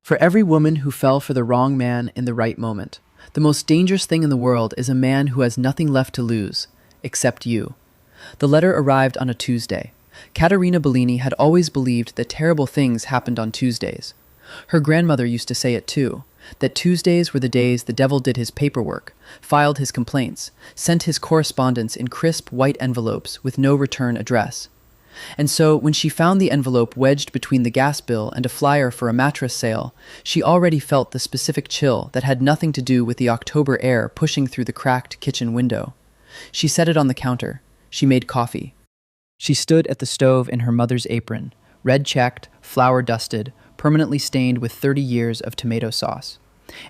For every woman who fell for the wrong man in the right moment, the most dangerous thing in the world is a man who has nothing left to lose, except you. The letter arrived on a Tuesday. Caterina Bellini had always believed that terrible things happened on Tuesdays. Her grandmother used to say it too, that Tuesdays were the days the devil did his paperwork, filed his complaints, sent his correspondence in crisp white envelopes with no return address. And so, when she found the envelope wedged between the gas bill and a flyer for a mattress sale, she already felt the specific chill that had nothing to do with the October air pushing through the cracked kitchen window. She set it on the counter. She made coffee. She stood at the stove in her mother's apron, red-checked, flour-dusted, permanently stained with 30 years of tomato sauce.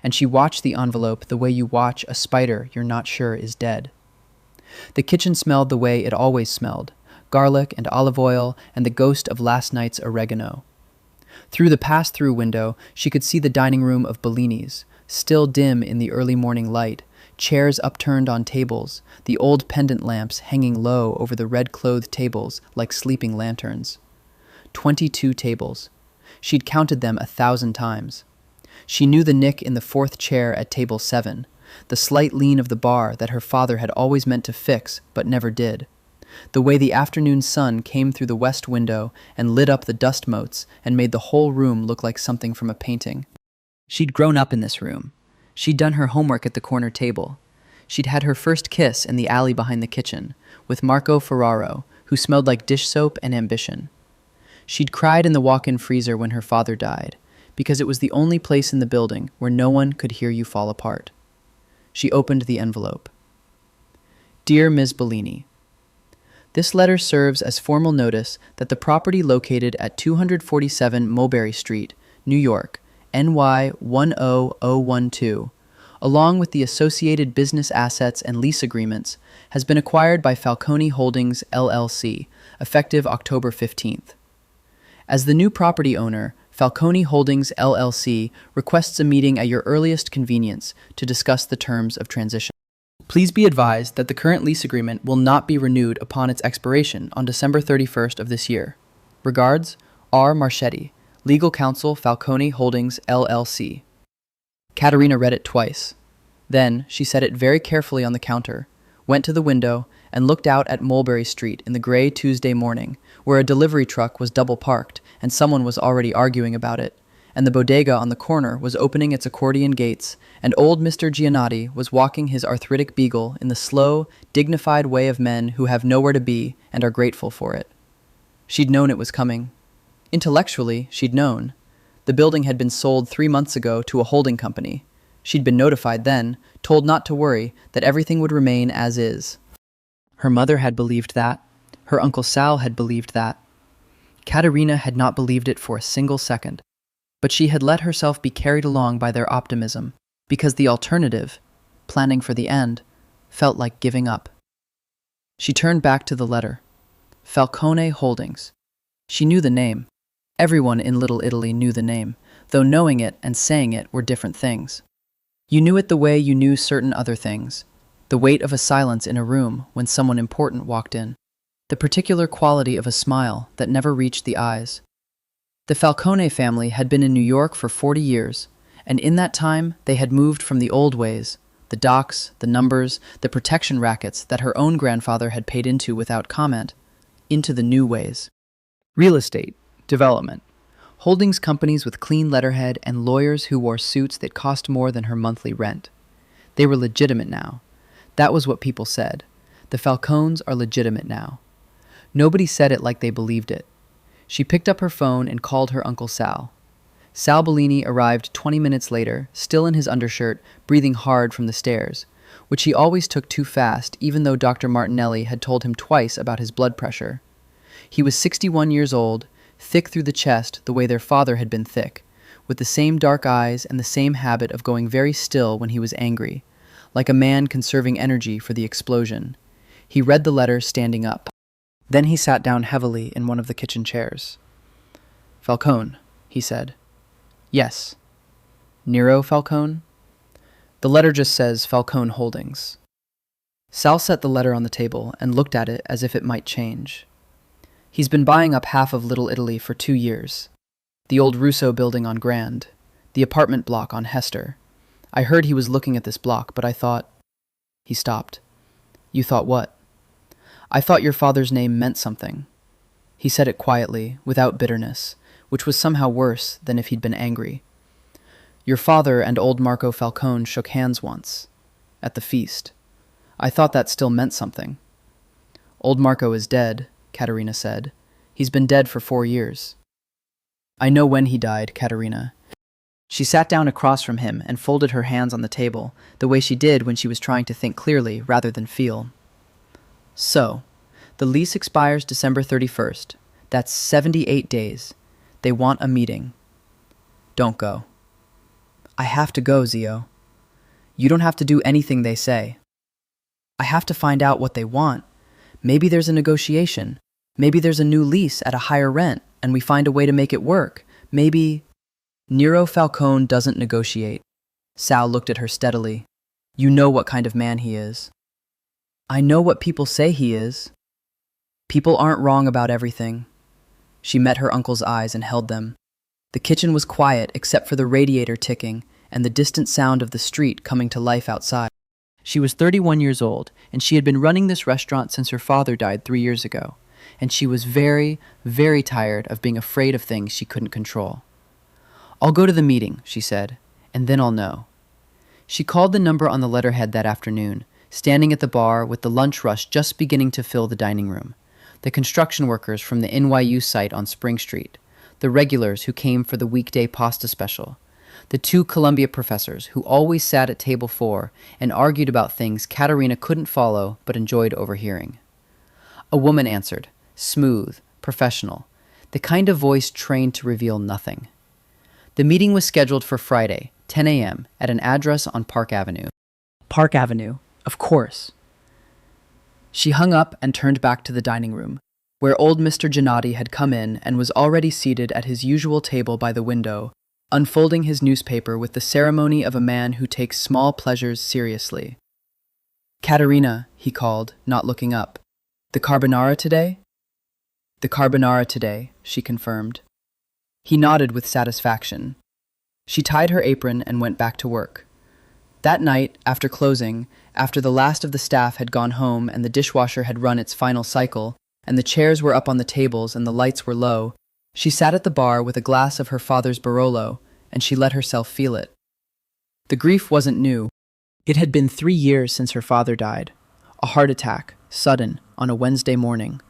And she watched the envelope the way you watch a spider you're not sure is dead. The kitchen smelled the way it always smelled, garlic and olive oil and the ghost of last night's oregano. Through the pass-through window, she could see the dining room of Bellini's, still dim in the early morning light, chairs upturned on tables, the old pendant lamps hanging low over the red-clothed tables like sleeping lanterns. 22 tables. She'd counted them 1,000 times. She knew the nick in the fourth chair at table 7, the slight lean of the bar that her father had always meant to fix but never did. The way the afternoon sun came through the west window and lit up the dust motes and made the whole room look like something from a painting. She'd grown up in this room. She'd done her homework at the corner table. She'd had her first kiss in the alley behind the kitchen, with Marco Ferraro, who smelled like dish soap and ambition. She'd cried in the walk-in freezer when her father died, because it was the only place in the building where no one could hear you fall apart. She opened the envelope. Dear Ms. Bellini, this letter serves as formal notice that the property located at 247 Mulberry Street, New York, NY 10012, along with the associated business assets and lease agreements, has been acquired by Falcone Holdings, LLC, effective October 15th. As the new property owner, Falcone Holdings, LLC requests a meeting at your earliest convenience to discuss the terms of transition. Please be advised that the current lease agreement will not be renewed upon its expiration on December 31st of this year. Regards, R. Marchetti, Legal Counsel, Falcone Holdings, LLC. Caterina read it twice. Then, she set it very carefully on the counter, went to the window, and looked out at Mulberry Street in the gray Tuesday morning, where a delivery truck was double parked and someone was already arguing about it, and the bodega on the corner was opening its accordion gates, and old Mr. Giannotti was walking his arthritic beagle in the slow, dignified way of men who have nowhere to be and are grateful for it. She'd known it was coming. Intellectually, she'd known. The building had been sold 3 months ago to a holding company. She'd been notified then, told not to worry, that everything would remain as is. Her mother had believed that. Her Uncle Sal had believed that. Caterina had not believed it for a single second. But she had let herself be carried along by their optimism, because the alternative, planning for the end, felt like giving up. She turned back to the letter. Falcone Holdings. She knew the name. Everyone in Little Italy knew the name, though knowing it and saying it were different things. You knew it the way you knew certain other things. The weight of a silence in a room when someone important walked in. The particular quality of a smile that never reached the eyes. The Falcone family had been in New York for 40 years, and in that time they had moved from the old ways, the docks, the numbers, the protection rackets that her own grandfather had paid into without comment, into the new ways. Real estate, development, holdings companies with clean letterhead and lawyers who wore suits that cost more than her monthly rent. They were legitimate now. That was what people said. The Falcones are legitimate now. Nobody said it like they believed it. She picked up her phone and called her Uncle Sal. Sal Bellini arrived 20 minutes later, still in his undershirt, breathing hard from the stairs, which he always took too fast even though Dr. Martinelli had told him twice about his blood pressure. He was 61 years old, thick through the chest the way their father had been thick, with the same dark eyes and the same habit of going very still when he was angry, like a man conserving energy for the explosion. He read the letter standing up. Then he sat down heavily in one of the kitchen chairs. Falcone, he said. Yes. Nero Falcone? The letter just says Falcone Holdings. Sal set the letter on the table and looked at it as if it might change. He's been buying up half of Little Italy for 2 years. The old Russo building on Grand. The apartment block on Hester. I heard he was looking at this block, but I thought—" He stopped. "You thought what?" "I thought your father's name meant something." He said it quietly, without bitterness, which was somehow worse than if he'd been angry. "Your father and old Marco Falcone shook hands once, at the feast. I thought that still meant something." "Old Marco is dead," Caterina said. "He's been dead for 4 years." "I know when he died, Caterina." She sat down across from him and folded her hands on the table, the way she did when she was trying to think clearly rather than feel. "So, the lease expires December 31st. That's 78 days. They want a meeting." "Don't go." "I have to go, Zio." "You don't have to do anything they say." "I have to find out what they want. Maybe there's a negotiation. Maybe there's a new lease at a higher rent, and we find a way to make it work. Maybe—" "Nero Falcone doesn't negotiate." Sal looked at her steadily. "You know what kind of man he is." "I know what people say he is." "People aren't wrong about everything." She met her uncle's eyes and held them. The kitchen was quiet except for the radiator ticking and the distant sound of the street coming to life outside. She was 31 years old, and she had been running this restaurant since her father died 3 years ago, and she was very, very tired of being afraid of things she couldn't control. "I'll go to the meeting," she said, "and then I'll know." She called the number on the letterhead that afternoon, standing at the bar with the lunch rush just beginning to fill the dining room. The construction workers from the NYU site on Spring Street, the regulars who came for the weekday pasta special, the 2 Columbia professors who always sat at table 4 and argued about things Caterina couldn't follow but enjoyed overhearing. A woman answered, smooth, professional, the kind of voice trained to reveal nothing. The meeting was scheduled for Friday, 10 a.m., at an address on Park Avenue. Park Avenue, of course. She hung up and turned back to the dining room, where old Mr. Gennady had come in and was already seated at his usual table by the window, unfolding his newspaper with the ceremony of a man who takes small pleasures seriously. "Caterina," he called, not looking up. "The carbonara today?" "The carbonara today," she confirmed. He nodded with satisfaction. She tied her apron and went back to work. That night, after closing, after the last of the staff had gone home and the dishwasher had run its final cycle, and the chairs were up on the tables and the lights were low, she sat at the bar with a glass of her father's Barolo, and she let herself feel it. The grief wasn't new. It had been 3 years since her father died. A heart attack, sudden, on a Wednesday morning.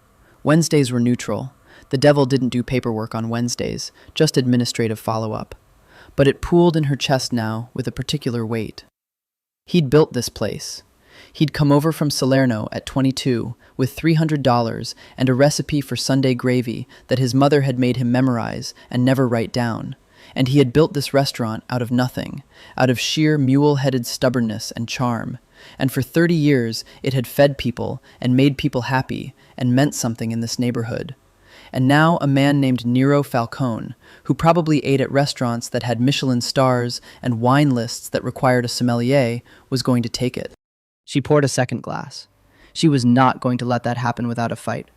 Wednesdays were neutral. The devil didn't do paperwork on Wednesdays, just administrative follow-up. But it pooled in her chest now with a particular weight. He'd built this place. He'd come over from Salerno at 22 with $300 and a recipe for Sunday gravy that his mother had made him memorize and never write down. And he had built this restaurant out of nothing, out of sheer mule-headed stubbornness and charm. And for 30 years it had fed people and made people happy and meant something in this neighborhood. And now a man named Nero Falcone, who probably ate at restaurants that had Michelin stars and wine lists that required a sommelier, was going to take it. She poured a second glass. She was not going to let that happen without a fight.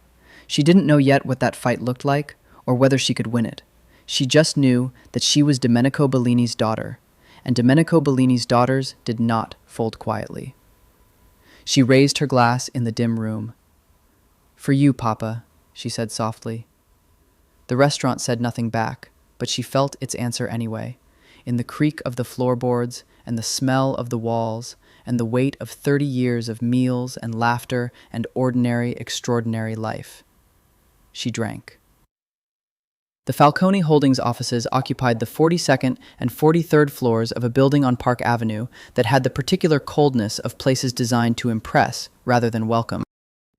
She didn't know yet what that fight looked like, or whether she could win it. She just knew that she was Domenico Bellini's daughter, and Domenico Bellini's daughters did not fold quietly. She raised her glass in the dim room. "For you, Papa," she said softly. The restaurant said nothing back, but she felt its answer anyway, in the creak of the floorboards and the smell of the walls and the weight of 30 years of meals and laughter and ordinary, extraordinary life. She drank. The Falcone Holdings offices occupied the 42nd and 43rd floors of a building on Park Avenue that had the particular coldness of places designed to impress rather than welcome.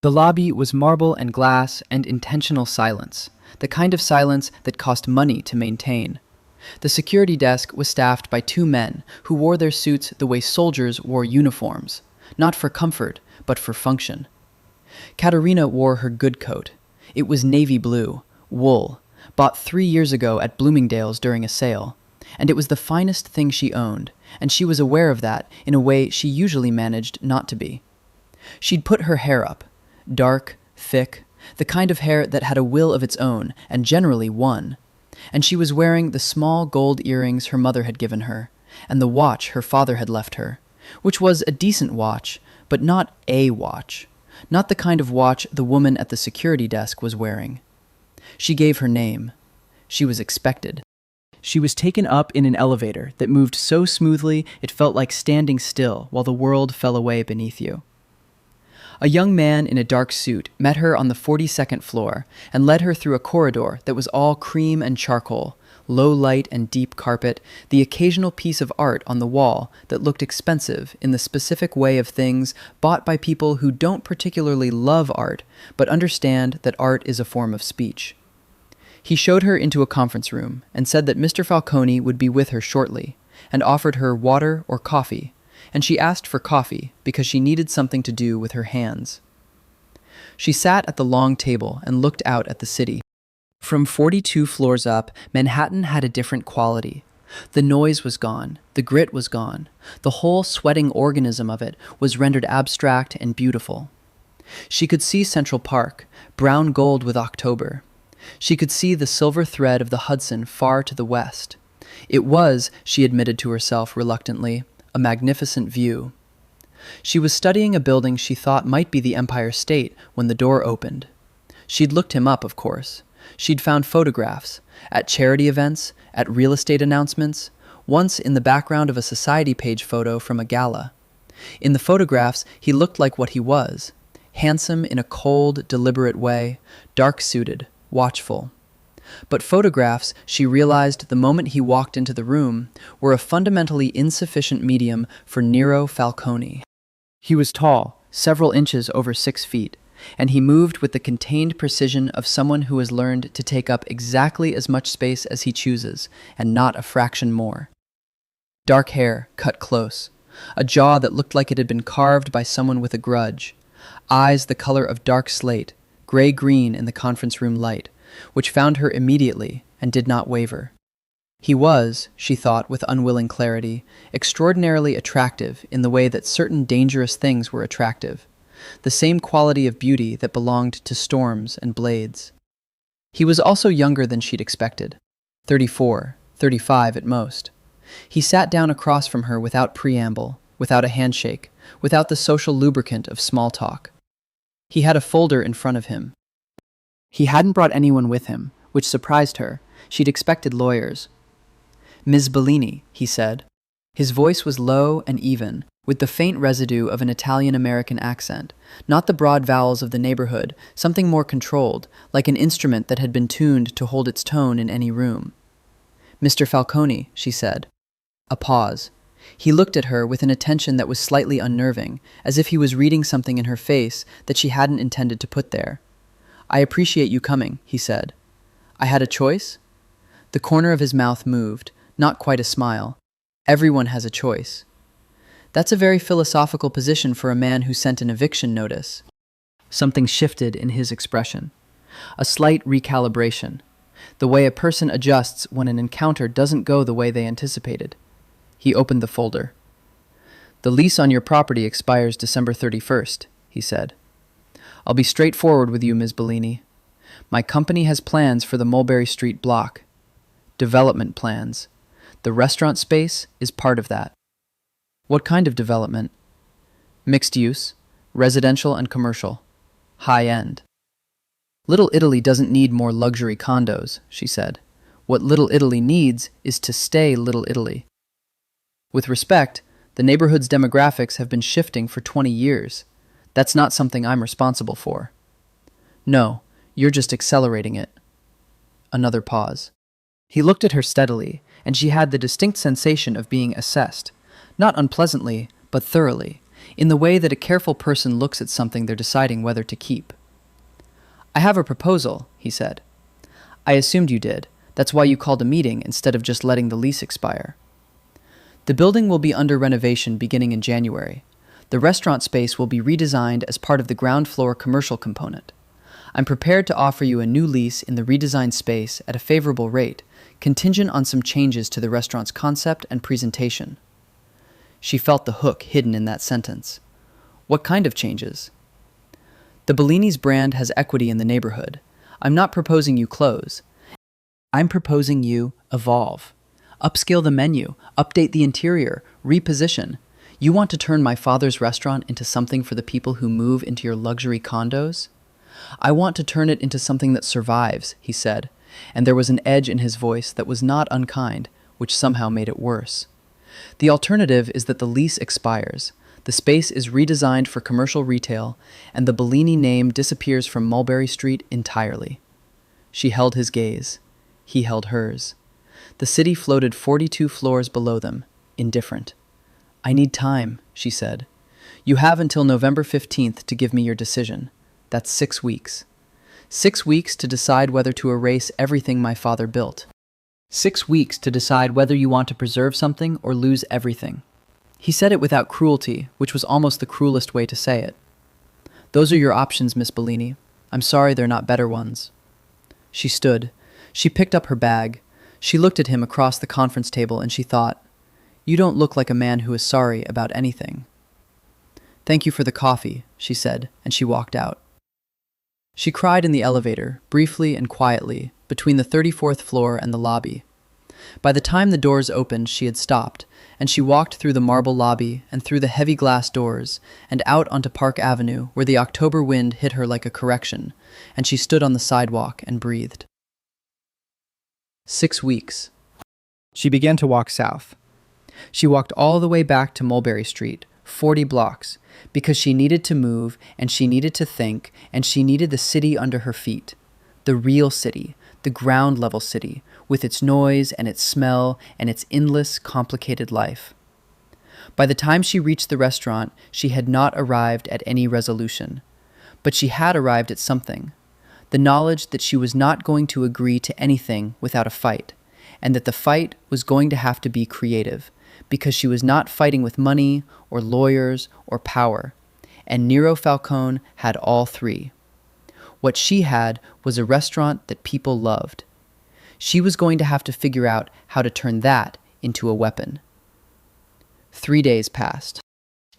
The lobby was marble and glass and intentional silence, the kind of silence that cost money to maintain. The security desk was staffed by 2 men who wore their suits the way soldiers wore uniforms, not for comfort, but for function. Caterina wore her good coat. It was navy blue, wool, bought 3 years ago at Bloomingdale's during a sale, and it was the finest thing she owned, and she was aware of that in a way she usually managed not to be. She'd put her hair up, dark, thick, the kind of hair that had a will of its own and generally won. and she was wearing the small gold earrings her mother had given her, and the watch her father had left her, which was a decent watch, but not a watch, not the kind of watch the woman at the security desk was wearing. She gave her name. She was expected. She was taken up in an elevator that moved so smoothly it felt like standing still while the world fell away beneath you. A young man in a dark suit met her on the 42nd floor and led her through a corridor that was all cream and charcoal, low light and deep carpet, the occasional piece of art on the wall that looked expensive in the specific way of things bought by people who don't particularly love art, but understand that art is a form of speech. He showed her into a conference room and said that Mr. Falcone would be with her shortly, and offered her water or coffee, and she asked for coffee because she needed something to do with her hands. She sat at the long table and looked out at the city. From 42 floors up, Manhattan had a different quality. The noise was gone, the grit was gone, the whole sweating organism of it was rendered abstract and beautiful. She could see Central Park, brown gold with October. She could see the silver thread of the Hudson far to the west. It was, she admitted to herself reluctantly, a magnificent view. She was studying a building she thought might be the Empire State when the door opened. She'd looked him up, of course. She'd found photographs, at charity events, at real estate announcements, once in the background of a society page photo from a gala. In the photographs, he looked like what he was, handsome in a cold, deliberate way, dark-suited, watchful. But photographs, she realized the moment he walked into the room, were a fundamentally insufficient medium for Nero Falcone. He was tall, several inches over 6 feet, and he moved with the contained precision of someone who has learned to take up exactly as much space as he chooses, and not a fraction more. Dark hair, cut close, a jaw that looked like it had been carved by someone with a grudge, eyes the color of dark slate, gray-green in the conference room light, which found her immediately and did not waver. He was, she thought with unwilling clarity, extraordinarily attractive in the way that certain dangerous things were attractive, the same quality of beauty that belonged to storms and blades. He was also younger than she'd expected, 34, 35 at most. He sat down across from her without preamble, without a handshake, without the social lubricant of small talk. He had a folder in front of him. He hadn't brought anyone with him, which surprised her. She'd expected lawyers. "Ms. Bellini," he said. His voice was low and even, with the faint residue of an Italian-American accent, not the broad vowels of the neighborhood, something more controlled, like an instrument that had been tuned to hold its tone in any room. "Mr. Falcone," she said. A pause. He looked at her with an attention that was slightly unnerving, as if he was reading something in her face that she hadn't intended to put there. "I appreciate you coming," he said. "I had a choice?" The corner of his mouth moved, not quite a smile. "Everyone has a choice." That's a very philosophical position for a man who sent an eviction notice. Something shifted in his expression. A slight recalibration. The way a person adjusts when an encounter doesn't go the way they anticipated. He opened the folder. "The lease on your property expires December 31st, he said. "I'll be straightforward with you, Ms. Bellini. My company has plans for the Mulberry Street block. Development plans. The restaurant space is part of that." "What kind of development?" "Mixed use, residential and commercial. High end." "Little Italy doesn't need more luxury condos," she said. "What Little Italy needs is to stay Little Italy. With respect, the neighborhood's demographics have been shifting for 20 years. That's not something I'm responsible for." "No, you're just accelerating it." Another pause. He looked at her steadily, and she had the distinct sensation of being assessed, not unpleasantly, but thoroughly, in the way that a careful person looks at something they're deciding whether to keep. "I have a proposal," he said. "I assumed you did. That's why you called a meeting instead of just letting the lease expire. The building will be under renovation beginning in January. The restaurant space will be redesigned as part of the ground floor commercial component. I'm prepared to offer you a new lease in the redesigned space at a favorable rate, contingent on some changes to the restaurant's concept and presentation." She felt the hook hidden in that sentence. "What kind of changes?" "The Bellini's brand has equity in the neighborhood. I'm not proposing you close. I'm proposing you evolve. Upscale the menu, update the interior, reposition. You want to turn my father's restaurant into something for the people who move into your luxury condos? I want to turn it into something that survives, he said, and there was an edge in his voice that was not unkind, which somehow made it worse. The alternative is that the lease expires, the space is redesigned for commercial retail, and the Bellini name disappears from Mulberry Street entirely. She held his gaze. He held hers. The city floated 42 floors below them, indifferent. I need time, she said. You have until November 15th to give me your decision. That's 6 weeks. 6 weeks to decide whether to erase everything my father built. 6 weeks to decide whether you want to preserve something or lose everything. He said it without cruelty, which was almost the cruelest way to say it. Those are your options, Miss Bellini. I'm sorry they're not better ones. She stood. She picked up her bag. She looked at him across the conference table and she thought, you don't look like a man who is sorry about anything. Thank you for the coffee, she said, and she walked out. She cried in the elevator, briefly and quietly, between the 34th floor and the lobby. By the time the doors opened, she had stopped, and she walked through the marble lobby and through the heavy glass doors and out onto Park Avenue where the October wind hit her like a correction, and she stood on the sidewalk and breathed. 6 weeks. She began to walk south. She walked all the way back to Mulberry Street, 40 blocks, because she needed to move and she needed to think and she needed the city under her feet. The real city, the ground level city, with its noise and its smell and its endless, complicated life. By the time she reached the restaurant, she had not arrived at any resolution. But she had arrived at something. The knowledge that she was not going to agree to anything without a fight, and that the fight was going to have to be creative, because she was not fighting with money or lawyers or power, and Nero Falcone had all three. What she had was a restaurant that people loved. She was going to have to figure out how to turn that into a weapon. 3 days passed.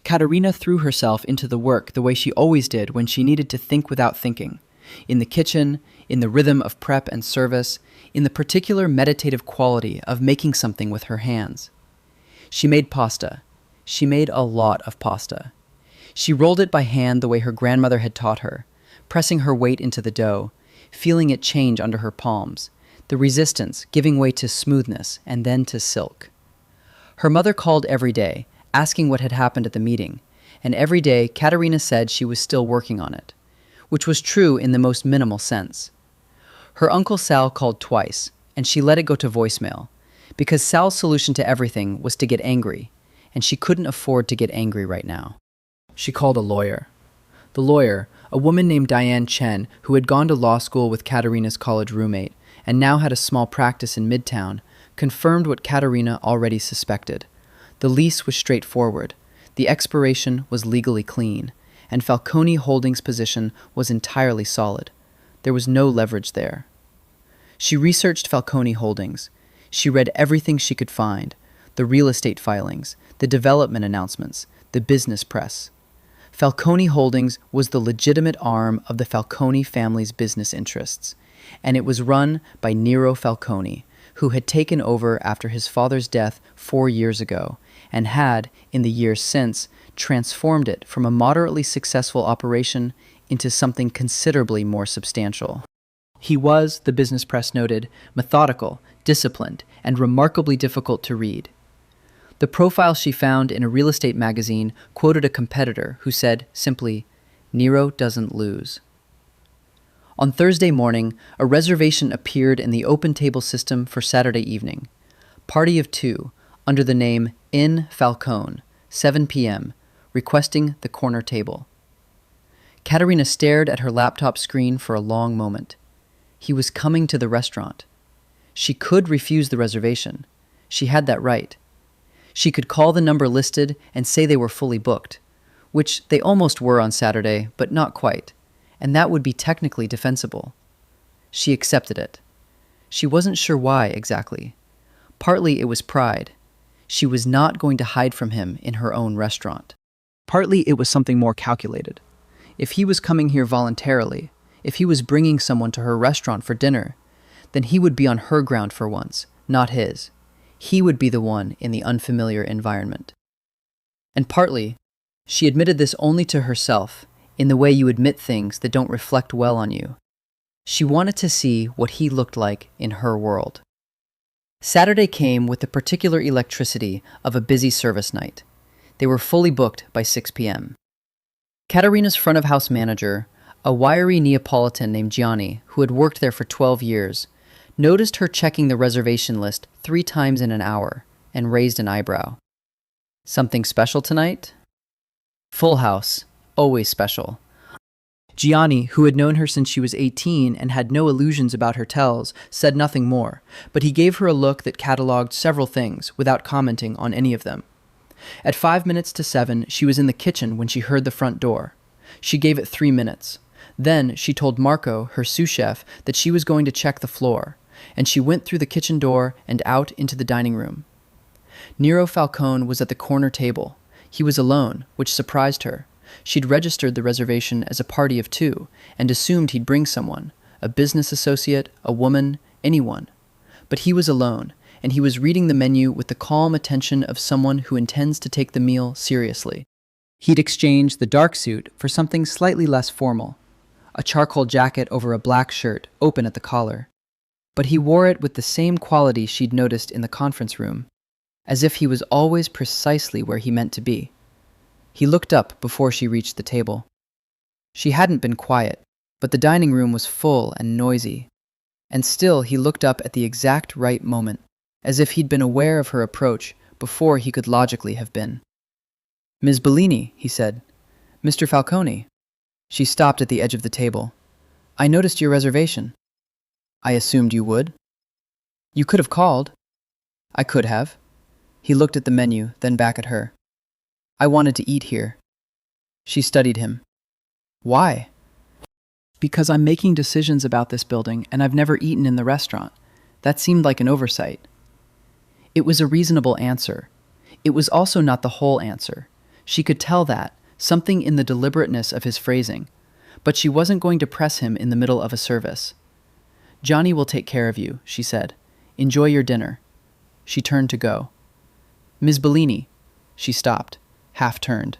Caterina threw herself into the work the way she always did when she needed to think without thinking. In the kitchen, in the rhythm of prep and service, in the particular meditative quality of making something with her hands. She made pasta. She made a lot of pasta. She rolled it by hand the way her grandmother had taught her, pressing her weight into the dough, feeling it change under her palms, the resistance giving way to smoothness and then to silk. Her mother called every day, asking what had happened at the meeting, and every day Caterina said she was still working on it, which was true in the most minimal sense. Her Uncle Sal called twice, and she let it go to voicemail, because Sal's solution to everything was to get angry, and she couldn't afford to get angry right now. She called a lawyer. The lawyer, a woman named Diane Chen, who had gone to law school with Caterina's college roommate, and now had a small practice in Midtown, confirmed what Caterina already suspected. The lease was straightforward. The expiration was legally clean, and Falcone Holdings' position was entirely solid. There was no leverage there. She researched Falcone Holdings. She read everything she could find, the real estate filings, the development announcements, the business press. Falcone Holdings was the legitimate arm of the Falcone family's business interests, and it was run by Nero Falcone, who had taken over after his father's death 4 years ago, and had, in the years since, transformed it from a moderately successful operation into something considerably more substantial. He was, the business press noted, methodical, disciplined, and remarkably difficult to read. The profile she found in a real estate magazine quoted a competitor who said, simply, "Nero doesn't lose." On Thursday morning, a reservation appeared in the open table system for Saturday evening. Party of 2, under the name Inn Falcone, 7 p.m., requesting the corner table. Caterina stared at her laptop screen for a long moment. He was coming to the restaurant. She could refuse the reservation. She had that right. She could call the number listed and say they were fully booked, which they almost were on Saturday, but not quite, and that would be technically defensible. She accepted it. She wasn't sure why exactly. Partly it was pride. She was not going to hide from him in her own restaurant. Partly it was something more calculated. If he was coming here voluntarily, if he was bringing someone to her restaurant for dinner, then he would be on her ground for once, not his. He would be the one in the unfamiliar environment. And partly, she admitted this only to herself, in the way you admit things that don't reflect well on you. She wanted to see what he looked like in her world. Saturday came with the particular electricity of a busy service night. They were fully booked by 6 p.m. Caterina's front-of-house manager, a wiry Neapolitan named Gianni, who had worked there for 12 years, noticed her checking the reservation list 3 times in an hour and raised an eyebrow. Something special tonight? Full house, always special. Gianni, who had known her since she was 18 and had no illusions about hotels, said nothing more, but he gave her a look that catalogued several things without commenting on any of them. At 5 minutes to 7, she was in the kitchen when she heard the front door. She gave it 3 minutes. Then she told Marco, her sous chef, that she was going to check the floor, and she went through the kitchen door and out into the dining room. Nero Falcone was at the corner table. He was alone, which surprised her. She'd registered the reservation as a party of 2 and assumed he'd bring someone, a business associate, a woman, anyone. But he was alone, and he was reading the menu with the calm attention of someone who intends to take the meal seriously. He'd exchanged the dark suit for something slightly less formal, a charcoal jacket over a black shirt, open at the collar. But he wore it with the same quality she'd noticed in the conference room, as if he was always precisely where he meant to be. He looked up before she reached the table. She hadn't been quiet, but the dining room was full and noisy. And still he looked up at the exact right moment, as if he'd been aware of her approach before he could logically have been. "Ms. Bellini," he said. "Mr. Falcone." She stopped at the edge of the table. "I noticed your reservation." "I assumed you would." "You could have called." "I could have." He looked at the menu, then back at her. "I wanted to eat here." She studied him. "Why?" "Because I'm making decisions about this building, and I've never eaten in the restaurant. That seemed like an oversight." It was a reasonable answer. It was also not the whole answer. She could tell that, something in the deliberateness of his phrasing. But she wasn't going to press him in the middle of a service. "Johnny will take care of you," she said. "Enjoy your dinner." She turned to go. "Ms. Bellini." She stopped, half-turned.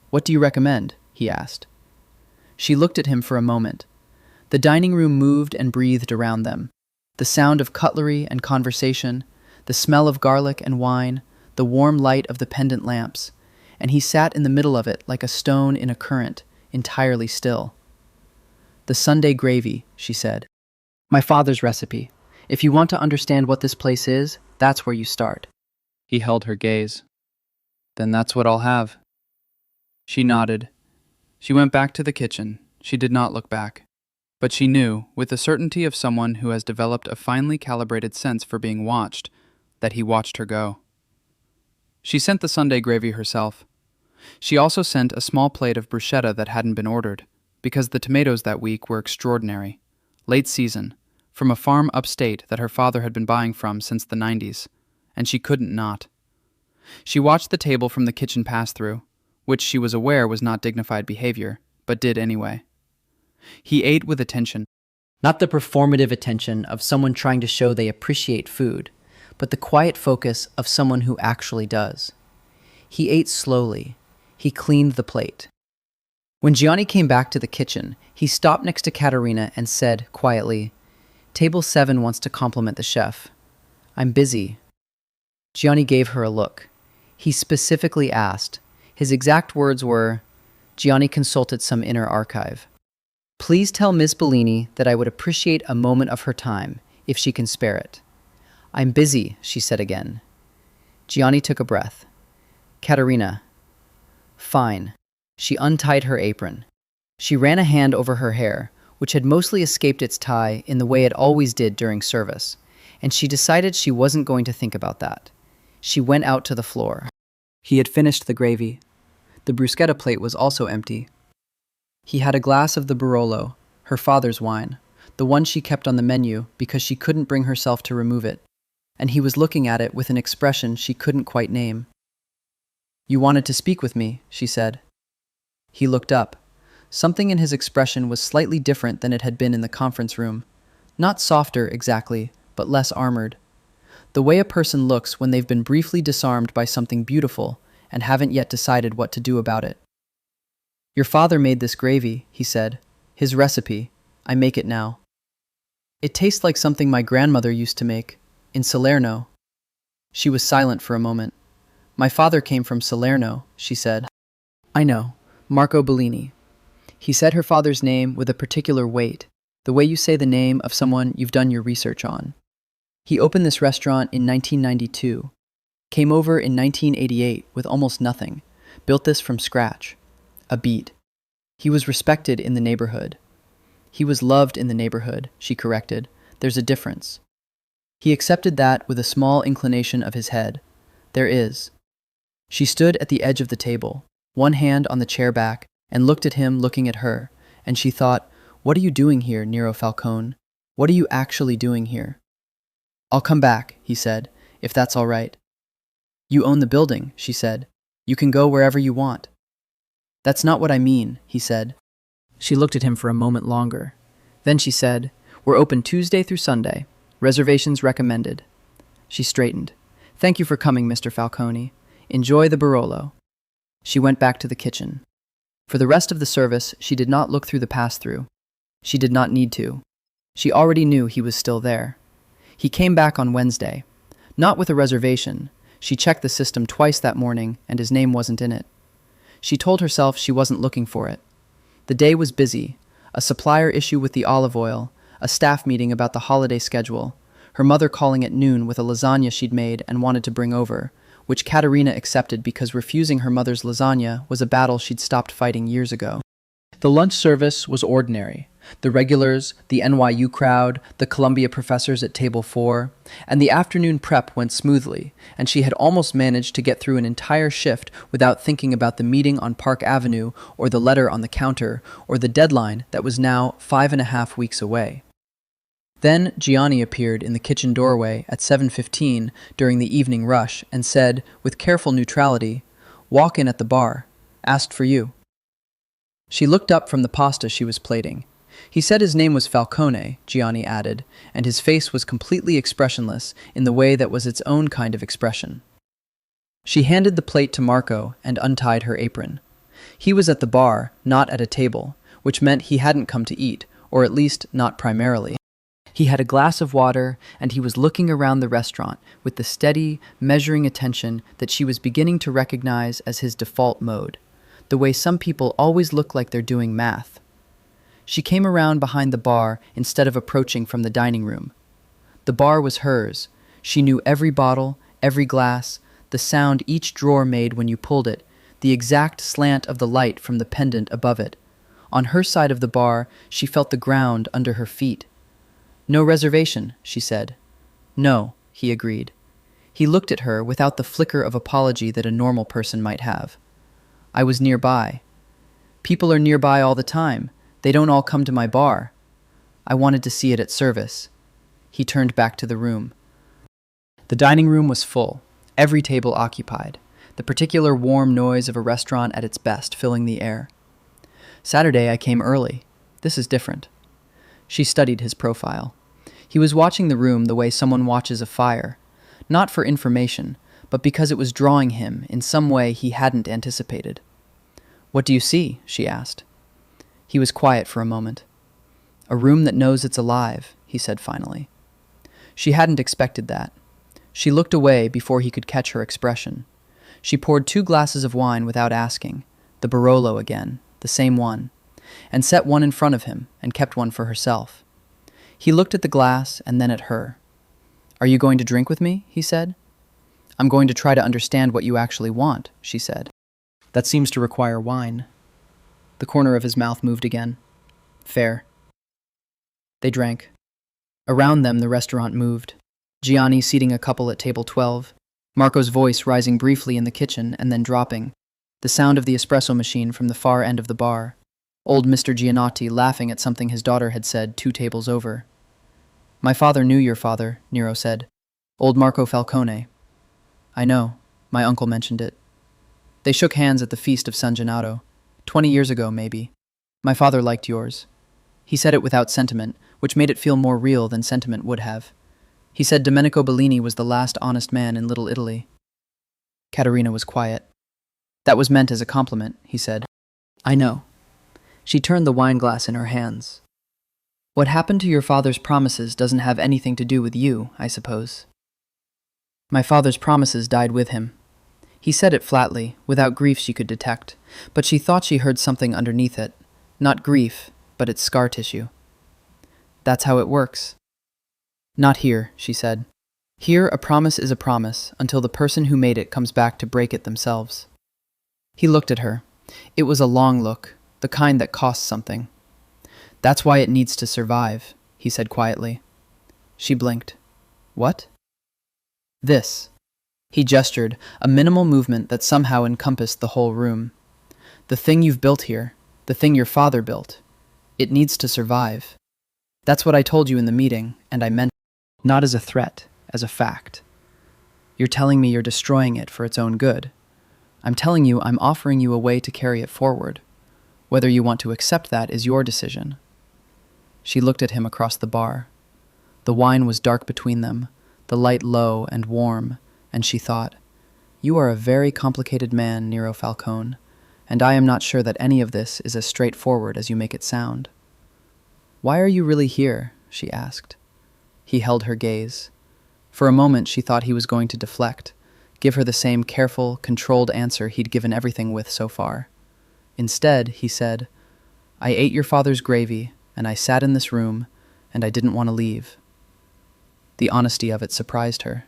"What do you recommend?" he asked. She looked at him for a moment. The dining room moved and breathed around them. The sound of cutlery and conversation, the smell of garlic and wine, the warm light of the pendant lamps, and he sat in the middle of it like a stone in a current, entirely still. "The Sunday gravy," she said. "My father's recipe. If you want to understand what this place is, that's where you start." He held her gaze. "Then that's what I'll have." She nodded. She went back to the kitchen. She did not look back. But she knew, with the certainty of someone who has developed a finely calibrated sense for being watched, that he watched her go. She sent the Sunday gravy herself. She also sent a small plate of bruschetta that hadn't been ordered, because the tomatoes that week were extraordinary, late season, from a farm upstate that her father had been buying from since the 90s, and she couldn't not. She watched the table from the kitchen pass-through, which she was aware was not dignified behavior, but did anyway. He ate with attention, not the performative attention of someone trying to show they appreciate food, but the quiet focus of someone who actually does. He ate slowly. He cleaned the plate. When Gianni came back to the kitchen, he stopped next to Caterina and said, quietly, "Table 7 wants to compliment the chef." "I'm busy." Gianni gave her a look. He specifically asked. His exact words were, Gianni consulted some inner archive. "Please tell Miss Bellini that I would appreciate a moment of her time, if she can spare it." "I'm busy," she said again. Gianni took a breath. "Caterina." "Fine." She untied her apron. She ran a hand over her hair, which had mostly escaped its tie in the way it always did during service, and she decided she wasn't going to think about that. She went out to the floor. He had finished the gravy. The bruschetta plate was also empty. He had a glass of the Barolo, her father's wine, the one she kept on the menu because she couldn't bring herself to remove it, and he was looking at it with an expression she couldn't quite name. "You wanted to speak with me," she said. He looked up. Something in his expression was slightly different than it had been in the conference room. Not softer, exactly, but less armored. The way a person looks when they've been briefly disarmed by something beautiful and haven't yet decided what to do about it. Your father made this gravy, he said. His recipe. I make it now. It tastes like something my grandmother used to make, in Salerno. She was silent for a moment. My father came from Salerno, she said. I know, Marco Bellini. He said her father's name with a particular weight, the way you say the name of someone you've done your research on. He opened this restaurant in 1992, came over in 1988 with almost nothing, built this from scratch. A beat. He was respected in the neighborhood. He was loved in the neighborhood, she corrected. There's a difference. He accepted that with a small inclination of his head. There is. She stood at the edge of the table, one hand on the chair back, and looked at him looking at her, and she thought, what are you doing here, Nero Falcone? What are you actually doing here? I'll come back, he said, if that's all right. You own the building, she said. You can go wherever you want. That's not what I mean, he said. She looked at him for a moment longer. Then she said, we're open Tuesday through Sunday. Reservations recommended. She straightened. Thank you for coming, Mr. Falcone. Enjoy the Barolo. She went back to the kitchen. For the rest of the service, she did not look through the pass-through. She did not need to. She already knew he was still there. He came back on Wednesday. Not with a reservation. She checked the system twice that morning, and his name wasn't in it. She told herself she wasn't looking for it. The day was busy. A supplier issue with the olive oil, a staff meeting about the holiday schedule, her mother calling at noon with a lasagna she'd made and wanted to bring over, which Caterina accepted because refusing her mother's lasagna was a battle she'd stopped fighting years ago. The lunch service was ordinary. The regulars, the NYU crowd, the Columbia professors at table 4, and the afternoon prep went smoothly, and she had almost managed to get through an entire shift without thinking about the meeting on Park Avenue or the letter on the counter or the deadline that was now 5.5 weeks away. Then Gianni appeared in the kitchen doorway at 7:15 during the evening rush and said, with careful neutrality, "Walk in at the bar. Asked for you." She looked up from the pasta she was plating. He said his name was Falcone, Gianni added, and his face was completely expressionless in the way that was its own kind of expression. She handed the plate to Marco and untied her apron. He was at the bar, not at a table, which meant he hadn't come to eat, or at least not primarily. He had a glass of water, and he was looking around the restaurant with the steady, measuring attention that she was beginning to recognize as his default mode, the way some people always look like they're doing math. She came around behind the bar instead of approaching from the dining room. The bar was hers. She knew every bottle, every glass, the sound each drawer made when you pulled it, the exact slant of the light from the pendant above it. On her side of the bar, she felt the ground under her feet. "No reservation," she said. "No," he agreed. He looked at her without the flicker of apology that a normal person might have. "I was nearby." "People are nearby all the time. They don't all come to my bar." "I wanted to see it at service." He turned back to the room. The dining room was full, every table occupied, the particular warm noise of a restaurant at its best filling the air. "Saturday I came early. This is different." She studied his profile. He was watching the room the way someone watches a fire, not for information, but because it was drawing him in some way he hadn't anticipated. "What do you see?" she asked. He was quiet for a moment. "A room that knows it's alive," he said finally. She hadn't expected that. She looked away before he could catch her expression. She poured 2 glasses of wine without asking, the Barolo again, the same one, and set one in front of him and kept one for herself. He looked at the glass and then at her. "Are you going to drink with me?" he said. "I'm going to try to understand what you actually want," she said. "That seems to require wine." The corner of his mouth moved again. "Fair." They drank. Around them the restaurant moved. Gianni seating a couple at table 12, Marco's voice rising briefly in the kitchen and then dropping, the sound of the espresso machine from the far end of the bar, old Mr. Giannotti laughing at something his daughter had said 2 tables over. "My father knew your father," Nero said. "Old Marco Falcone." "I know. My uncle mentioned it." They shook hands at the feast of San Gennaro. 20 years ago, maybe. "My father liked yours." He said it without sentiment, which made it feel more real than sentiment would have. He said Domenico Bellini was the last honest man in Little Italy. Caterina was quiet. That was meant as a compliment, he said. I know. She turned the wine glass in her hands. What happened to your father's promises doesn't have anything to do with you, I suppose. My father's promises died with him. He said it flatly, without grief she could detect, but she thought she heard something underneath it. Not grief, but its scar tissue. That's how it works. Not here, she said. Here, a promise is a promise until the person who made it comes back to break it themselves. He looked at her. It was a long look, the kind that costs something. That's why it needs to survive, he said quietly. She blinked. What? This. He gestured, a minimal movement that somehow encompassed the whole room. The thing you've built here, the thing your father built. It needs to survive. That's what I told you in the meeting, and I meant it. Not as a threat, as a fact. You're telling me you're destroying it for its own good. I'm telling you I'm offering you a way to carry it forward. Whether you want to accept that is your decision. She looked at him across the bar. The wine was dark between them, the light low and warm, and she thought, You are a very complicated man, Nero Falcone, and I am not sure that any of this is as straightforward as you make it sound. Why are you really here? She asked. He held her gaze. For a moment she thought he was going to deflect, give her the same careful, controlled answer he'd given everything with so far. Instead, he said, I ate your father's gravy, and I sat in this room, and I didn't want to leave. The honesty of it surprised her.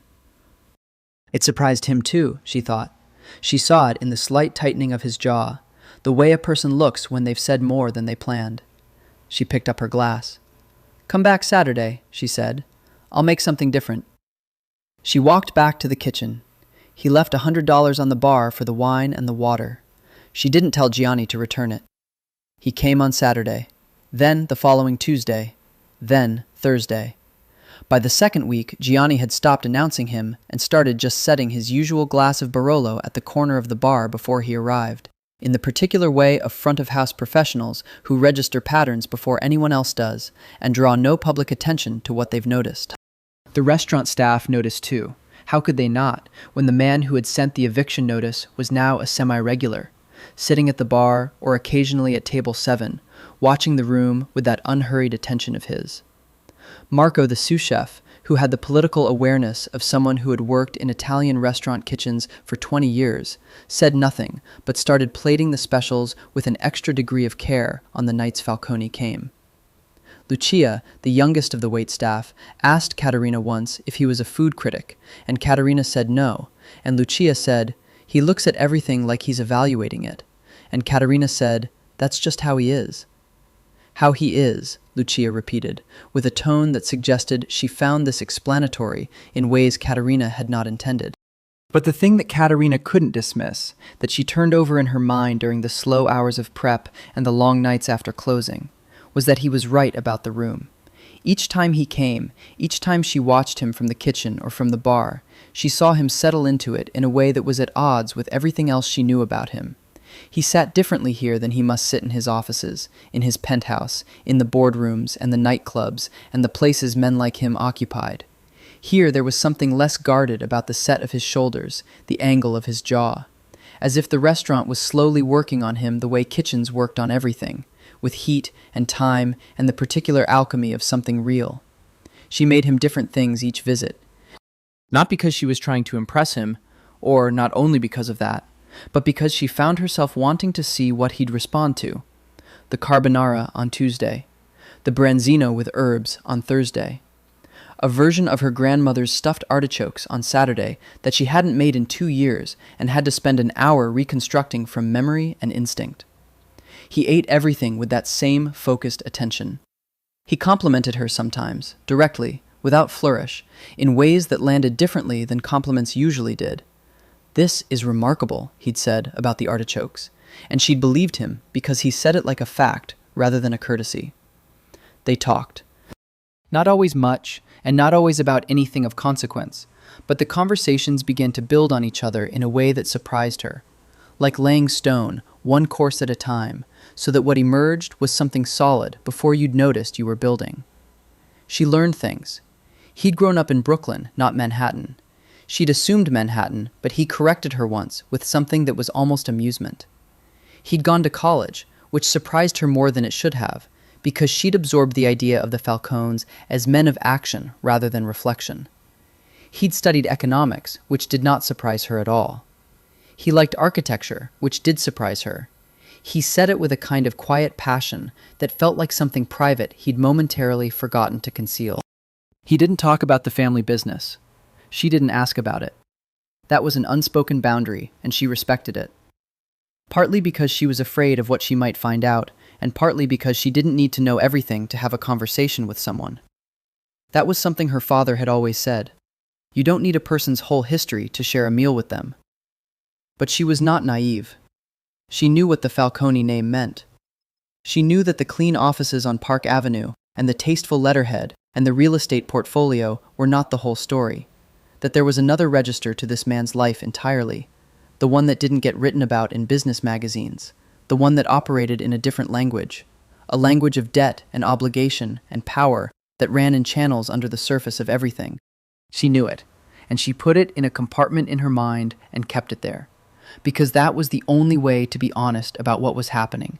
It surprised him too, she thought. She saw it in the slight tightening of his jaw, the way a person looks when they've said more than they planned. She picked up her glass. Come back Saturday, she said. I'll make something different. She walked back to the kitchen. He left $100 on the bar for the wine and the water. She didn't tell Gianni to return it. He came on Saturday, then the following Tuesday, then Thursday. By the second week, Gianni had stopped announcing him and started just setting his usual glass of Barolo at the corner of the bar before he arrived, in the particular way of front-of-house professionals who register patterns before anyone else does and draw no public attention to what they've noticed. The restaurant staff noticed too. How could they not, when the man who had sent the eviction notice was now a semi-regular, sitting at the bar or occasionally at table 7, watching the room with that unhurried attention of his. Marco, the sous chef, who had the political awareness of someone who had worked in Italian restaurant kitchens for 20 years, said nothing but started plating the specials with an extra degree of care on the nights Falcone came. Lucia, the youngest of the waitstaff, asked Caterina once if he was a food critic, and Caterina said no, and Lucia said, he looks at everything like he's evaluating it, and Caterina said, that's just how he is. How he is, Lucia repeated, with a tone that suggested she found this explanatory in ways Caterina had not intended. But the thing that Caterina couldn't dismiss, that she turned over in her mind during the slow hours of prep and the long nights after closing, was that he was right about the room. Each time he came, each time she watched him from the kitchen or from the bar, she saw him settle into it in a way that was at odds with everything else she knew about him. He sat differently here than he must sit in his offices, in his penthouse, in the boardrooms and the nightclubs and the places men like him occupied. Here there was something less guarded about the set of his shoulders, the angle of his jaw, as if the restaurant was slowly working on him the way kitchens worked on everything, with heat and time and the particular alchemy of something real. She made him different things each visit. Not because she was trying to impress him, or not only because of that, but because she found herself wanting to see what he'd respond to. The carbonara on Tuesday, the branzino with herbs on Thursday, a version of her grandmother's stuffed artichokes on Saturday that she hadn't made in 2 years and had to spend an hour reconstructing from memory and instinct. He ate everything with that same focused attention. He complimented her sometimes, directly, without flourish, in ways that landed differently than compliments usually did. This is remarkable, he'd said about the artichokes, and she'd believed him because he said it like a fact rather than a courtesy. They talked. Not always much, and not always about anything of consequence, but the conversations began to build on each other in a way that surprised her, like laying stone, one course at a time, so that what emerged was something solid before you'd noticed you were building. She learned things. He'd grown up in Brooklyn, not Manhattan. She'd assumed Manhattan, but he corrected her once with something that was almost amusement. He'd gone to college, which surprised her more than it should have, because she'd absorbed the idea of the Falcones as men of action rather than reflection. He'd studied economics, which did not surprise her at all. He liked architecture, which did surprise her. He said it with a kind of quiet passion that felt like something private he'd momentarily forgotten to conceal. He didn't talk about the family business. She didn't ask about it. That was an unspoken boundary, and she respected it. Partly because she was afraid of what she might find out, and partly because she didn't need to know everything to have a conversation with someone. That was something her father had always said. You don't need a person's whole history to share a meal with them. But she was not naive. She knew what the Falcone name meant. She knew that the clean offices on Park Avenue and the tasteful letterhead and the real estate portfolio were not the whole story, that there was another register to this man's life entirely, the one that didn't get written about in business magazines, the one that operated in a different language, a language of debt and obligation and power that ran in channels under the surface of everything. She knew it, and she put it in a compartment in her mind and kept it there, because that was the only way to be honest about what was happening,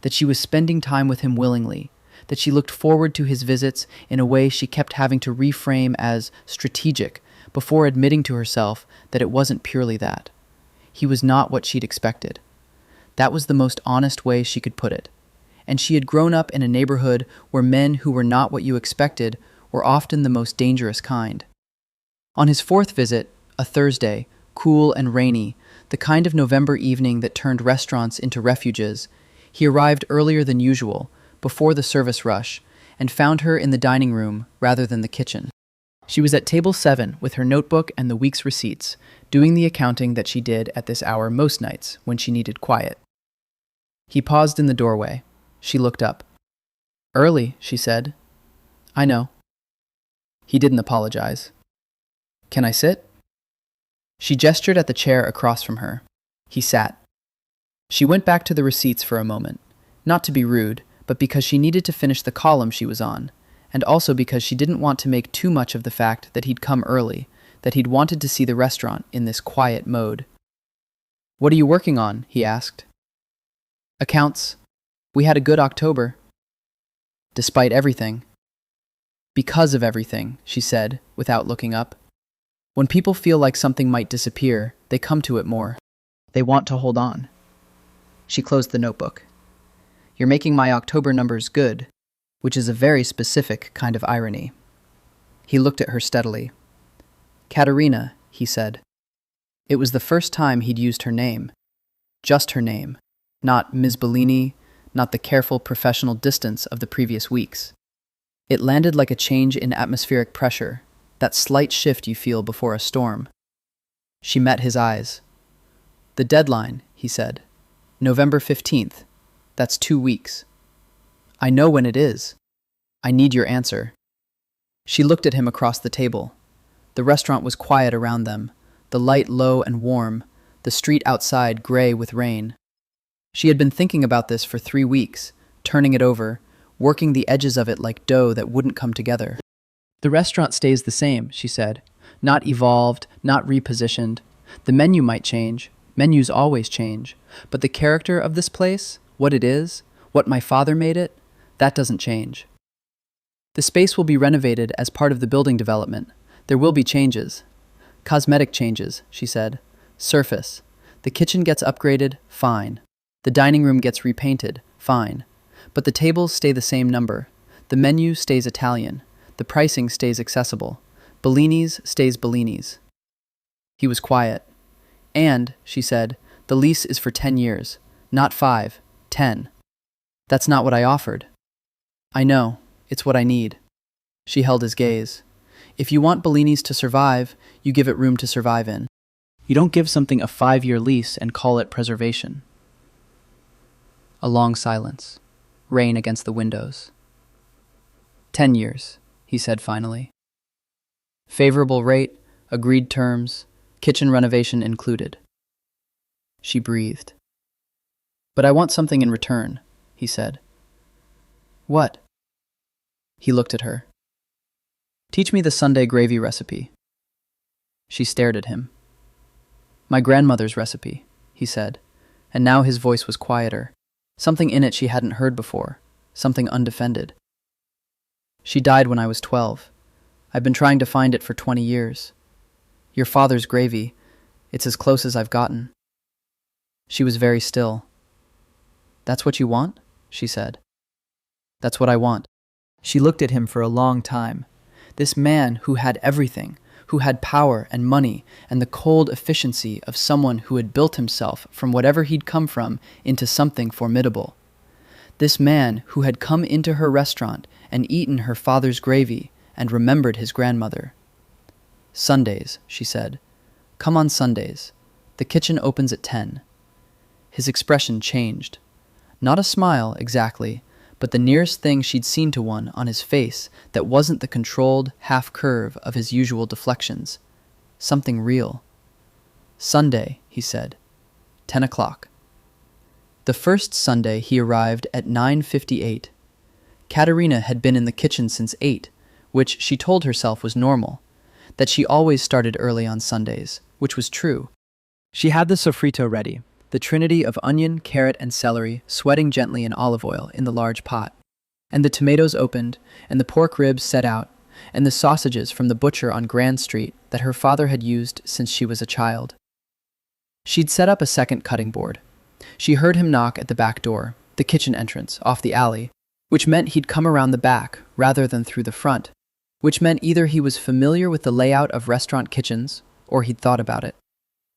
that she was spending time with him willingly, that she looked forward to his visits in a way she kept having to reframe as strategic before admitting to herself that it wasn't purely that. He was not what she'd expected. That was the most honest way she could put it. And she had grown up in a neighborhood where men who were not what you expected were often the most dangerous kind. On his fourth visit, a Thursday, cool and rainy, the kind of November evening that turned restaurants into refuges, he arrived earlier than usual, before the service rush, and found her in the dining room rather than the kitchen. She was at table 7 with her notebook and the week's receipts, doing the accounting that she did at this hour most nights when she needed quiet. He paused in the doorway. She looked up. "Early," she said. "I know." He didn't apologize. "Can I sit?" She gestured at the chair across from her. He sat. She went back to the receipts for a moment, not to be rude, but because she needed to finish the column she was on, and also because she didn't want to make too much of the fact that he'd come early, that he'd wanted to see the restaurant in this quiet mode. "What are you working on?" he asked. "Accounts. We had a good October." "Despite everything." "Because of everything," she said, without looking up. When people feel like something might disappear, they come to it more. They want to hold on. She closed the notebook. "You're making my October numbers good," which is a very specific kind of irony. He looked at her steadily. "Caterina," he said. It was the first time he'd used her name. Just her name. Not Ms. Bellini, not the careful professional distance of the previous weeks. It landed like a change in atmospheric pressure, that slight shift you feel before a storm. She met his eyes. "The deadline," he said. "November 15th. That's 2 weeks." "I know when it is. I need your answer." She looked at him across the table. The restaurant was quiet around them, the light low and warm, the street outside gray with rain. She had been thinking about this for 3 weeks, turning it over, working the edges of it like dough that wouldn't come together. "The restaurant stays the same," she said. "Not evolved, not repositioned. The menu might change. Menus always change. But the character of this place, what it is, what my father made it, that doesn't change. The space will be renovated as part of the building development. There will be changes. Cosmetic changes," she said. "Surface. The kitchen gets upgraded, fine. The dining room gets repainted, fine. But the tables stay the same number. The menu stays Italian. The pricing stays accessible. Bellini's stays Bellini's." He was quiet. "And," she said, "the lease is for 10 years. Not 5, 10. That's not what I offered." "I know. It's what I need." She held his gaze. "If you want Bellini's to survive, you give it room to survive in. You don't give something a 5-year lease and call it preservation." A long silence. Rain against the windows. 10 years, he said finally. Favorable rate, agreed terms, kitchen renovation included. She breathed. "But I want something in return," he said. "What?" He looked at her. Teach me the Sunday gravy recipe. She stared at him. My grandmother's recipe, he said, and now his voice was quieter. Something in it she hadn't heard before, something undefended. She died when I was 12. I've been trying to find it for 20 years. Your father's gravy, it's as close as I've gotten. She was very still. That's what you want? She said. That's what I want. She looked at him for a long time. This man who had everything, who had power and money and the cold efficiency of someone who had built himself from whatever he'd come from into something formidable. This man who had come into her restaurant and eaten her father's gravy and remembered his grandmother. Sundays, she said. Come on Sundays. The kitchen opens at 10. His expression changed. Not a smile, exactly, but the nearest thing she'd seen to one on his face that wasn't the controlled half-curve of his usual deflections. Something real. Sunday, he said. 10 o'clock. The first Sunday he arrived at 9:58. Caterina had been in the kitchen since 8, which she told herself was normal, that she always started early on Sundays, which was true. She had the sofrito ready, the trinity of onion, carrot, and celery sweating gently in olive oil in the large pot, and the tomatoes opened, and the pork ribs set out, and the sausages from the butcher on Grand Street that her father had used since she was a child. She'd set up a second cutting board. She heard him knock at the back door, the kitchen entrance, off the alley, which meant he'd come around the back rather than through the front, which meant either he was familiar with the layout of restaurant kitchens or he'd thought about it.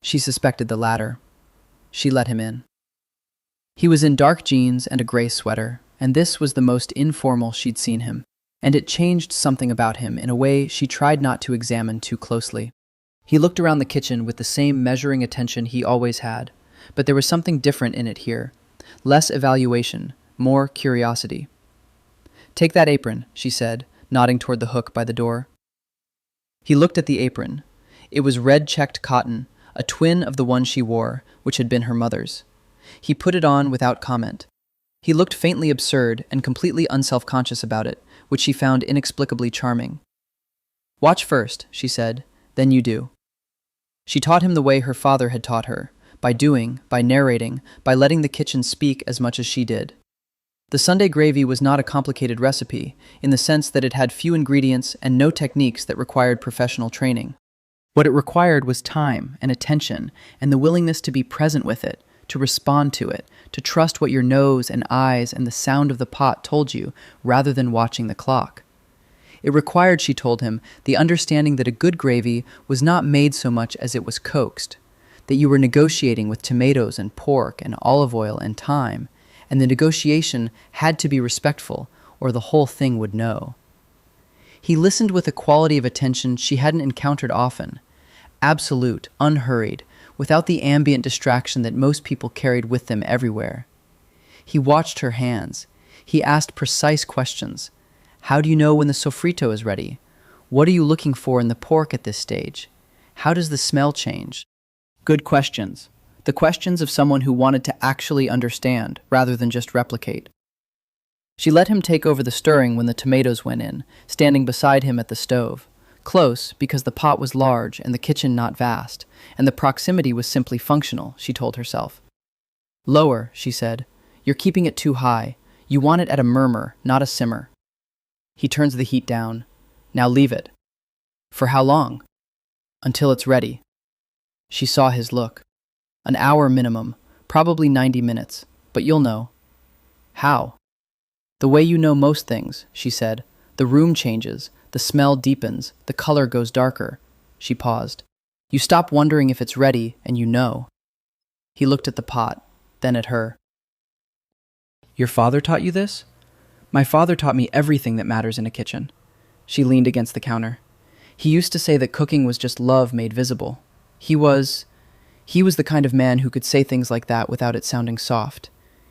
She suspected the latter. She let him in. He was in dark jeans and a gray sweater, and this was the most informal she'd seen him, and it changed something about him in a way she tried not to examine too closely. He looked around the kitchen with the same measuring attention he always had, but there was something different in it here. Less evaluation, more curiosity. Take that apron, she said, nodding toward the hook by the door. He looked at the apron. It was red-checked cotton, a twin of the one she wore, which had been her mother's. He put it on without comment. He looked faintly absurd and completely unself-conscious about it, which she found inexplicably charming. Watch first, she said, then you do. She taught him the way her father had taught her, by doing, by narrating, by letting the kitchen speak as much as she did. The Sunday gravy was not a complicated recipe, in the sense that it had few ingredients and no techniques that required professional training. What it required was time and attention and the willingness to be present with it, to respond to it, to trust what your nose and eyes and the sound of the pot told you rather than watching the clock. It required, she told him, the understanding that a good gravy was not made so much as it was coaxed, that you were negotiating with tomatoes and pork and olive oil and thyme, and the negotiation had to be respectful or the whole thing would know. He listened with a quality of attention she hadn't encountered often, absolute, unhurried, without the ambient distraction that most people carried with them everywhere. He watched her hands. He asked precise questions. How do you know when the sofrito is ready? What are you looking for in the pork at this stage? How does the smell change? Good questions. The questions of someone who wanted to actually understand rather than just replicate. She let him take over the stirring when the tomatoes went in, standing beside him at the stove. Close, because the pot was large and the kitchen not vast, and the proximity was simply functional, she told herself. Lower, she said. You're keeping it too high. You want it at a murmur, not a simmer. He turns the heat down. Now leave it. For how long? Until it's ready. She saw his look. An hour minimum, probably 90 minutes, but you'll know. How? The way you know most things, she said. The room changes, the smell deepens, the color goes darker. She paused. You stop wondering if it's ready, and you know. He looked at the pot, then at her. Your father taught you this? My father taught me everything that matters in a kitchen. She leaned against the counter. He used to say that cooking was just love made visible. He was the kind of man who could say things like that without it sounding soft.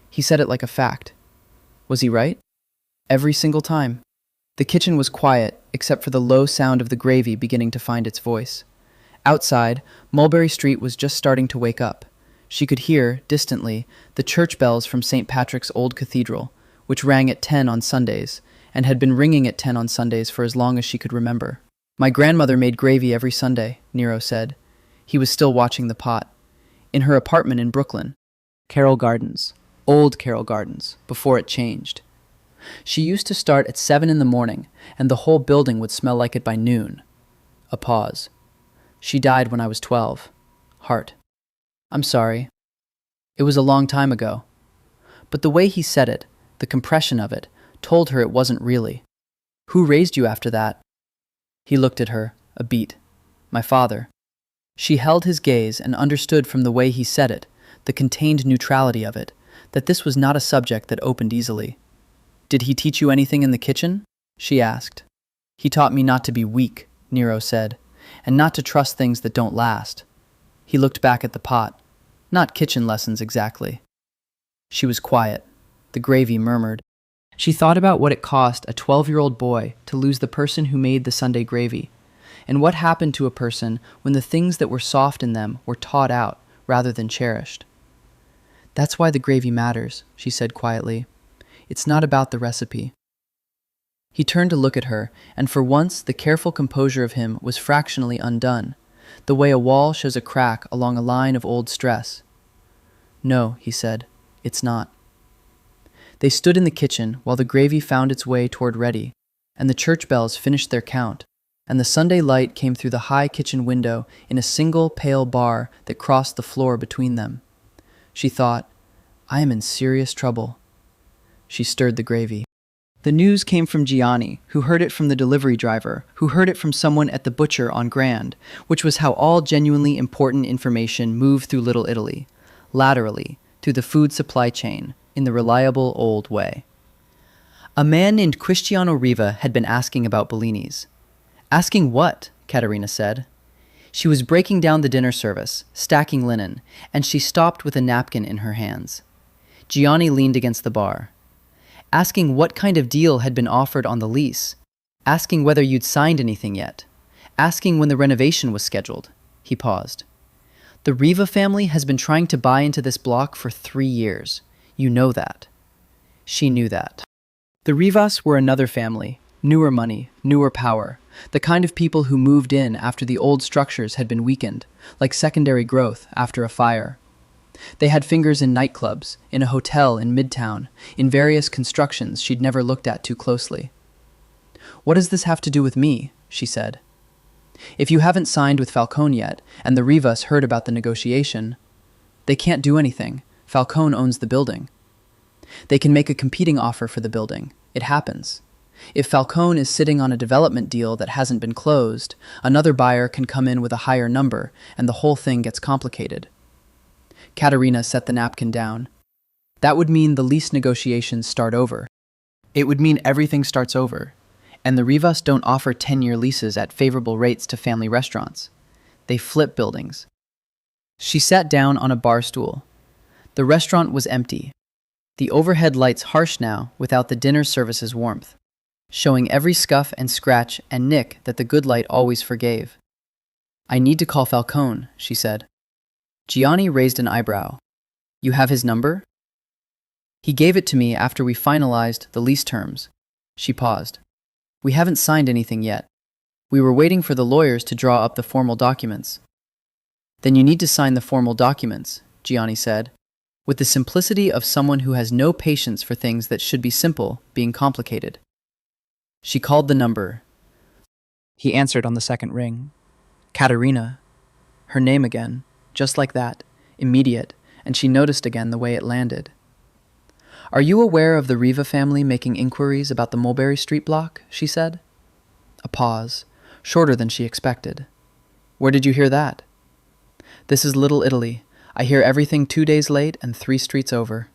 He said it like a fact. Was he right? Every single time. The kitchen was quiet, except for the low sound of the gravy beginning to find its voice. Outside, Mulberry Street was just starting to wake up. She could hear, distantly, the church bells from St. Patrick's old cathedral, which rang at 10 on Sundays, and had been ringing at 10 on Sundays for as long as she could remember. My grandmother made gravy every Sunday, Nero said. He was still watching the pot. In her apartment in Brooklyn. Carroll Gardens. Old Carroll Gardens, before it changed. She used to start at 7 in the morning, and the whole building would smell like it by noon. A pause. She died when I was 12. Heart. I'm sorry. It was a long time ago. But the way he said it, the compression of it, told her it wasn't really. Who raised you after that? He looked at her, a beat. My father. She held his gaze and understood from the way he said it, the contained neutrality of it, that this was not a subject that opened easily. Did he teach you anything in the kitchen? She asked. He taught me not to be weak, Nero said, and not to trust things that don't last. He looked back at the pot. Not kitchen lessons exactly. She was quiet. The gravy murmured. She thought about what it cost a 12-year-old boy to lose the person who made the Sunday gravy, and what happened to a person when the things that were soft in them were taught out rather than cherished. That's why the gravy matters, she said quietly. It's not about the recipe. He turned to look at her, and for once the careful composure of him was fractionally undone, the way a wall shows a crack along a line of old stress. No, he said, it's not. They stood in the kitchen while the gravy found its way toward ready, and the church bells finished their count, and the Sunday light came through the high kitchen window in a single pale bar that crossed the floor between them. She thought, I am in serious trouble. She stirred the gravy. The news came from Gianni, who heard it from the delivery driver, who heard it from someone at the butcher on Grand, which was how all genuinely important information moved through Little Italy, laterally, through the food supply chain, in the reliable old way. A man named Cristiano Riva had been asking about Bellini's. Asking what? Caterina said. She was breaking down the dinner service, stacking linen, and she stopped with a napkin in her hands. Gianni leaned against the bar. Asking what kind of deal had been offered on the lease. Asking whether you'd signed anything yet. Asking when the renovation was scheduled. He paused. The Riva family has been trying to buy into this block for 3 years. You know that. She knew that. The Rivas were another family, newer money, newer power, the kind of people who moved in after the old structures had been weakened, like secondary growth after a fire. They had fingers in nightclubs, in a hotel in Midtown, in various constructions she'd never looked at too closely. What does this have to do with me? She said. If you haven't signed with Falcone yet, and the Rivas heard about the negotiation, they can't do anything. Falcone owns the building. They can make a competing offer for the building. It happens. If Falcone is sitting on a development deal that hasn't been closed, another buyer can come in with a higher number, and the whole thing gets complicated. Caterina set the napkin down. That would mean the lease negotiations start over. It would mean everything starts over. And the Rivas don't offer 10-year leases at favorable rates to family restaurants. They flip buildings. She sat down on a bar stool. The restaurant was empty. The overhead lights harsh now without the dinner service's warmth, showing every scuff and scratch and nick that the good light always forgave. I need to call Falcone, she said. Gianni raised an eyebrow. You have his number? He gave it to me after we finalized the lease terms. She paused. We haven't signed anything yet. We were waiting for the lawyers to draw up the formal documents. Then you need to sign the formal documents, Gianni said, with the simplicity of someone who has no patience for things that should be simple being complicated. She called the number. He answered on the second ring. Caterina. Her name again, just like that, immediate, and she noticed again the way it landed. Are you aware of the Riva family making inquiries about the Mulberry Street block? She said. A pause, shorter than she expected. Where did you hear that? This is Little Italy. I hear everything 2 days late and 3 streets over.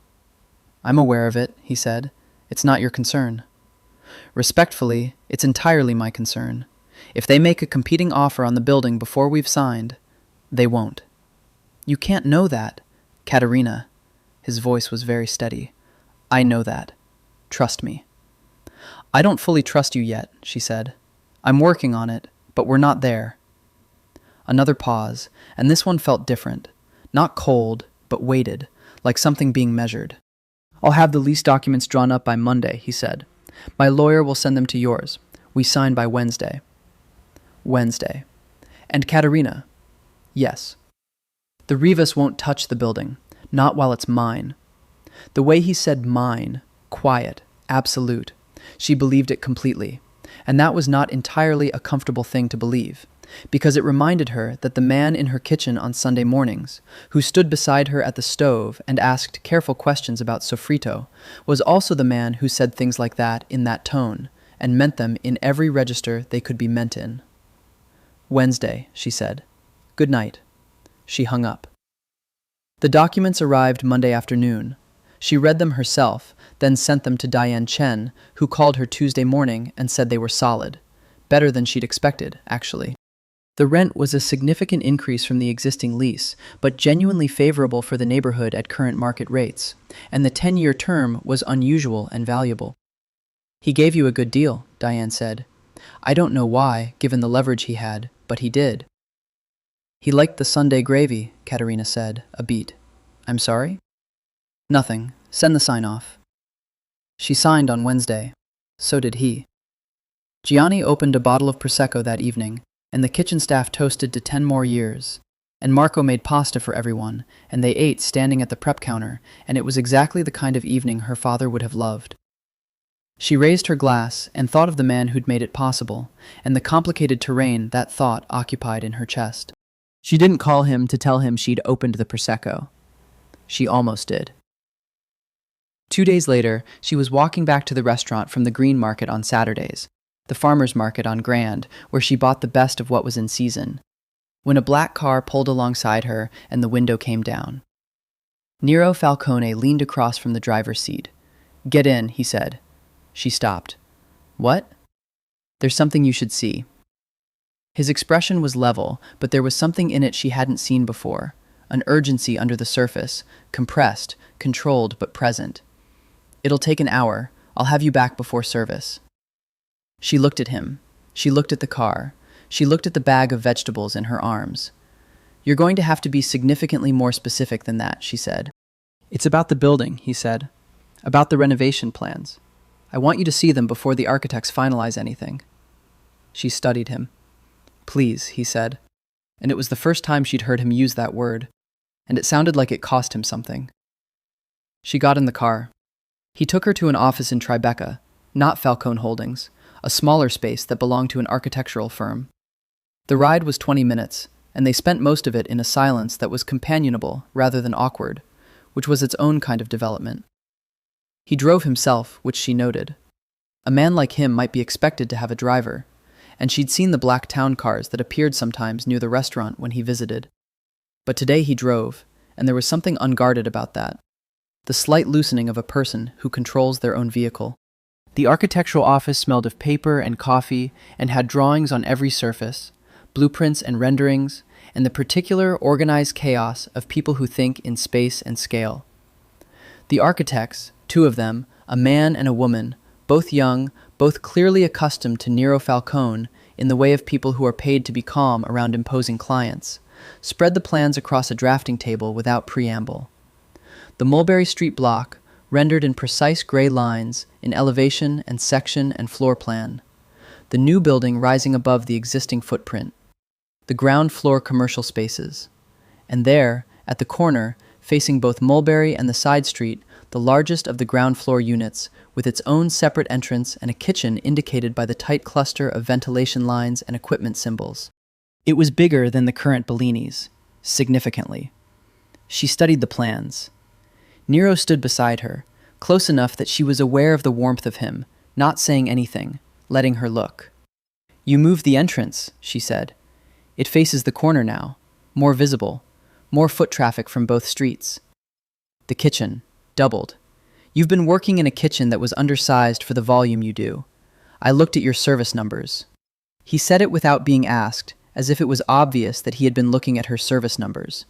I'm aware of it, he said. It's not your concern. Respectfully, it's entirely my concern. If they make a competing offer on the building before we've signed, they won't. You can't know that, Caterina. His voice was very steady. I know that. Trust me. I don't fully trust you yet, she said. I'm working on it, but we're not there. Another pause, and this one felt different. Not cold, but weighted, like something being measured. I'll have the lease documents drawn up by Monday, he said. My lawyer will send them to yours. We sign by Wednesday. Wednesday. And Caterina? Yes. The Rivas won't touch the building, not while it's mine. The way he said mine, quiet, absolute, she believed it completely. And that was not entirely a comfortable thing to believe, because it reminded her that the man in her kitchen on Sunday mornings, who stood beside her at the stove and asked careful questions about sofrito, was also the man who said things like that in that tone, and meant them in every register they could be meant in. Wednesday, she said. Good night. She hung up. The documents arrived Monday afternoon. She read them herself, then sent them to Diane Chen, who called her Tuesday morning and said they were solid. Better than she'd expected, actually. The rent was a significant increase from the existing lease, but genuinely favorable for the neighborhood at current market rates, and the 10-year term was unusual and valuable. He gave you a good deal, Diane said. I don't know why, given the leverage he had, but he did. He liked the Sunday gravy, Caterina said, a beat. I'm sorry? Nothing. Send the sign off. She signed on Wednesday. So did he. Gianni opened a bottle of Prosecco that evening, and the kitchen staff toasted to 10 more years. And Marco made pasta for everyone, and they ate standing at the prep counter, and it was exactly the kind of evening her father would have loved. She raised her glass and thought of the man who'd made it possible, and the complicated terrain that thought occupied in her chest. She didn't call him to tell him she'd opened the Prosecco. She almost did. 2 days later, she was walking back to the restaurant from the Green Market on Saturdays, the farmer's market on Grand, where she bought the best of what was in season, when a black car pulled alongside her and the window came down. Nero Falcone leaned across from the driver's seat. Get in, he said. She stopped. What? There's something you should see. His expression was level, but there was something in it she hadn't seen before, an urgency under the surface, compressed, controlled, but present. It'll take an hour. I'll have you back before service. She looked at him. She looked at the car. She looked at the bag of vegetables in her arms. You're going to have to be significantly more specific than that, she said. It's about the building, he said. About the renovation plans. I want you to see them before the architects finalize anything. She studied him. Please, he said. And it was the first time she'd heard him use that word, and it sounded like it cost him something. She got in the car. He took her to an office in Tribeca, not Falcone Holdings, a smaller space that belonged to an architectural firm. The ride was 20 minutes, and they spent most of it in a silence that was companionable rather than awkward, which was its own kind of development. He drove himself, which she noted. A man like him might be expected to have a driver, and she'd seen the black town cars that appeared sometimes near the restaurant when he visited. But today he drove, and there was something unguarded about that. The slight loosening of a person who controls their own vehicle. The architectural office smelled of paper and coffee and had drawings on every surface, blueprints and renderings, and the particular organized chaos of people who think in space and scale. The architects, 2 of them, a man and a woman, both young, both clearly accustomed to Nero Falcone in the way of people who are paid to be calm around imposing clients, spread the plans across a drafting table without preamble. The Mulberry Street block, rendered in precise gray lines in elevation and section and floor plan. The new building rising above the existing footprint. The ground floor commercial spaces. And there, at the corner, facing both Mulberry and the side street, the largest of the ground floor units, with its own separate entrance and a kitchen indicated by the tight cluster of ventilation lines and equipment symbols. It was bigger than the current Bellini's, significantly. She studied the plans. Nero stood beside her, close enough that she was aware of the warmth of him, not saying anything, letting her look. You moved the entrance, she said. It faces the corner now, more visible, more foot traffic from both streets. The kitchen, doubled. You've been working in a kitchen that was undersized for the volume you do. I looked at your service numbers. He said it without being asked, as if it was obvious that he had been looking at her service numbers.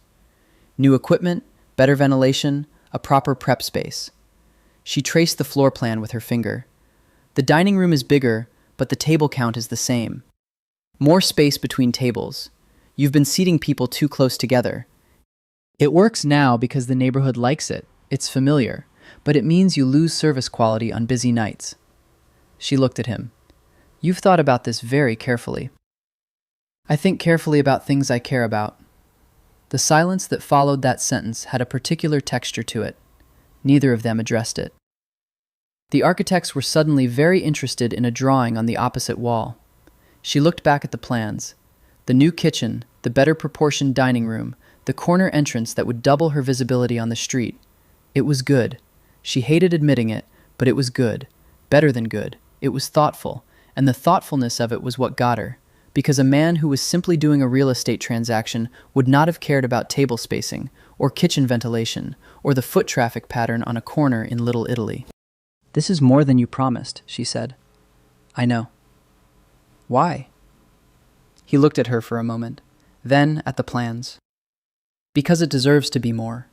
New equipment, better ventilation, a proper prep space. She traced the floor plan with her finger. The dining room is bigger, but the table count is the same. More space between tables. You've been seating people too close together. It works now because the neighborhood likes it. It's familiar, but it means you lose service quality on busy nights. She looked at him. You've thought about this very carefully. I think carefully about things I care about. The silence that followed that sentence had a particular texture to it. Neither of them addressed it. The architects were suddenly very interested in a drawing on the opposite wall. She looked back at the plans. The new kitchen, the better proportioned dining room, the corner entrance that would double her visibility on the street. It was good. She hated admitting it, but it was good. Better than good. It was thoughtful, and the thoughtfulness of it was what got her, because a man who was simply doing a real estate transaction would not have cared about table spacing, or kitchen ventilation, or the foot traffic pattern on a corner in Little Italy. This is more than you promised, she said. I know. Why? He looked at her for a moment, then at the plans. Because it deserves to be more.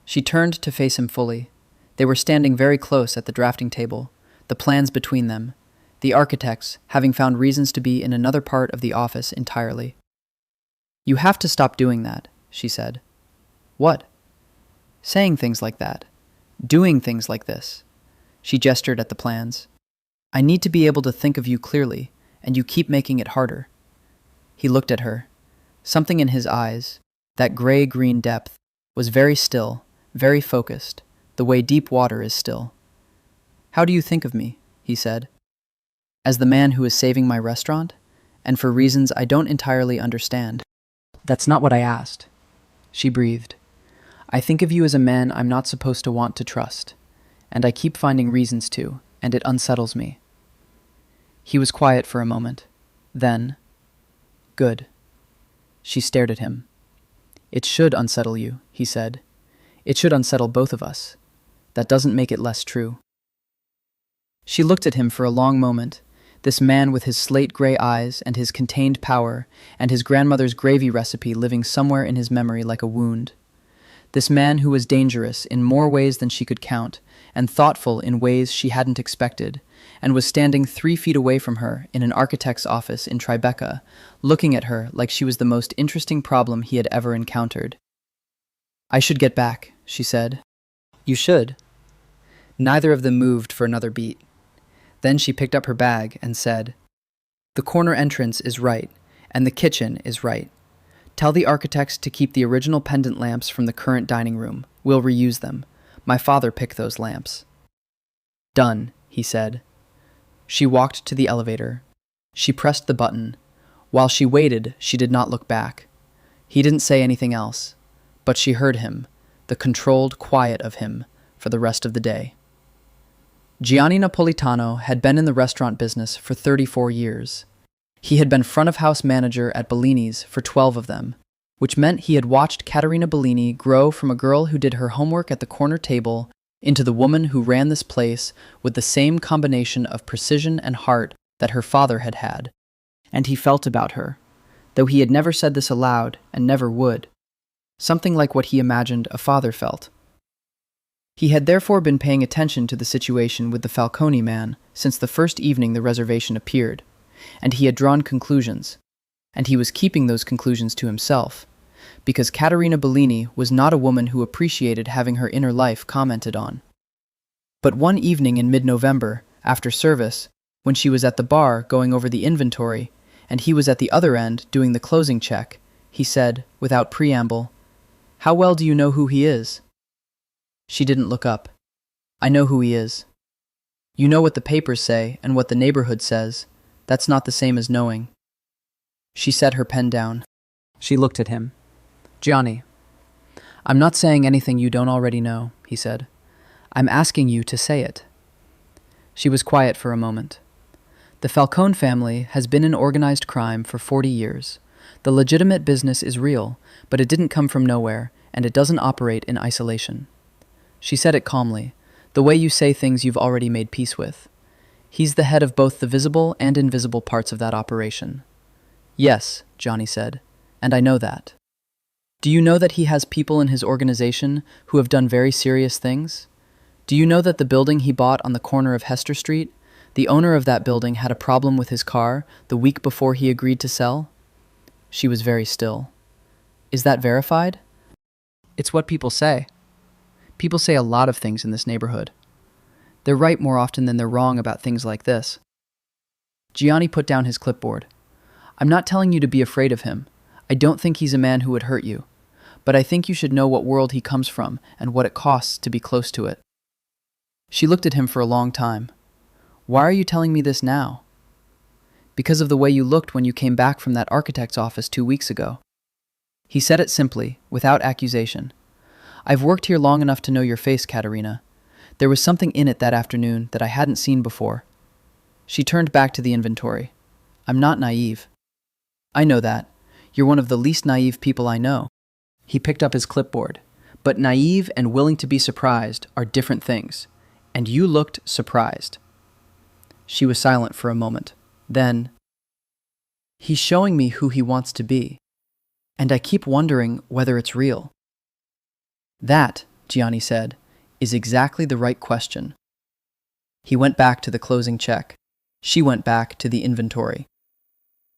She turned to face him fully. They were standing very close at the drafting table, the plans between them, the architects having found reasons to be in another part of the office entirely. You have to stop doing that, she said. What? Saying things like that. Doing things like this. She gestured at the plans. I need to be able to think of you clearly, and you keep making it harder. He looked at her. Something in his eyes, that gray-green depth, was very still, very focused, the way deep water is still. How do you think of me? He said. As the man who is saving my restaurant, and for reasons I don't entirely understand. That's not what I asked. She breathed. I think of you as a man I'm not supposed to want to trust, and I keep finding reasons to, and it unsettles me. He was quiet for a moment. Then, good. She stared at him. It should unsettle you, he said. It should unsettle both of us. That doesn't make it less true. She looked at him for a long moment, this man with his slate-gray eyes and his contained power and his grandmother's gravy recipe living somewhere in his memory like a wound. This man who was dangerous in more ways than she could count and thoughtful in ways she hadn't expected, and was standing 3 feet away from her in an architect's office in Tribeca, looking at her like she was the most interesting problem he had ever encountered. I should get back, she said. You should. Neither of them moved for another beat. Then she picked up her bag and said, The corner entrance is right, and the kitchen is right. Tell the architects to keep the original pendant lamps from the current dining room. We'll reuse them. My father picked those lamps. Done, he said. She walked to the elevator. She pressed the button. While she waited, she did not look back. He didn't say anything else, but she heard him, the controlled quiet of him, for the rest of the day. Gianni Napolitano had been in the restaurant business for 34 years. He had been front-of-house manager at Bellini's for 12 of them, which meant he had watched Caterina Bellini grow from a girl who did her homework at the corner table into the woman who ran this place with the same combination of precision and heart that her father had had. And he felt about her, though he had never said this aloud and never would, something like what he imagined a father felt. He had therefore been paying attention to the situation with the Falcone man since the first evening the reservation appeared, and he had drawn conclusions, and he was keeping those conclusions to himself, because Caterina Bellini was not a woman who appreciated having her inner life commented on. But one evening in mid-November, after service, when she was at the bar going over the inventory, and he was at the other end doing the closing check, he said, without preamble, How well do you know who he is? She didn't look up. I know who he is. You know what the papers say and what the neighborhood says. That's not the same as knowing. She set her pen down. She looked at him. Gianni, I'm not saying anything you don't already know, he said. I'm asking you to say it. She was quiet for a moment. The Falcone family has been in organized crime for 40 years. The legitimate business is real, but it didn't come from nowhere, and it doesn't operate in isolation. She said it calmly, the way you say things you've already made peace with. He's the head of both the visible and invisible parts of that operation. Yes, Johnny said, and I know that. Do you know that he has people in his organization who have done very serious things? Do you know that the building he bought on the corner of Hester Street, the owner of that building had a problem with his car the week before he agreed to sell? She was very still. Is that verified? It's what people say. People say a lot of things in this neighborhood. They're right more often than they're wrong about things like this. Gianni put down his clipboard. I'm not telling you to be afraid of him. I don't think he's a man who would hurt you. But I think you should know what world he comes from and what it costs to be close to it. She looked at him for a long time. Why are you telling me this now? Because of the way you looked when you came back from that architect's office 2 weeks ago. He said it simply, without accusation. I've worked here long enough to know your face, Caterina. There was something in it that afternoon that I hadn't seen before. She turned back to the inventory. I'm not naive. I know that. You're one of the least naive people I know. He picked up his clipboard. But naive and willing to be surprised are different things. And you looked surprised. She was silent for a moment. Then, he's showing me who he wants to be. And I keep wondering whether it's real. That, Gianni said, is exactly the right question. He went back to the closing check. She went back to the inventory.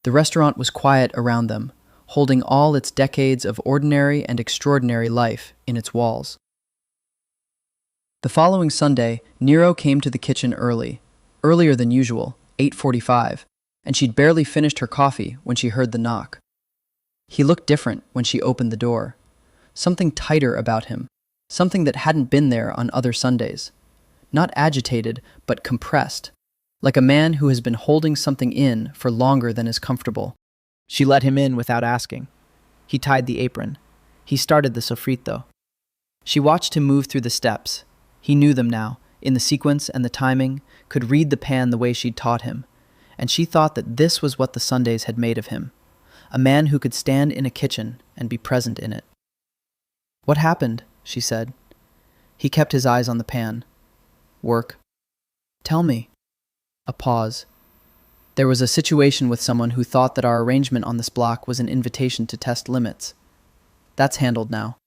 The restaurant was quiet around them, holding all its decades of ordinary and extraordinary life in its walls. The following Sunday, Nero came to the kitchen earlier than usual, 8:45, and she'd barely finished her coffee when she heard the knock. He looked different when she opened the door. Something tighter about him, something that hadn't been there on other Sundays. Not agitated, but compressed, like a man who has been holding something in for longer than is comfortable. She let him in without asking. He tied the apron. He started the sofrito. She watched him move through the steps. He knew them now, in the sequence and the timing, could read the pan the way she'd taught him, and she thought that this was what the Sundays had made of him, a man who could stand in a kitchen and be present in it. What happened? She said. He kept his eyes on the pan. Work. Tell me. A pause. There was a situation with someone who thought that our arrangement on this block was an invitation to test limits. That's handled now.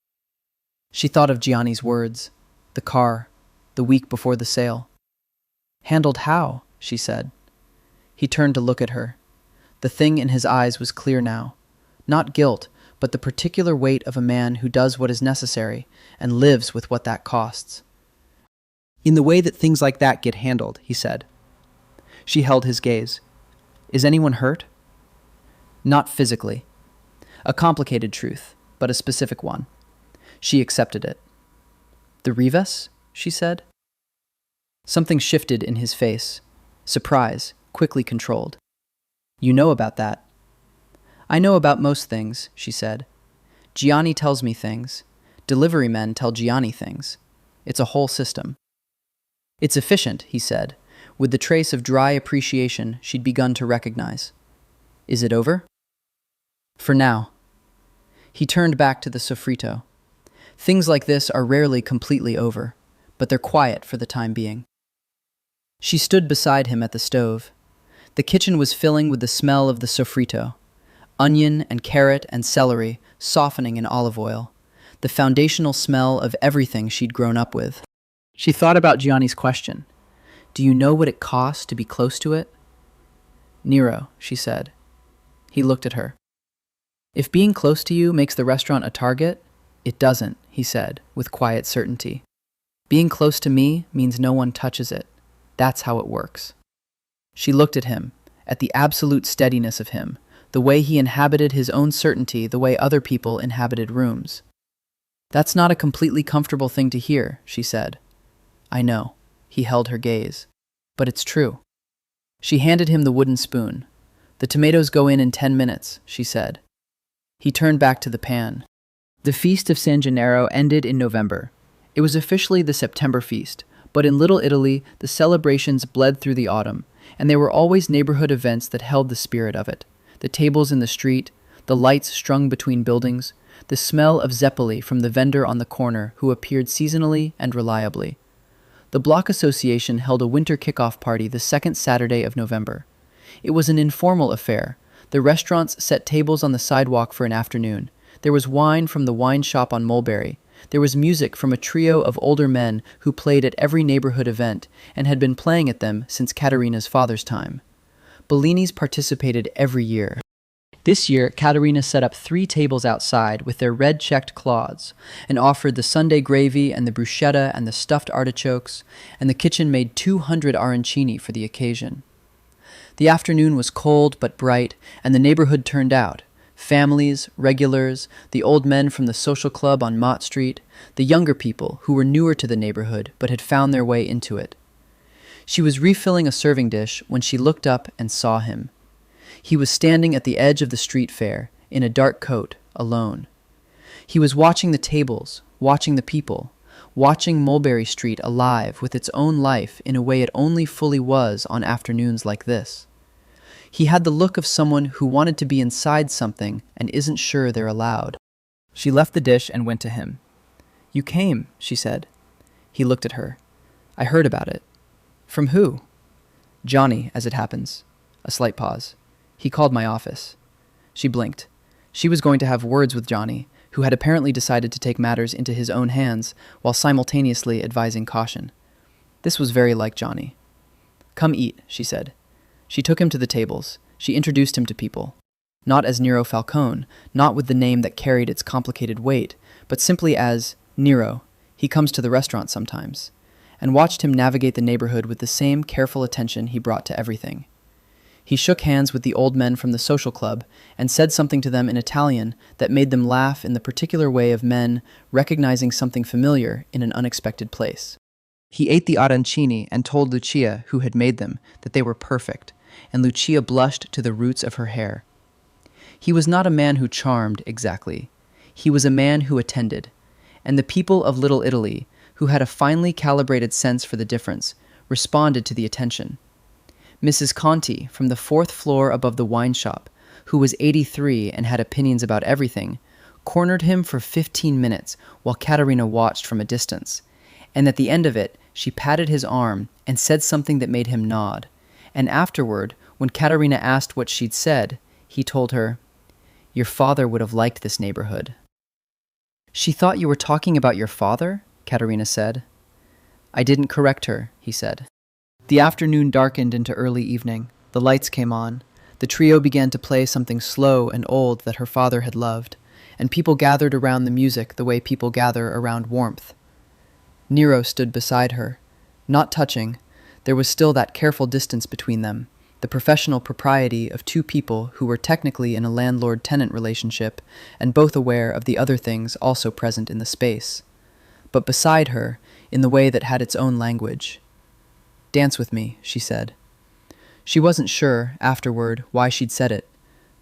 She thought of Gianni's words, the car, the week before the sale. Handled how? She said. He turned to look at her. The thing in his eyes was clear now. Not guilt, but the particular weight of a man who does what is necessary and lives with what that costs. In the way that things like that get handled, he said. She held his gaze. Is anyone hurt? Not physically. A complicated truth, but a specific one. She accepted it. The Rivas? She said. Something shifted in his face. Surprise, quickly controlled. You know about that. I know about most things, she said. Gianni tells me things. Delivery men tell Gianni things. It's a whole system. It's efficient, he said, with the trace of dry appreciation she'd begun to recognize. Is it over? For now. He turned back to the sofrito. Things like this are rarely completely over, but they're quiet for the time being. She stood beside him at the stove. The kitchen was filling with the smell of the sofrito, onion and carrot and celery softening in olive oil, the foundational smell of everything she'd grown up with. She thought about Gianni's question. Do you know what it costs to be close to it? Nero, she said. He looked at her. If being close to you makes the restaurant a target, it doesn't, he said, with quiet certainty. Being close to me means no one touches it. That's how it works. She looked at him, at the absolute steadiness of him, the way he inhabited his own certainty the way other people inhabited rooms. That's not a completely comfortable thing to hear, she said. I know. He held her gaze. But it's true. She handed him the wooden spoon. The tomatoes go in 10 minutes, she said. He turned back to the pan. The feast of San Gennaro ended in November. It was officially the September feast, but in Little Italy, the celebrations bled through the autumn, and there were always neighborhood events that held the spirit of it. The tables in the street, the lights strung between buildings, the smell of zeppoli from the vendor on the corner who appeared seasonally and reliably. The Block Association held a winter kickoff party the second Saturday of November. It was an informal affair. The restaurants set tables on the sidewalk for an afternoon. There was wine from the wine shop on Mulberry. There was music from a trio of older men who played at every neighborhood event and had been playing at them since Caterina's father's time. Bellini's participated every year. This year, Caterina set up 3 tables outside with their red-checked cloths and offered the Sunday gravy and the bruschetta and the stuffed artichokes, and the kitchen made 200 arancini for the occasion. The afternoon was cold but bright, and the neighborhood turned out. Families, regulars, the old men from the social club on Mott Street, the younger people who were newer to the neighborhood but had found their way into it. She was refilling a serving dish when she looked up and saw him. He was standing at the edge of the street fair, in a dark coat, alone. He was watching the tables, watching the people, watching Mulberry Street alive with its own life in a way it only fully was on afternoons like this. He had the look of someone who wanted to be inside something and isn't sure they're allowed. She left the dish and went to him. "You came," she said. He looked at her. "I heard about it." "From who?" "Johnny, as it happens." A slight pause. "He called my office." She blinked. She was going to have words with Johnny, who had apparently decided to take matters into his own hands while simultaneously advising caution. This was very like Johnny. "Come eat," she said. She took him to the tables. She introduced him to people. Not as Nero Falcone, not with the name that carried its complicated weight, but simply as Nero. He comes to the restaurant sometimes, and watched him navigate the neighborhood with the same careful attention he brought to everything. He shook hands with the old men from the social club and said something to them in Italian that made them laugh in the particular way of men recognizing something familiar in an unexpected place. He ate the arancini and told Lucia, who had made them, that they were perfect, and Lucia blushed to the roots of her hair. He was not a man who charmed, exactly. He was a man who attended, and the people of Little Italy, who had a finely calibrated sense for the difference, responded to the attention. Mrs. Conti, from the 4th floor above the wine shop, who was 83 and had opinions about everything, cornered him for 15 minutes while Caterina watched from a distance, and at the end of it, she patted his arm and said something that made him nod, and afterward, when Caterina asked what she'd said, he told her, "Your father would have liked this neighborhood." "She thought you were talking about your father?" Caterina said. "I didn't correct her," he said. The afternoon darkened into early evening. The lights came on. The trio began to play something slow and old that her father had loved, and people gathered around the music the way people gather around warmth. Nero stood beside her. Not touching, there was still that careful distance between them, the professional propriety of 2 people who were technically in a landlord-tenant relationship and both aware of the other things also present in the space. But beside her, in the way that had its own language. "Dance with me," she said. She wasn't sure, afterward, why she'd said it.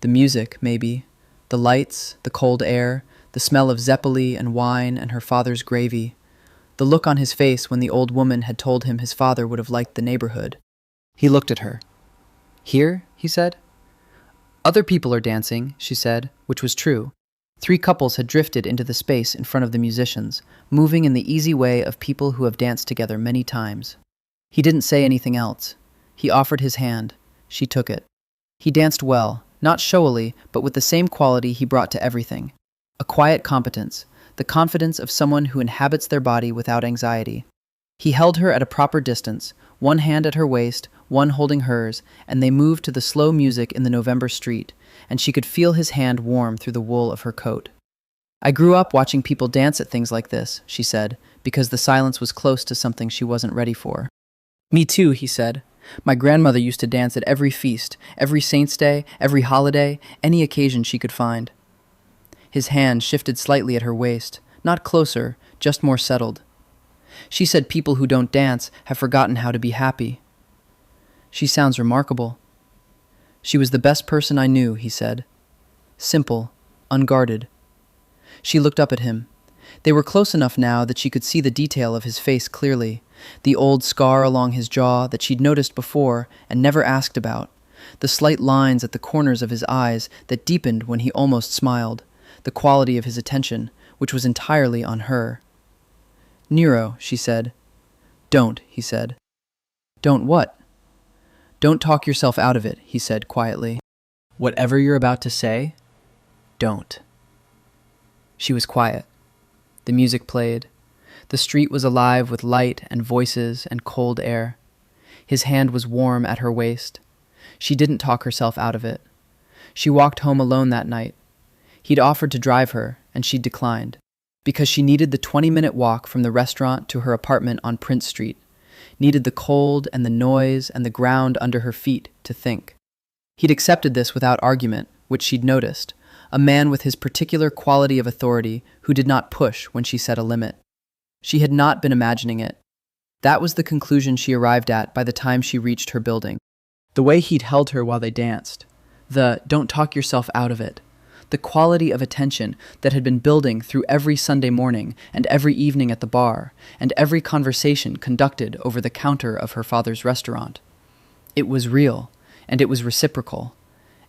The music, maybe. The lights, the cold air, the smell of zeppoli and wine and her father's gravy. The look on his face when the old woman had told him his father would have liked the neighborhood. He looked at her. "Here?" he said. "Other people are dancing," she said, which was true. 3 couples had drifted into the space in front of the musicians, moving in the easy way of people who have danced together many times. He didn't say anything else. He offered his hand. She took it. He danced well, not showily, but with the same quality he brought to everything. A quiet competence, the confidence of someone who inhabits their body without anxiety. He held her at a proper distance, one hand at her waist, one holding hers, and they moved to the slow music in the November street, and she could feel his hand warm through the wool of her coat. "I grew up watching people dance at things like this," she said, because the silence was close to something she wasn't ready for. "Me too," he said. "My grandmother used to dance at every feast, every Saint's Day, every holiday, any occasion she could find." His hand shifted slightly at her waist, not closer, just more settled. "She said people who don't dance have forgotten how to be happy." "She sounds remarkable." "She was the best person I knew," he said. Simple, unguarded. She looked up at him. They were close enough now that she could see the detail of his face clearly, the old scar along his jaw that she'd noticed before and never asked about, the slight lines at the corners of his eyes that deepened when he almost smiled, the quality of his attention, which was entirely on her. "Nero," she said. "Don't," he said. "Don't what?" "Don't talk yourself out of it," he said quietly. "Whatever you're about to say, don't." She was quiet. The music played. The street was alive with light and voices and cold air. His hand was warm at her waist. She didn't talk herself out of it. She walked home alone that night. He'd offered to drive her, and she'd declined, because she needed the 20-minute walk from the restaurant to her apartment on Prince Street, needed the cold and the noise and the ground under her feet to think. He'd accepted this without argument, which she'd noticed, a man with his particular quality of authority who did not push when she set a limit. She had not been imagining it. That was the conclusion she arrived at by the time she reached her building. The way he'd held her while they danced, the "don't talk yourself out of it," the quality of attention that had been building through every Sunday morning and every evening at the bar, and every conversation conducted over the counter of her father's restaurant. It was real, and it was reciprocal,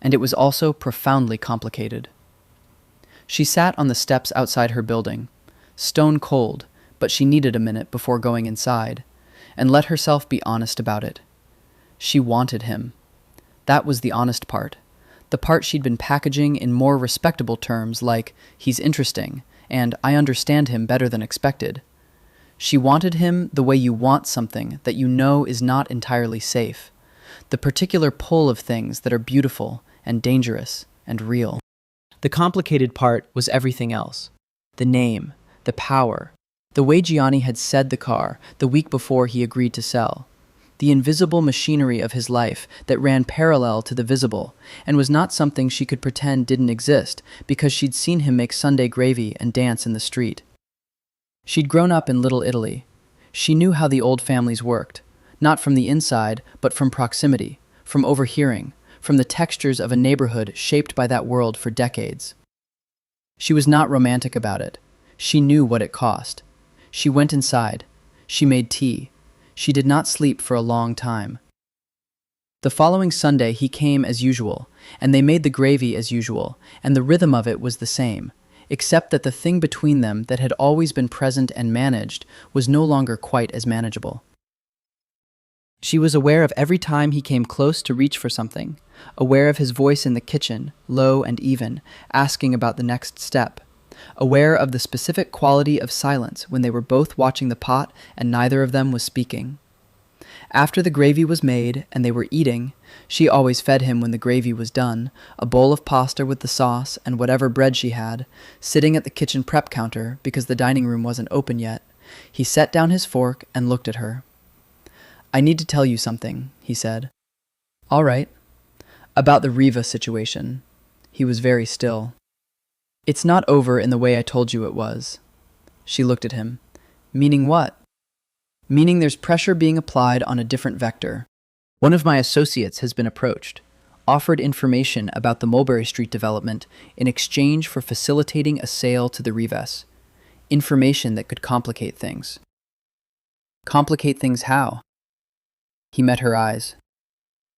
and it was also profoundly complicated. She sat on the steps outside her building, stone cold, but she needed a minute before going inside, and let herself be honest about it. She wanted him. That was the honest part. The part she'd been packaging in more respectable terms like, "he's interesting," and "I understand him better than expected." She wanted him the way you want something that you know is not entirely safe, the particular pull of things that are beautiful and dangerous and real. The complicated part was everything else. The name, the power, the way Gianni had said the car the week before he agreed to sell. The invisible machinery of his life that ran parallel to the visible, and was not something she could pretend didn't exist because she'd seen him make Sunday gravy and dance in the street. She'd grown up in Little Italy. She knew how the old families worked, not from the inside, but from proximity, from overhearing, from the textures of a neighborhood shaped by that world for decades. She was not romantic about it. She knew what it cost. She went inside. She made tea. She did not sleep for a long time. The following Sunday he came as usual, and they made the gravy as usual, and the rhythm of it was the same, except that the thing between them that had always been present and managed was no longer quite as manageable. She was aware of every time he came close to reach for something, aware of his voice in the kitchen, low and even, asking about the next step, aware of the specific quality of silence when they were both watching the pot and neither of them was speaking. After the gravy was made and they were eating, she always fed him when the gravy was done, a bowl of pasta with the sauce and whatever bread she had, sitting at the kitchen prep counter because the dining room wasn't open yet. He set down his fork and looked at her. "I need to tell you something," he said. "All right." "About the Riva situation." He was very still. "It's not over in the way I told you it was." She looked at him. "Meaning what?" "Meaning there's pressure being applied on a different vector. One of my associates has been approached, offered information about the Mulberry Street development in exchange for facilitating a sale to the Rivas. Information that could complicate things." "Complicate things how?" He met her eyes.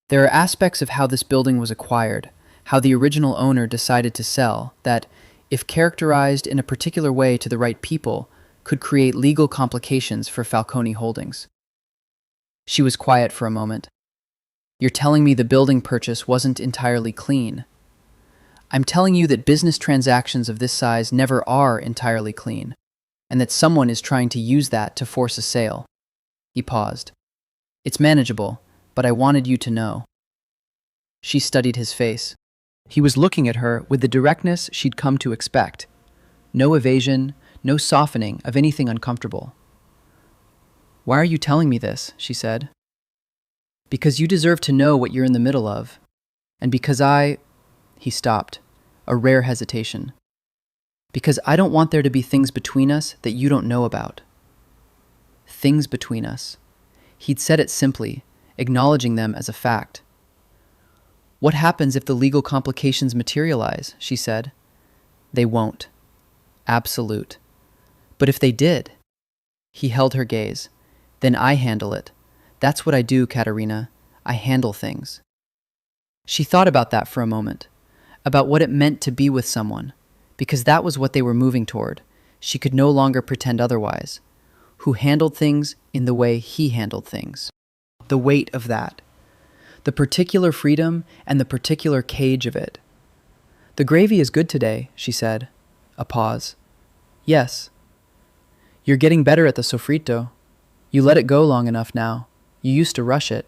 "There are aspects of how this building was acquired, how the original owner decided to sell, that, if characterized in a particular way to the right people, could create legal complications for Falcone Holdings." She was quiet for a moment. "You're telling me the building purchase wasn't entirely clean." "I'm telling you that business transactions of this size never are entirely clean, and that someone is trying to use that to force a sale." He paused. "It's manageable, but I wanted you to know." She studied his face. He was looking at her with the directness she'd come to expect. No evasion, no softening of anything uncomfortable. "Why are you telling me this?" she said. "Because you deserve to know what you're in the middle of. And because He stopped, a rare hesitation. "Because I don't want there to be things between us that you don't know about." Things between us. He'd said it simply, acknowledging them as a fact. "What happens if the legal complications materialize?" she said. "They won't. Absolute. But if they did?" He held her gaze. "Then I handle it. That's what I do, Caterina. I handle things." She thought about that for a moment, about what it meant to be with someone, because that was what they were moving toward. She could no longer pretend otherwise. Who handled things in the way he handled things. The weight of that. The particular freedom and the particular cage of it. "The gravy is good today," she said. A pause. "Yes." "You're getting better at the sofrito. You let it go long enough now. You used to rush it."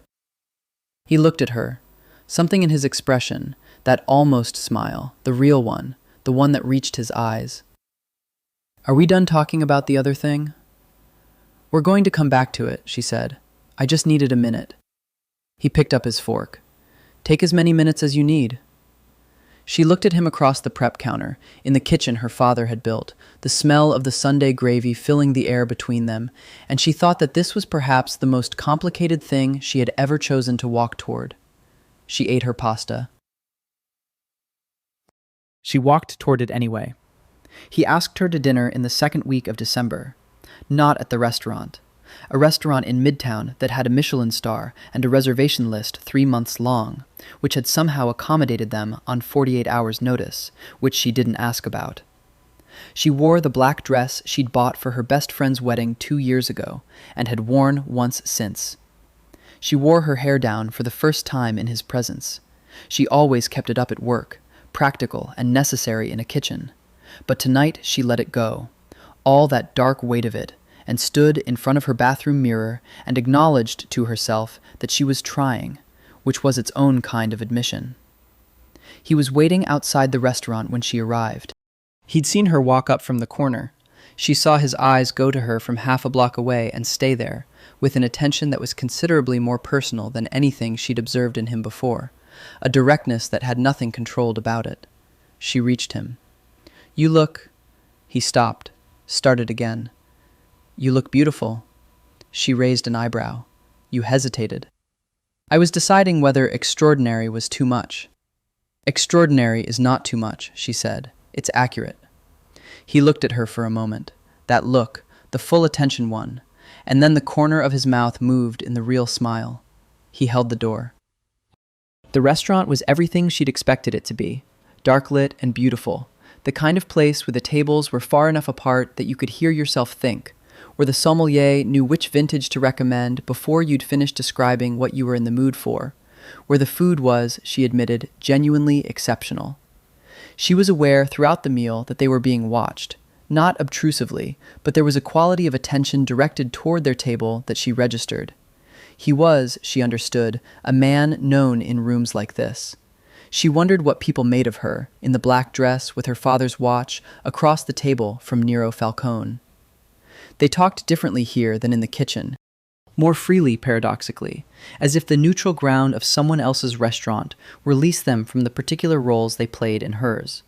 He looked at her. Something in his expression, That almost smile, the real one, the one that reached his eyes. Are we done talking about the other thing? We're going to come back to it, she said. I just needed a minute. He picked up his fork. Take as many minutes as you need. She looked at him across the prep counter, in the kitchen her father had built, the smell of the Sunday gravy filling the air between them, and she thought that this was perhaps the most complicated thing she had ever chosen to walk toward. She ate her pasta. She walked toward it anyway. He asked her to dinner in the second week of December. Not at the restaurant. A restaurant in Midtown that had a Michelin star and a reservation list 3 months long, which had somehow accommodated them on 48 hours' notice, which she didn't ask about. She wore the black dress she'd bought for her best friend's wedding 2 years ago and had worn once since. She wore her hair down for the first time in his presence. She always kept it up at work, practical and necessary in a kitchen. But tonight she let it go, all that dark weight of it, and stood in front of her bathroom mirror and acknowledged to herself that she was trying, which was its own kind of admission. He was waiting outside the restaurant when she arrived. He'd seen her walk up from the corner. She saw his eyes go to her from half a block away and stay there, with an attention that was considerably more personal than anything she'd observed in him before, a directness that had nothing controlled about it. She reached him. You look... He stopped, started again. You look beautiful. She raised an eyebrow. You hesitated. I was deciding whether extraordinary was too much. Extraordinary is not too much, she said. It's accurate. He looked at her for a moment. That look, the full attention one, and then the corner of his mouth moved in the real smile. He held the door. The restaurant was everything she'd expected it to be, dark-lit and beautiful, the kind of place where the tables were far enough apart that you could hear yourself think, where the sommelier knew which vintage to recommend before you'd finished describing what you were in the mood for, where the food was, she admitted, genuinely exceptional. She was aware throughout the meal that they were being watched, not obtrusively, but there was a quality of attention directed toward their table that she registered. He was, she understood, a man known in rooms like this. She wondered what people made of her, in the black dress with her father's watch, across the table from Nero Falcone. They talked differently here than in the kitchen, more freely, paradoxically, as if the neutral ground of someone else's restaurant released them from the particular roles they played in hers.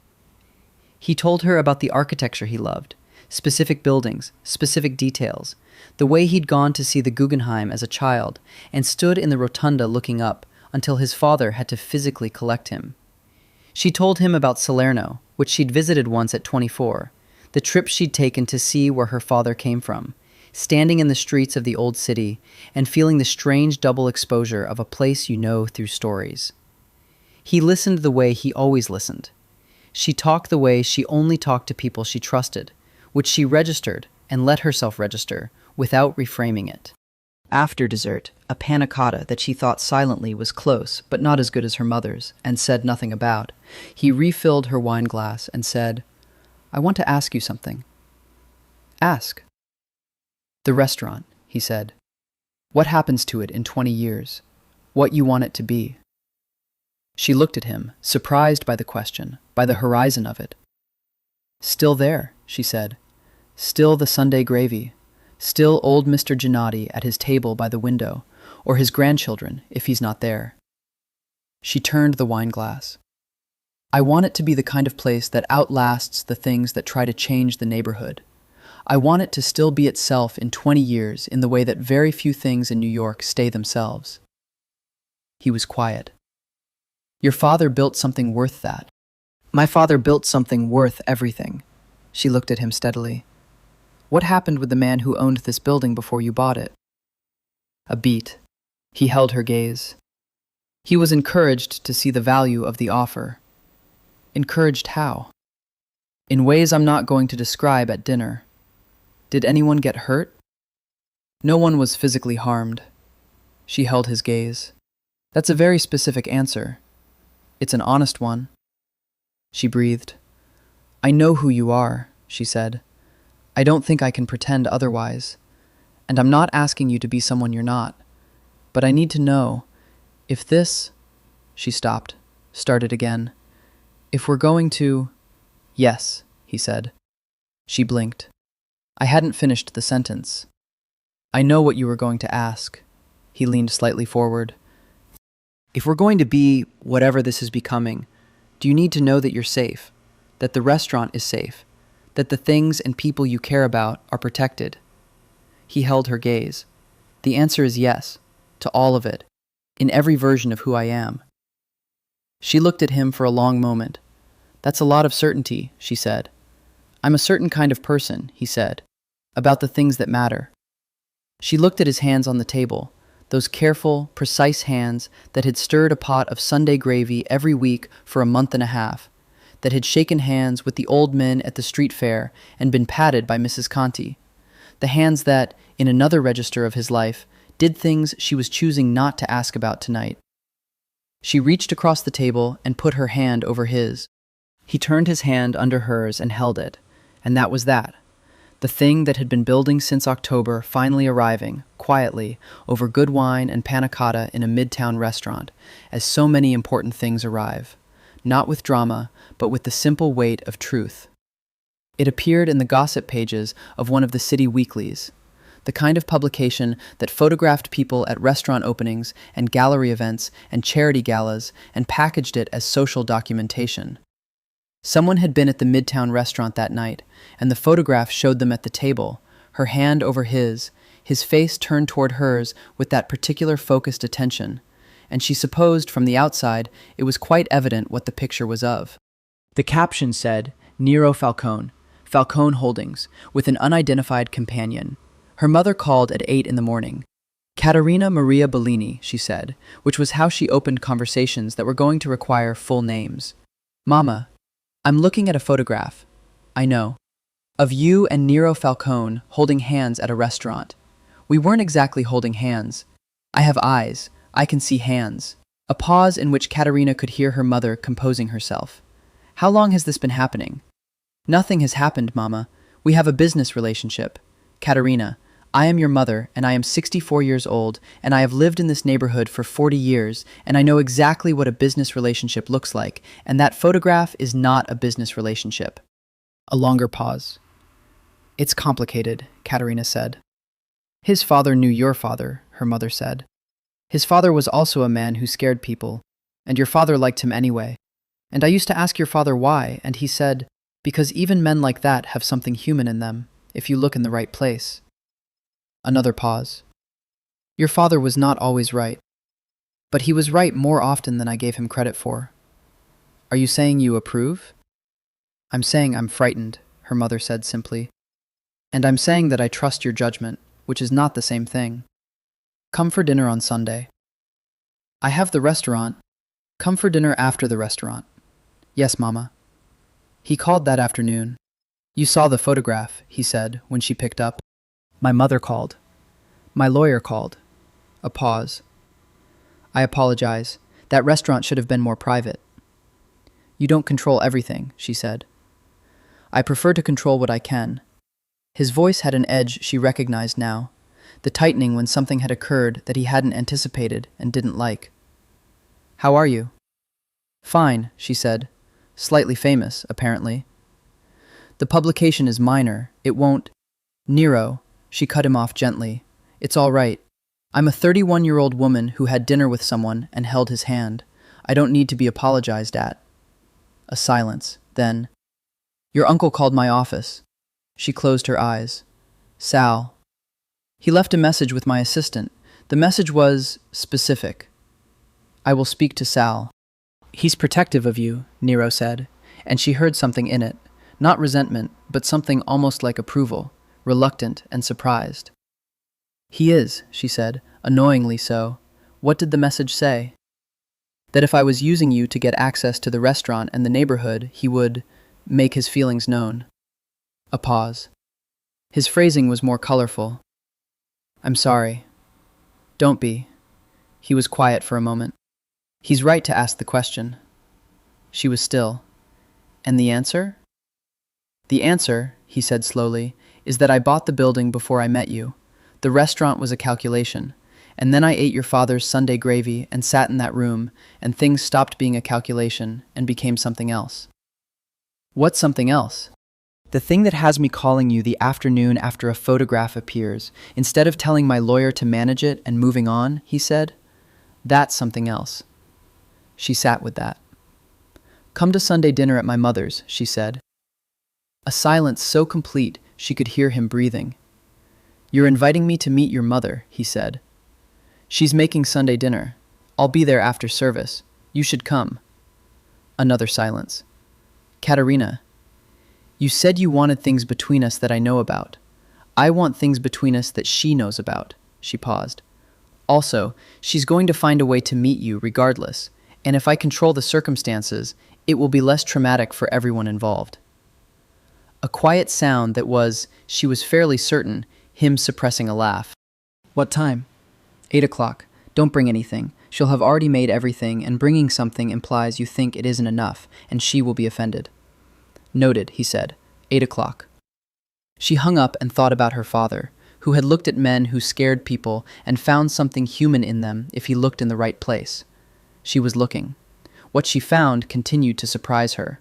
He told her about the architecture he loved, specific buildings, specific details, the way he'd gone to see the Guggenheim as a child and stood in the rotunda looking up until his father had to physically collect him. She told him about Salerno, which she'd visited once at 24, the trip she'd taken to see where her father came from, standing in the streets of the old city and feeling the strange double exposure of a place you know through stories. He listened the way he always listened. She talked the way she only talked to people she trusted, which she registered and let herself register without reframing it. After dessert, a panna cotta that she thought silently was close but not as good as her mother's and said nothing about, he refilled her wine glass and said, I want to ask you something. Ask. The restaurant, he said. What happens to it in 20 years? What you want it to be? She looked at him, surprised by the question, by the horizon of it. Still there, she said. Still the Sunday gravy. Still old Mr. Gennady at his table by the window, or his grandchildren, if he's not there. She turned the wine glass. I want it to be the kind of place that outlasts the things that try to change the neighborhood. I want it to still be itself in 20 years in the way that very few things in New York stay themselves. He was quiet. Your father built something worth that. My father built something worth everything. She looked at him steadily. What happened with the man who owned this building before you bought it? A beat. He held her gaze. He was encouraged to see the value of the offer. Encouraged how? In ways I'm not going to describe at dinner. Did anyone get hurt? No one was physically harmed. She held his gaze. That's a very specific answer. It's an honest one. She breathed. I know who you are, she said. I don't think I can pretend otherwise. And I'm not asking you to be someone you're not. But I need to know if this... She stopped. started again. If we're going to... Yes, he said. She blinked. I hadn't finished the sentence. I know what you were going to ask. He leaned slightly forward. If we're going to be whatever this is becoming, do you need to know that you're safe, that the restaurant is safe, that the things and people you care about are protected? He held her gaze. The answer is yes, to all of it, in every version of who I am. She looked at him for a long moment. That's a lot of certainty, she said. I'm a certain kind of person, he said, about the things that matter. She looked at his hands on the table, those careful, precise hands that had stirred a pot of Sunday gravy every week for a month and a half, that had shaken hands with the old men at the street fair and been patted by Mrs. Conti, the hands that, in another register of his life, did things she was choosing not to ask about tonight. She reached across the table and put her hand over his. He turned his hand under hers and held it, and that was that. The thing that had been building since October finally arriving, quietly, over good wine and panna cotta in a midtown restaurant, as so many important things arrive, not with drama, but with the simple weight of truth. It appeared in the gossip pages of one of the city weeklies, the kind of publication that photographed people at restaurant openings and gallery events and charity galas and packaged it as social documentation. Someone had been at the Midtown restaurant that night, and the photograph showed them at the table, her hand over his face turned toward hers with that particular focused attention, and she supposed from the outside it was quite evident what the picture was of. The caption said, Nero Falcone, Falcone Holdings, with an unidentified companion. Her mother called at 8 in the morning. Caterina Maria Bellini, she said, which was how she opened conversations that were going to require full names. Mama, I'm looking at a photograph. I know. Of you and Nero Falcone holding hands at a restaurant. We weren't exactly holding hands. I have eyes. I can see hands. A pause in which Caterina could hear her mother composing herself. How long has this been happening? Nothing has happened, Mama. We have a business relationship. Caterina, I am your mother, and I am 64 years old, and I have lived in this neighborhood for 40 years, and I know exactly what a business relationship looks like, and that photograph is not a business relationship. A longer pause. It's complicated, Caterina said. His father knew your father, her mother said. His father was also a man who scared people, and your father liked him anyway. And I used to ask your father why, and he said, because even men like that have something human in them, if you look in the right place. Another pause. Your father was not always right, but he was right more often than I gave him credit for. Are you saying you approve? I'm saying I'm frightened, her mother said simply. And I'm saying that I trust your judgment, which is not the same thing. Come for dinner on Sunday. I have the restaurant. Come for dinner after the restaurant. Yes, Mama. He called that afternoon. You saw the photograph, he said, when she picked up. My mother called. My lawyer called. A pause. I apologize. That restaurant should have been more private. You don't control everything, she said. I prefer to control what I can. His voice had an edge she recognized now, the tightening when something had occurred that he hadn't anticipated and didn't like. How are you? Fine, she said. Slightly famous, apparently. The publication is minor. It won't... Nero, she cut him off gently. It's all right. I'm a 31-year-old woman who had dinner with someone and held his hand. I don't need to be apologized at. A silence. Then, your uncle called my office. She closed her eyes. Sal. He left a message with my assistant. The message was specific. I will speak to Sal. He's protective of you, Nero said, and she heard something in it. Not resentment, but something almost like approval, reluctant and surprised. He is, she said, annoyingly so. What did the message say? That if I was using you to get access to the restaurant and the neighborhood, he would make his feelings known. A pause. His phrasing was more colorful. I'm sorry. Don't be. He was quiet for a moment. He's right to ask the question. She was still. And the answer? The answer, he said slowly, is that I bought the building before I met you. The restaurant was a calculation, And then I ate your father's Sunday gravy and sat in that room, and things stopped being a calculation and became something else. What's something else? The thing that has me calling you the afternoon after a photograph appears, instead of telling my lawyer to manage it and moving on, he said. That's something else. She sat with that. Come to Sunday dinner at my mother's, she said. A silence so complete she could hear him breathing. You're inviting me to meet your mother, he said. She's making Sunday dinner. I'll be there after service. You should come. Another silence. Caterina, you said you wanted things between us that I know about. I want things between us that she knows about. She paused. Also, she's going to find a way to meet you regardless, and if I control the circumstances, it will be less traumatic for everyone involved. A quiet sound that was, she was fairly certain, him suppressing a laugh. What time? 8 o'clock. Don't bring anything. She'll have already made everything, and bringing something implies you think it isn't enough, and she will be offended. Noted, he said. 8 o'clock. She hung up and thought about her father, who had looked at men who scared people and found something human in them if he looked in the right place. She was looking. What she found continued to surprise her.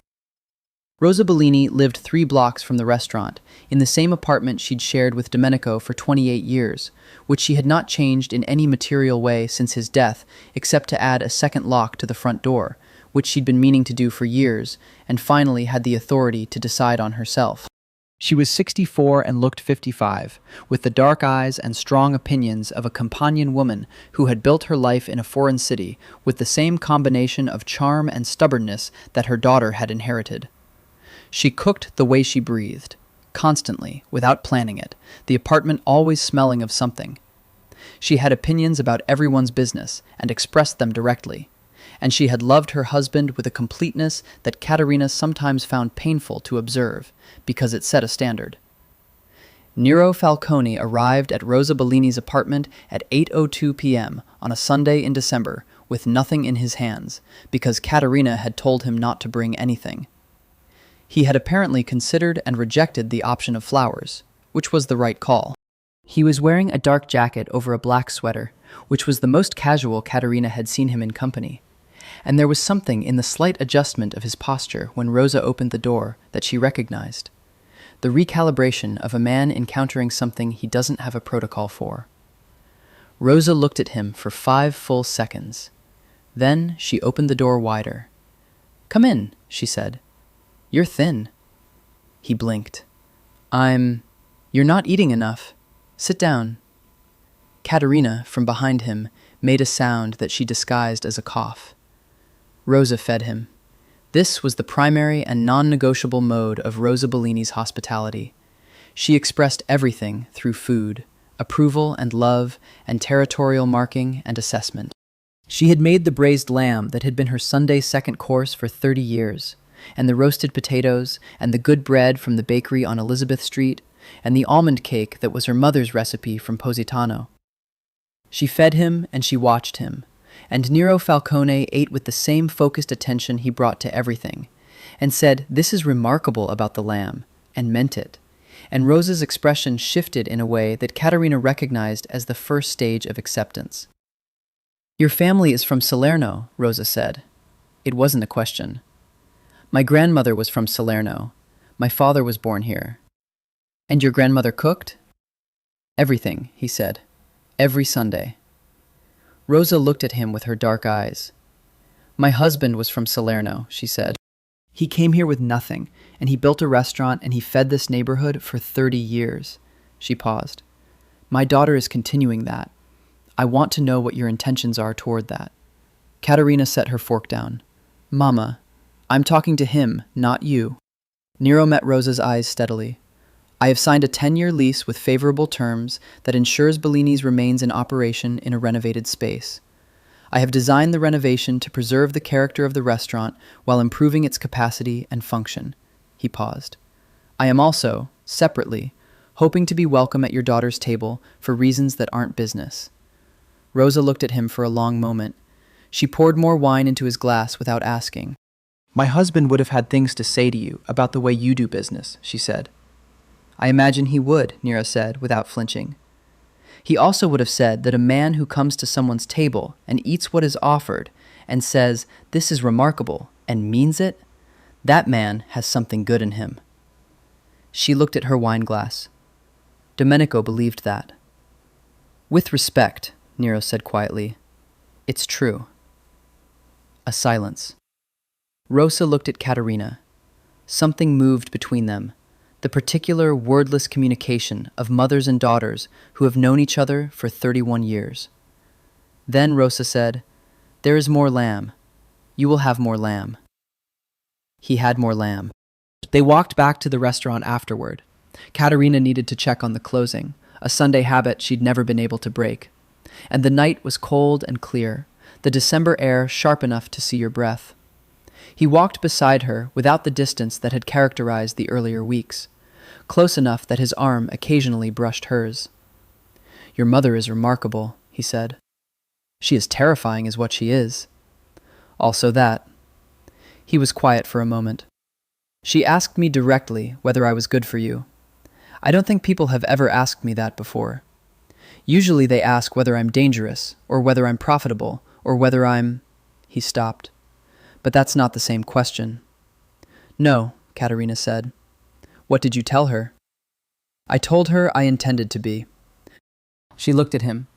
Rosa Bellini lived 3 blocks from the restaurant, in the same apartment she'd shared with Domenico for 28 years, which she had not changed in any material way since his death, except to add a second lock to the front door, which she'd been meaning to do for years, and finally had the authority to decide on herself. She was 64 and looked 55, with the dark eyes and strong opinions of a Campanian woman who had built her life in a foreign city with the same combination of charm and stubbornness that her daughter had inherited. She cooked the way she breathed, constantly, without planning it, the apartment always smelling of something. She had opinions about everyone's business and expressed them directly, and she had loved her husband with a completeness that Caterina sometimes found painful to observe, because it set a standard. Nero Falcone arrived at Rosa Bellini's apartment at 8:02 p.m. on a Sunday in December with nothing in his hands, because Caterina had told him not to bring anything. He had apparently considered and rejected the option of flowers, which was the right call. He was wearing a dark jacket over a black sweater, which was the most casual Caterina had seen him in company, and there was something in the slight adjustment of his posture when Rosa opened the door that she recognized. The recalibration of a man encountering something he doesn't have a protocol for. Rosa looked at him for 5 full seconds. Then she opened the door wider. "Come in," she said. "You're thin." He blinked. You're not eating enough. Sit down." Caterina, from behind him, made a sound that she disguised as a cough. Rosa fed him. This was the primary and non-negotiable mode of Rosa Bellini's hospitality. She expressed everything through food, approval and love, and territorial marking and assessment. She had made the braised lamb that had been her Sunday second course for 30 years, and the roasted potatoes, and the good bread from the bakery on Elizabeth Street, and the almond cake that was her mother's recipe from Positano. She fed him and she watched him, and Nero Falcone ate with the same focused attention he brought to everything, and said, "This is remarkable about the lamb," and meant it. And Rosa's expression shifted in a way that Caterina recognized as the first stage of acceptance. "Your family is from Salerno," Rosa said. It wasn't a question. "My grandmother was from Salerno. My father was born here." "And your grandmother cooked?" "Everything," he said. "Every Sunday." Rosa looked at him with her dark eyes. "My husband was from Salerno," she said. "He came here with nothing, and he built a restaurant and he fed this neighborhood for 30 years. She paused. "My daughter is continuing that. I want to know what your intentions are toward that." Caterina set her fork down. "Mama, I'm talking to him, not you." Nero met Rosa's eyes steadily. "I have signed a 10-year lease with favorable terms that ensures Bellini's remains in operation in a renovated space. I have designed the renovation to preserve the character of the restaurant while improving its capacity and function." He paused. "I am also, separately, hoping to be welcome at your daughter's table for reasons that aren't business." Rosa looked at him for a long moment. She poured more wine into his glass without asking. "My husband would have had things to say to you about the way you do business," she said. "I imagine he would," Nero said, without flinching. He also would have said that a man who comes to someone's table and eats what is offered and says, "This is remarkable," and means it, that man has something good in him. She looked at her wine glass. Domenico believed that. "With respect," Nero said quietly, "it's true." A silence. Rosa looked at Caterina. Something moved between them, the particular wordless communication of mothers and daughters who have known each other for 31 years. Then Rosa said, "There is more lamb. You will have more lamb." He had more lamb. They walked back to the restaurant afterward. Caterina needed to check on the closing, a Sunday habit she'd never been able to break. And the night was cold and clear, the December air sharp enough to see your breath. He walked beside her without the distance that had characterized the earlier weeks, close enough that his arm occasionally brushed hers. "Your mother is remarkable," he said. "She is terrifying is what she is." Also that. He was quiet for a moment. "She asked me directly whether I was good for you. I don't think people have ever asked me that before. Usually they ask whether I'm dangerous, or whether I'm profitable, or whether I'm—" He stopped. "But that's not the same question." "No," Caterina said. "What did you tell her?" "I told her I intended to be." She looked at him.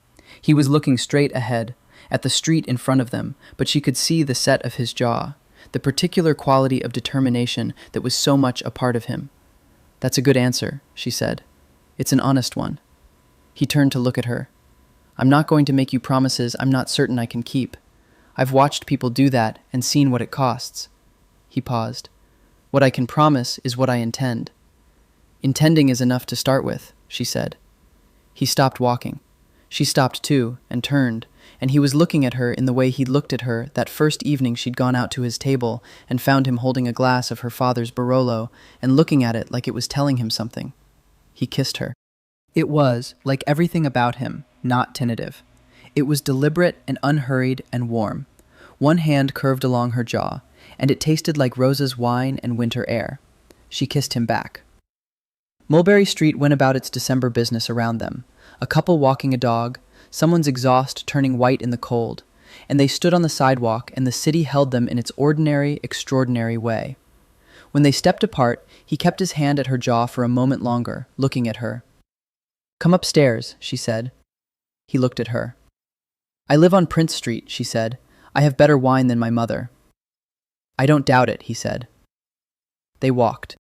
He was looking straight ahead, at the street in front of them, but she could see the set of his jaw, the particular quality of determination that was so much a part of him. "That's a good answer," she said. "It's an honest one." He turned to look at her. "I'm not going to make you promises I'm not certain I can keep. I've watched people do that and seen what it costs." He paused. "What I can promise is what I intend." "Intending is enough to start with," she said. He stopped walking. She stopped too, and turned, and he was looking at her in the way he'd looked at her that first evening she'd gone out to his table and found him holding a glass of her father's Barolo and looking at it like it was telling him something. He kissed her. It was, like everything about him, not tentative. It was deliberate and unhurried and warm. One hand curved along her jaw, and it tasted like Rosa's wine and winter air. She kissed him back. Mulberry Street went about its December business around them, a couple walking a dog, someone's exhaust turning white in the cold, and they stood on the sidewalk and the city held them in its ordinary, extraordinary way. When they stepped apart, he kept his hand at her jaw for a moment longer, looking at her. "Come upstairs," she said. He looked at her. "I live on Prince Street," she said. "I have better wine than my mother." "I don't doubt it," he said. They walked.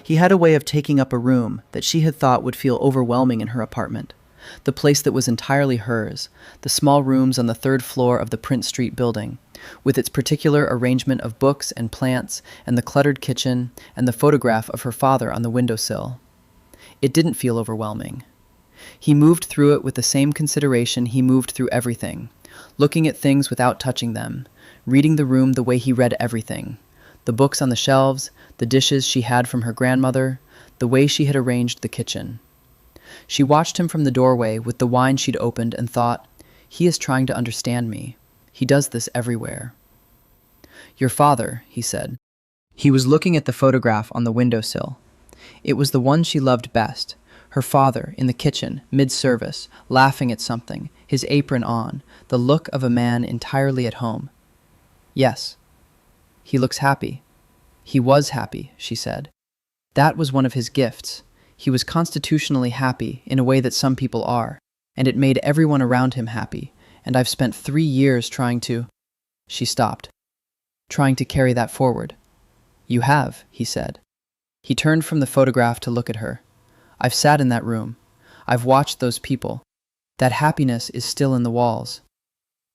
He had a way of taking up a room that she had thought would feel overwhelming in her apartment, the place that was entirely hers, the small rooms on the third floor of the Prince Street building, with its particular arrangement of books and plants and the cluttered kitchen and the photograph of her father on the windowsill. It didn't feel overwhelming. He moved through it with the same consideration he moved through everything, looking at things without touching them, reading the room the way he read everything, the books on the shelves, the dishes she had from her grandmother, the way she had arranged the kitchen. She watched him from the doorway with the wine she'd opened and thought, "He is trying to understand me. He does this everywhere." "Your father," he said. He was looking at the photograph on the windowsill. It was the one she loved best, her father in the kitchen, mid-service, laughing at something, his apron on, the look of a man entirely at home. "Yes. He looks happy." "He was happy," she said. "That was one of his gifts. He was constitutionally happy in a way that some people are, and it made everyone around him happy, and I've spent 3 years trying to—" She stopped. "Trying to carry that forward." "You have," he said. He turned from the photograph to look at her. "I've sat in that room. I've watched those people. That happiness is still in the walls."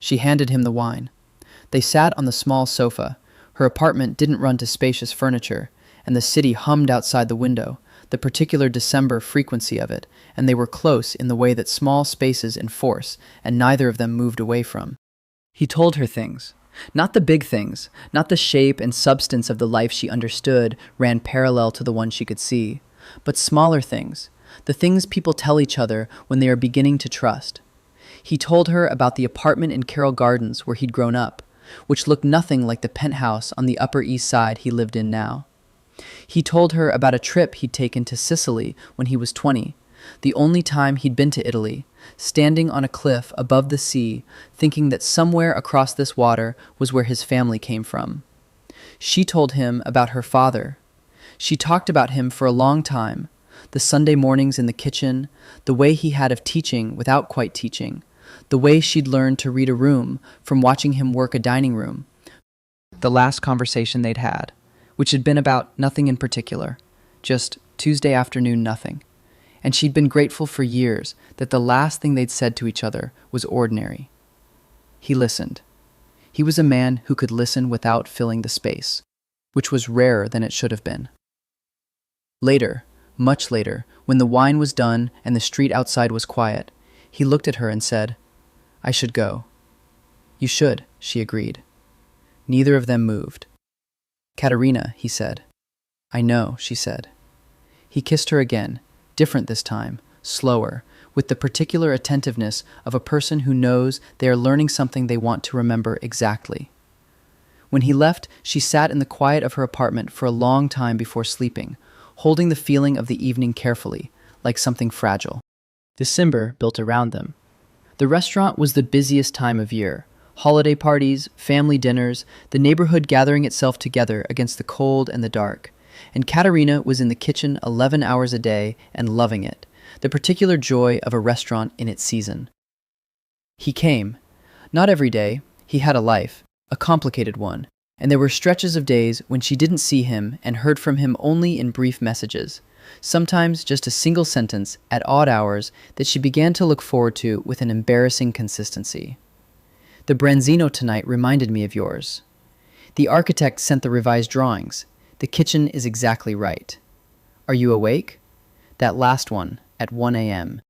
She handed him the wine. They sat on the small sofa. Her apartment didn't run to spacious furniture, and the city hummed outside the window, the particular December frequency of it, and they were close in the way that small spaces enforce, and neither of them moved away from. He told her things. Not the big things, not the shape and substance of the life she understood ran parallel to the one she could see, but smaller things, the things people tell each other when they are beginning to trust. He told her about the apartment in Carroll Gardens where he'd grown up, which looked nothing like the penthouse on the Upper East Side he lived in now. He told her about a trip he'd taken to Sicily when he was 20, the only time he'd been to Italy, standing on a cliff above the sea, thinking that somewhere across this water was where his family came from. She told him about her father. She talked about him for a long time, the Sunday mornings in the kitchen, the way he had of teaching without quite teaching, the way she'd learned to read a room from watching him work a dining room. The last conversation they'd had, which had been about nothing in particular, just Tuesday afternoon nothing. And she'd been grateful for years that the last thing they'd said to each other was ordinary. He listened. He was a man who could listen without filling the space, which was rarer than it should have been. Later, much later, when the wine was done and the street outside was quiet, he looked at her and said, "I should go." "You should," she agreed. Neither of them moved. "Caterina," he said. "I know," she said. He kissed her again, different this time, slower, with the particular attentiveness of a person who knows they are learning something they want to remember exactly. When he left, she sat in the quiet of her apartment for a long time before sleeping, holding the feeling of the evening carefully, like something fragile. December built around them. The restaurant was the busiest time of year. Holiday parties, family dinners, the neighborhood gathering itself together against the cold and the dark. And Caterina was in the kitchen 11 hours a day and loving it, the particular joy of a restaurant in its season. He came. Not every day. He had a life, a complicated one, and there were stretches of days when she didn't see him and heard from him only in brief messages, sometimes just a single sentence at odd hours that she began to look forward to with an embarrassing consistency. "The branzino tonight reminded me of yours. The architect sent the revised drawings. The kitchen is exactly right. Are you awake?" That last one, at 1 a.m.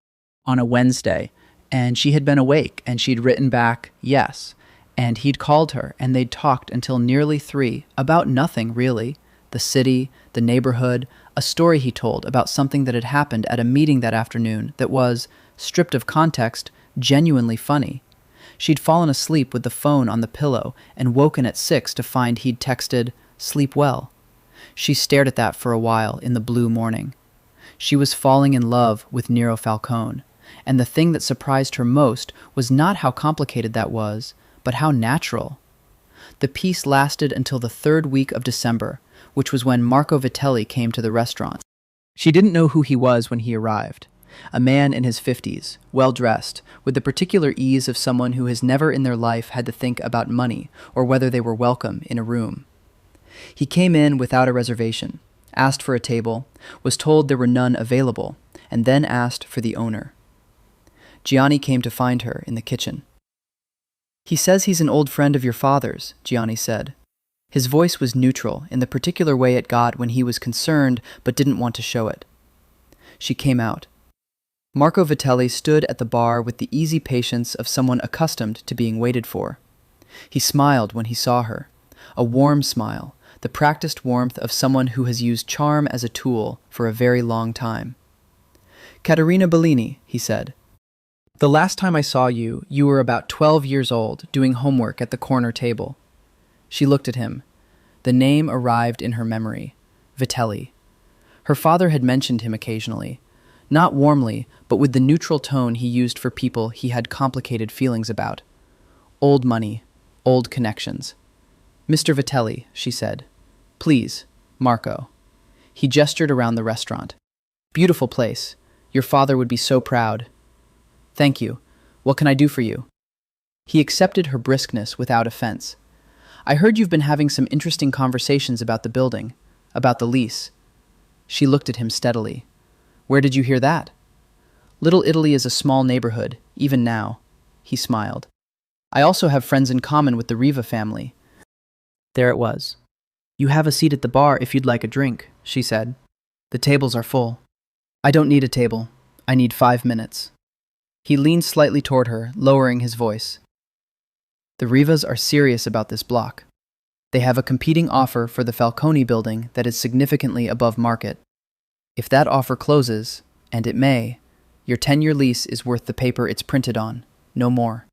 on a Wednesday, and she had been awake, and she'd written back, yes, and he'd called her, and they'd talked until nearly 3, about nothing, really. The city, the neighborhood, a story he told about something that had happened at a meeting that afternoon that was, stripped of context, genuinely funny. She'd fallen asleep with the phone on the pillow and woken at 6 to find he'd texted, "Sleep well." She stared at that for a while in the blue morning. She was falling in love with Nero Falcone, and the thing that surprised her most was not how complicated that was, but how natural. The piece lasted until the 3rd week of December, which was when Marco Vitelli came to the restaurant. She didn't know who he was when he arrived. A man in his 50s, well-dressed, with the particular ease of someone who has never in their life had to think about money or whether they were welcome in a room. He came in without a reservation, asked for a table, was told there were none available, and then asked for the owner. Gianni came to find her in the kitchen. "He says he's an old friend of your father's," Gianni said. His voice was neutral in the particular way it got when he was concerned but didn't want to show it. She came out. Marco Vitelli stood at the bar with the easy patience of someone accustomed to being waited for. He smiled when he saw her, a warm smile, the practiced warmth of someone who has used charm as a tool for a very long time. "Caterina Bellini," he said. "The last time I saw you, you were about 12 years old, doing homework at the corner table." She looked at him. The name arrived in her memory, Vitelli. Her father had mentioned him occasionally, not warmly, but with the neutral tone he used for people he had complicated feelings about. Old money, old connections. "Mr. Vitelli," she said. "Please, Marco." He gestured around the restaurant. "Beautiful place. Your father would be so proud." "Thank you. What can I do for you?" He accepted her briskness without offense. "I heard you've been having some interesting conversations about the building, about the lease." She looked at him steadily. "Where did you hear that?" "Little Italy is a small neighborhood, even now." He smiled. "I also have friends in common with the Riva family." There it was. "You have a seat at the bar if you'd like a drink," she said. "The tables are full." "I don't need a table. I need 5 minutes." He leaned slightly toward her, lowering his voice. "The Rivas are serious about this block. They have a competing offer for the Falcone building that is significantly above market. If that offer closes, and it may, your 10-year lease is worth the paper it's printed on, no more."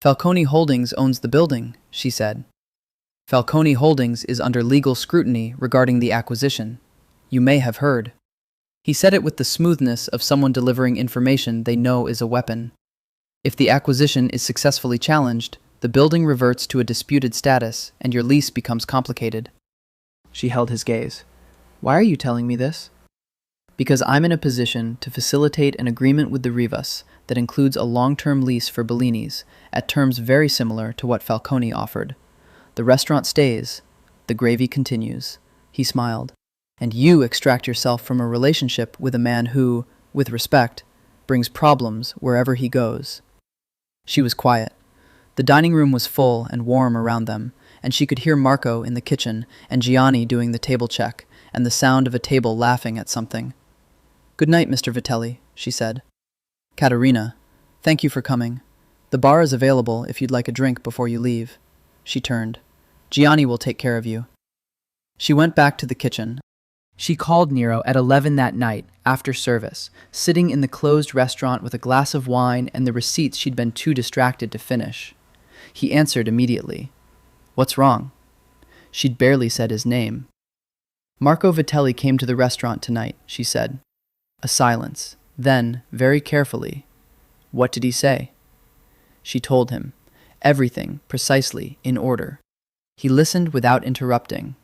"Falcone Holdings owns the building," she said. "Falcone Holdings is under legal scrutiny regarding the acquisition. You may have heard." He said it with the smoothness of someone delivering information they know is a weapon. If the acquisition is successfully challenged, the building reverts to a disputed status and your lease becomes complicated. She held his gaze. Why are you telling me this? Because I'm in a position to facilitate an agreement with the Rivas that includes a long-term lease for Bellini's at terms very similar to what Falcone offered. The restaurant stays, the gravy continues. He smiled. And you extract yourself from a relationship with a man who, with respect, brings problems wherever he goes. She was quiet. The dining room was full and warm around them, and she could hear Marco in the kitchen and Gianni doing the table check and the sound of a table laughing at something. Good night, Mr. Vitelli, she said. Caterina, thank you for coming. The bar is available if you'd like a drink before you leave. She turned. Gianni will take care of you. She went back to the kitchen. She called Nero at 11 that night, after service, sitting in the closed restaurant with a glass of wine and the receipts she'd been too distracted to finish. He answered immediately. What's wrong? She'd barely said his name. Marco Vitelli came to the restaurant tonight, she said. A silence. Then, very carefully, what did he say? She told him. Everything, precisely, in order. He listened without interrupting.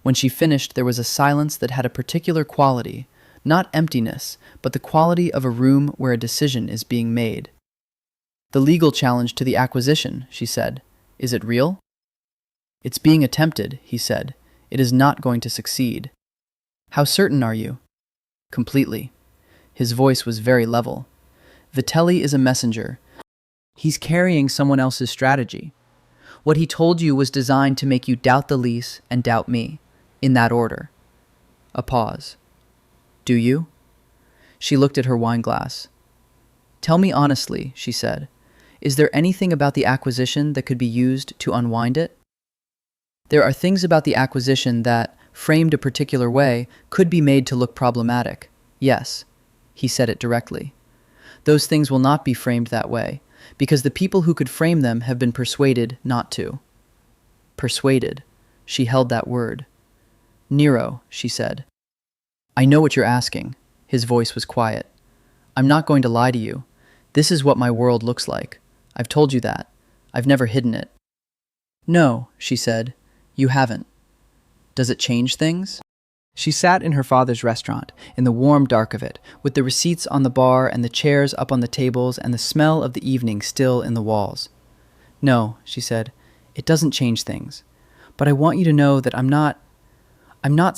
When she finished, there was a silence that had a particular quality, not emptiness, but the quality of a room where a decision is being made. The legal challenge to the acquisition, she said. Is it real? It's being attempted, he said. It is not going to succeed. How certain are you? Completely. His voice was very level. Vitelli is a messenger. He's carrying someone else's strategy. What he told you was designed to make you doubt the lease and doubt me, in that order. A pause. Do you? She looked at her wine glass. Tell me honestly, she said. Is there anything about the acquisition that could be used to unwind it? There are things about the acquisition that, framed a particular way, could be made to look problematic. Yes, he said it directly. Those things will not be framed that way, because the people who could frame them have been persuaded not to. Persuaded. She held that word. Nero, she said. I know what you're asking. His voice was quiet. I'm not going to lie to you. This is what my world looks like. I've told you that. I've never hidden it. No, she said. You haven't. Does it change things? She sat in her father's restaurant, in the warm dark of it, with the receipts on the bar and the chairs up on the tables and the smell of the evening still in the walls. No, she said, it doesn't change things. But I want you to know that I'm not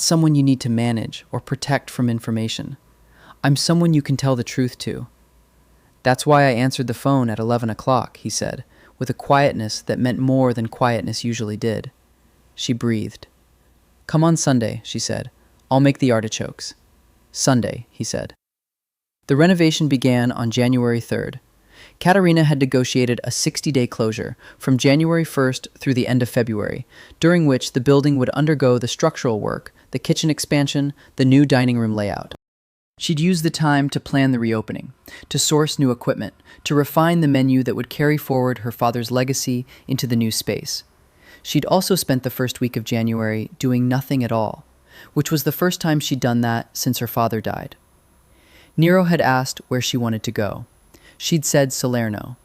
someone you need to manage or protect from information. I'm someone you can tell the truth to. That's why I answered the phone at 11 o'clock, he said, with a quietness that meant more than quietness usually did. She breathed. Come on Sunday, she said. I'll make the artichokes. Sunday, he said. The renovation began on January 3rd. Caterina had negotiated a 60-day closure from January 1st through the end of February, during which the building would undergo the structural work, the kitchen expansion, the new dining room layout. She'd use the time to plan the reopening, to source new equipment, to refine the menu that would carry forward her father's legacy into the new space. She'd also spent the first week of January doing nothing at all, which was the first time she'd done that since her father died. Nero had asked where she wanted to go. She'd said Salerno.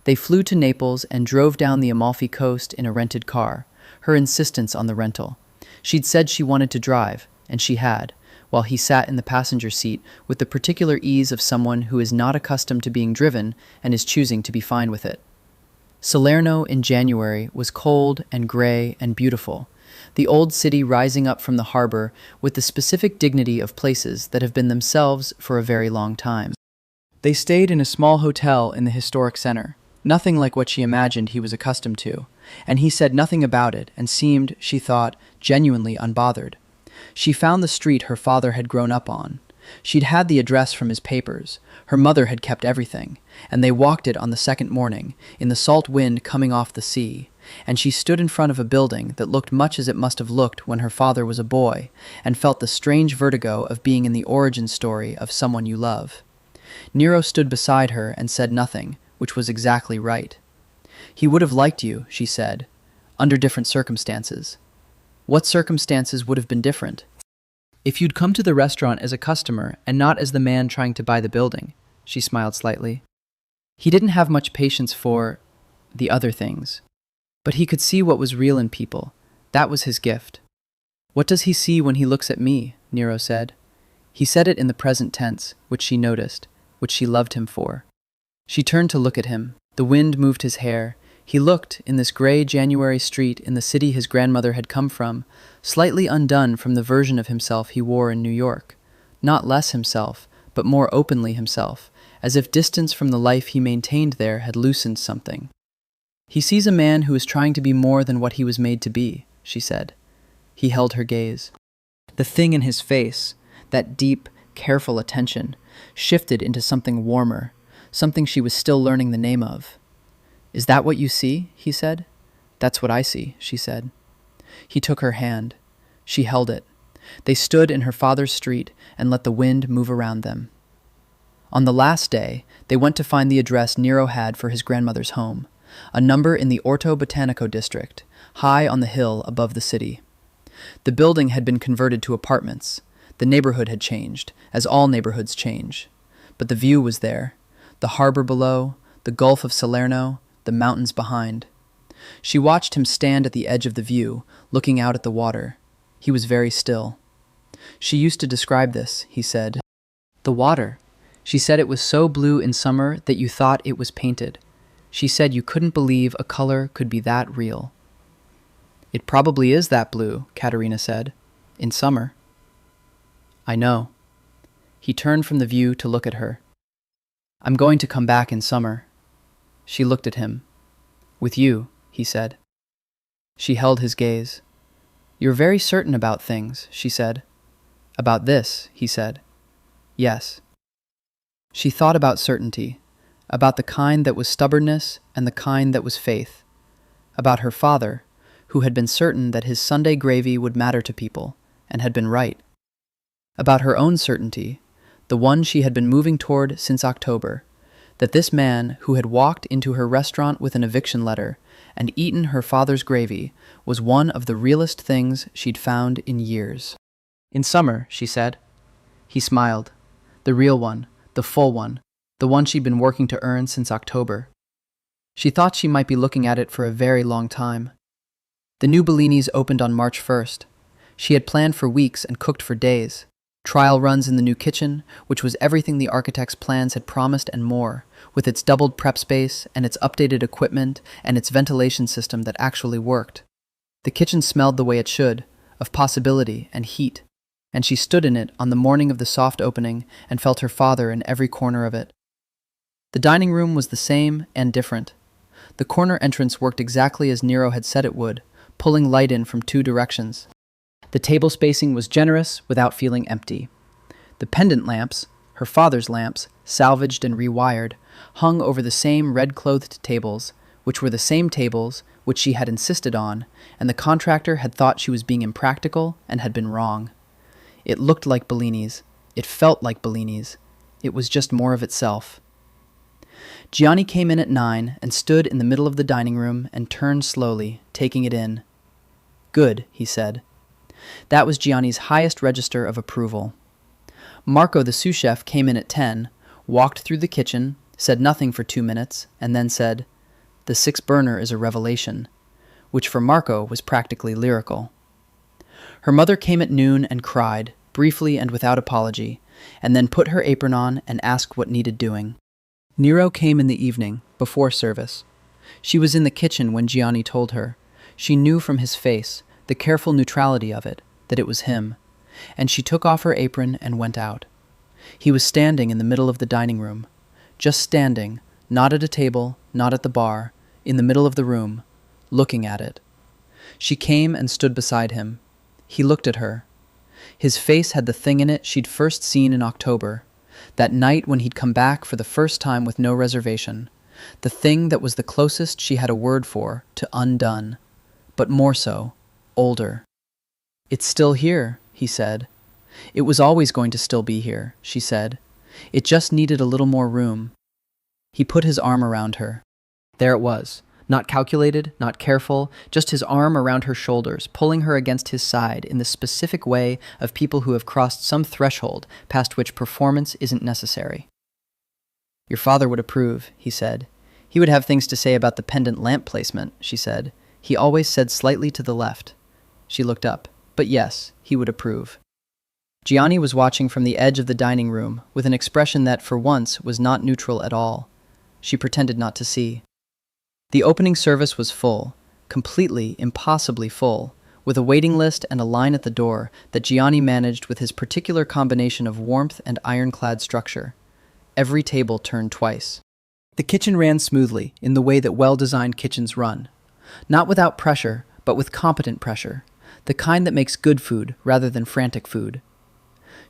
They flew to Naples and drove down the Amalfi Coast in a rented car, her insistence on the rental. She'd said she wanted to drive, and she had, while he sat in the passenger seat with the particular ease of someone who is not accustomed to being driven and is choosing to be fine with it. Salerno in January was cold and gray and beautiful, the old city rising up from the harbor with the specific dignity of places that have been themselves for a very long time. They stayed in a small hotel in the historic center, nothing like what she imagined he was accustomed to, and he said nothing about it and seemed, she thought, genuinely unbothered. She found the street her father had grown up on. She'd had the address from his papers. Her mother had kept everything, and they walked it on the second morning, in the salt wind coming off the sea, and she stood in front of a building that looked much as it must have looked when her father was a boy, and felt the strange vertigo of being in the origin story of someone you love. Nero stood beside her and said nothing, which was exactly right. He would have liked you, she said, under different circumstances. What circumstances would have been different? If you'd come to the restaurant as a customer and not as the man trying to buy the building, she smiled slightly. He didn't have much patience for the other things, but he could see what was real in people. That was his gift. What does he see when he looks at me? Nero said. He said it in the present tense, which she noticed, which she loved him for. She turned to look at him. The wind moved his hair. He looked, in this gray January street in the city his grandmother had come from, slightly undone from the version of himself he wore in New York. Not less himself, but more openly himself, as if distance from the life he maintained there had loosened something. He sees a man who is trying to be more than what he was made to be, she said. He held her gaze. The thing in his face, that deep, careful attention, shifted into something warmer, something she was still learning the name of. Is that what you see? He said. That's what I see, she said. He took her hand. She held it. They stood in her father's street and let the wind move around them. On the last day, they went to find the address Nero had for his grandmother's home, a number in the Orto Botanico district, high on the hill above the city. The building had been converted to apartments. The neighborhood had changed, as all neighborhoods change. But the view was there, the harbor below, the Gulf of Salerno, the mountains behind. She watched him stand at the edge of the view, looking out at the water. He was very still. She used to describe this, he said. The water. She said it was so blue in summer that you thought it was painted. She said you couldn't believe a color could be that real. It probably is that blue, Caterina said. In summer. I know. He turned from the view to look at her. I'm going to come back in summer. She looked at him. With you, he said. She held his gaze. You're very certain about things, she said. About this, he said. Yes. She thought about certainty, about the kind that was stubbornness and the kind that was faith, about her father, who had been certain that his Sunday gravy would matter to people, and had been right, about her own certainty, the one she had been moving toward since October, that this man who had walked into her restaurant with an eviction letter and eaten her father's gravy was one of the realest things she'd found in years. In summer, she said. He smiled. The real one, the full one, the one she'd been working to earn since October. She thought she might be looking at it for a very long time. The new Bellinis opened on March 1st. She had planned for weeks and cooked for days. Trial runs in the new kitchen, which was everything the architect's plans had promised and more, with its doubled prep space and its updated equipment and its ventilation system that actually worked. The kitchen smelled the way it should, of possibility and heat, and she stood in it on the morning of the soft opening and felt her father in every corner of it. The dining room was the same and different. The corner entrance worked exactly as Nero had said it would, pulling light in from two directions. The table spacing was generous without feeling empty. The pendant lamps, her father's lamps, salvaged and rewired, hung over the same red-clothed tables, which were the same tables which she had insisted on, and the contractor had thought she was being impractical and had been wrong. It looked like Bellini's. It felt like Bellini's. It was just more of itself. Gianni came in at 9 and stood in the middle of the dining room and turned slowly, taking it in. Good, he said. That was Gianni's highest register of approval. Marco, the sous chef, came in at 10, walked through the kitchen, said nothing for 2 minutes, and then said, "The 6-burner is a revelation," which for Marco was practically lyrical. Her mother came at noon and cried, briefly and without apology, and then put her apron on and asked what needed doing. Nero came in the evening, before service. She was in the kitchen when Gianni told her. She knew from his face, the careful neutrality of it, that it was him, and she took off her apron and went out. He was standing in the middle of the dining room, just standing, not at a table, not at the bar, in the middle of the room, looking at it. She came and stood beside him. He looked at her. His face had the thing in it she'd first seen in October, that night when he'd come back for the first time with no reservation, the thing that was the closest she had a word for to undone, but more so, older. It's still here, he said. It was always going to still be here, she said. It just needed a little more room. He put his arm around her. There it was, Not calculated, not careful, just his arm around her shoulders, pulling her against his side in the specific way of people who have crossed some threshold past which performance isn't necessary. "Your father would approve," he said. "He would have things to say about the pendant lamp placement," she said. "He always said slightly to the left." She looked up. "But yes, he would approve." Gianni was watching from the edge of the dining room with an expression that, for once, was not neutral at all. She pretended not to see. The opening service was full, completely, impossibly full, with a waiting list and a line at the door that Gianni managed with his particular combination of warmth and ironclad structure. Every table turned twice. The kitchen ran smoothly, in the way that well-designed kitchens run. Not without pressure, but with competent pressure, the kind that makes good food rather than frantic food.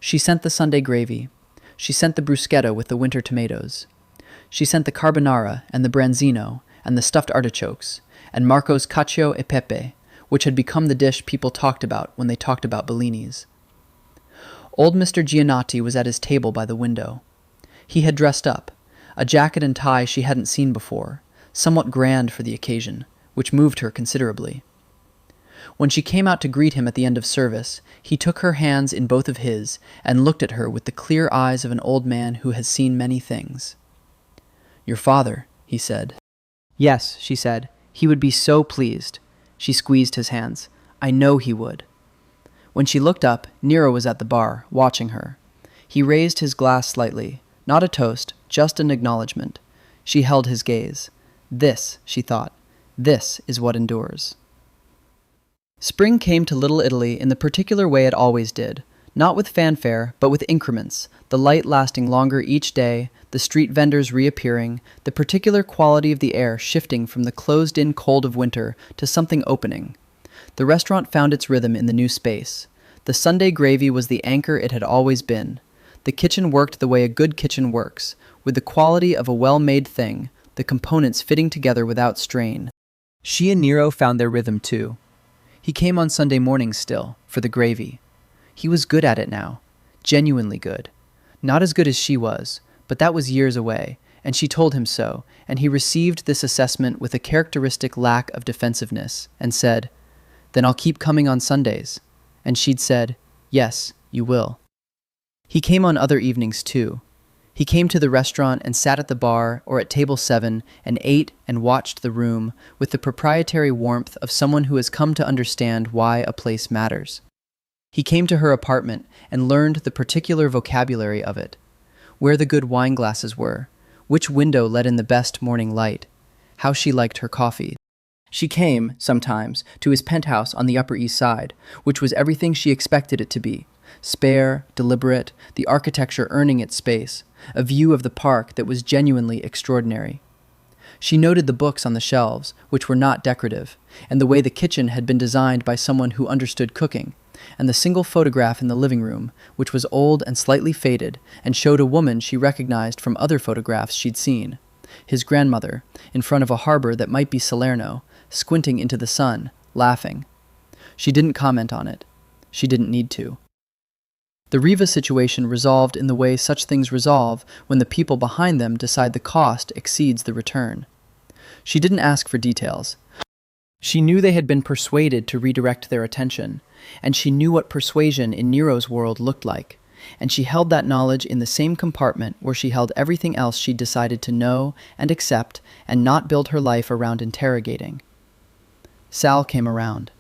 She sent the Sunday gravy. She sent the bruschetta with the winter tomatoes. She sent the carbonara and the branzino and the stuffed artichokes, and Marco's cacio e pepe, which had become the dish people talked about when they talked about Bellini's. Old Mr. Giannotti was at his table by the window. He had dressed up, a jacket and tie she hadn't seen before, somewhat grand for the occasion, which moved her considerably. When she came out to greet him at the end of service, he took her hands in both of his and looked at her with the clear eyes of an old man who has seen many things. "Your father," he said. "Yes," she said. "He would be so pleased." She squeezed his hands. "I know he would." When she looked up, Nero was at the bar, watching her. He raised his glass slightly. Not a toast, just an acknowledgement. She held his gaze. This, she thought, this is what endures. Spring came to Little Italy in the particular way it always did, not with fanfare, but with increments, the light lasting longer each day, the street vendors reappearing, the particular quality of the air shifting from the closed-in cold of winter to something opening. The restaurant found its rhythm in the new space. The Sunday gravy was the anchor it had always been. The kitchen worked the way a good kitchen works, with the quality of a well-made thing, the components fitting together without strain. She and Nero found their rhythm too. He came on Sunday mornings still, for the gravy. He was good at it now, genuinely good. Not as good as she was, but that was years away, and she told him so, and he received this assessment with a characteristic lack of defensiveness, and said, "Then I'll keep coming on Sundays." And she'd said, "Yes, you will." He came on other evenings too. He came to the restaurant and sat at the bar or at table 7 and ate and watched the room with the proprietary warmth of someone who has come to understand why a place matters. He came to her apartment and learned the particular vocabulary of it, where the good wine glasses were, which window let in the best morning light, how she liked her coffee. She came, sometimes, to his penthouse on the Upper East Side, which was everything she expected it to be. Spare, deliberate, the architecture earning its space, a view of the park that was genuinely extraordinary. She noted the books on the shelves, which were not decorative, and the way the kitchen had been designed by someone who understood cooking, and the single photograph in the living room, which was old and slightly faded, and showed a woman she recognized from other photographs she'd seen. His grandmother, in front of a harbor that might be Salerno, squinting into the sun, laughing. She didn't comment on it. She didn't need to. The Riva situation resolved in the way such things resolve when the people behind them decide the cost exceeds the return. She didn't ask for details. She knew they had been persuaded to redirect their attention, and she knew what persuasion in Nero's world looked like, and she held that knowledge in the same compartment where she held everything else she'd decided to know and accept and not build her life around interrogating. Sal came around.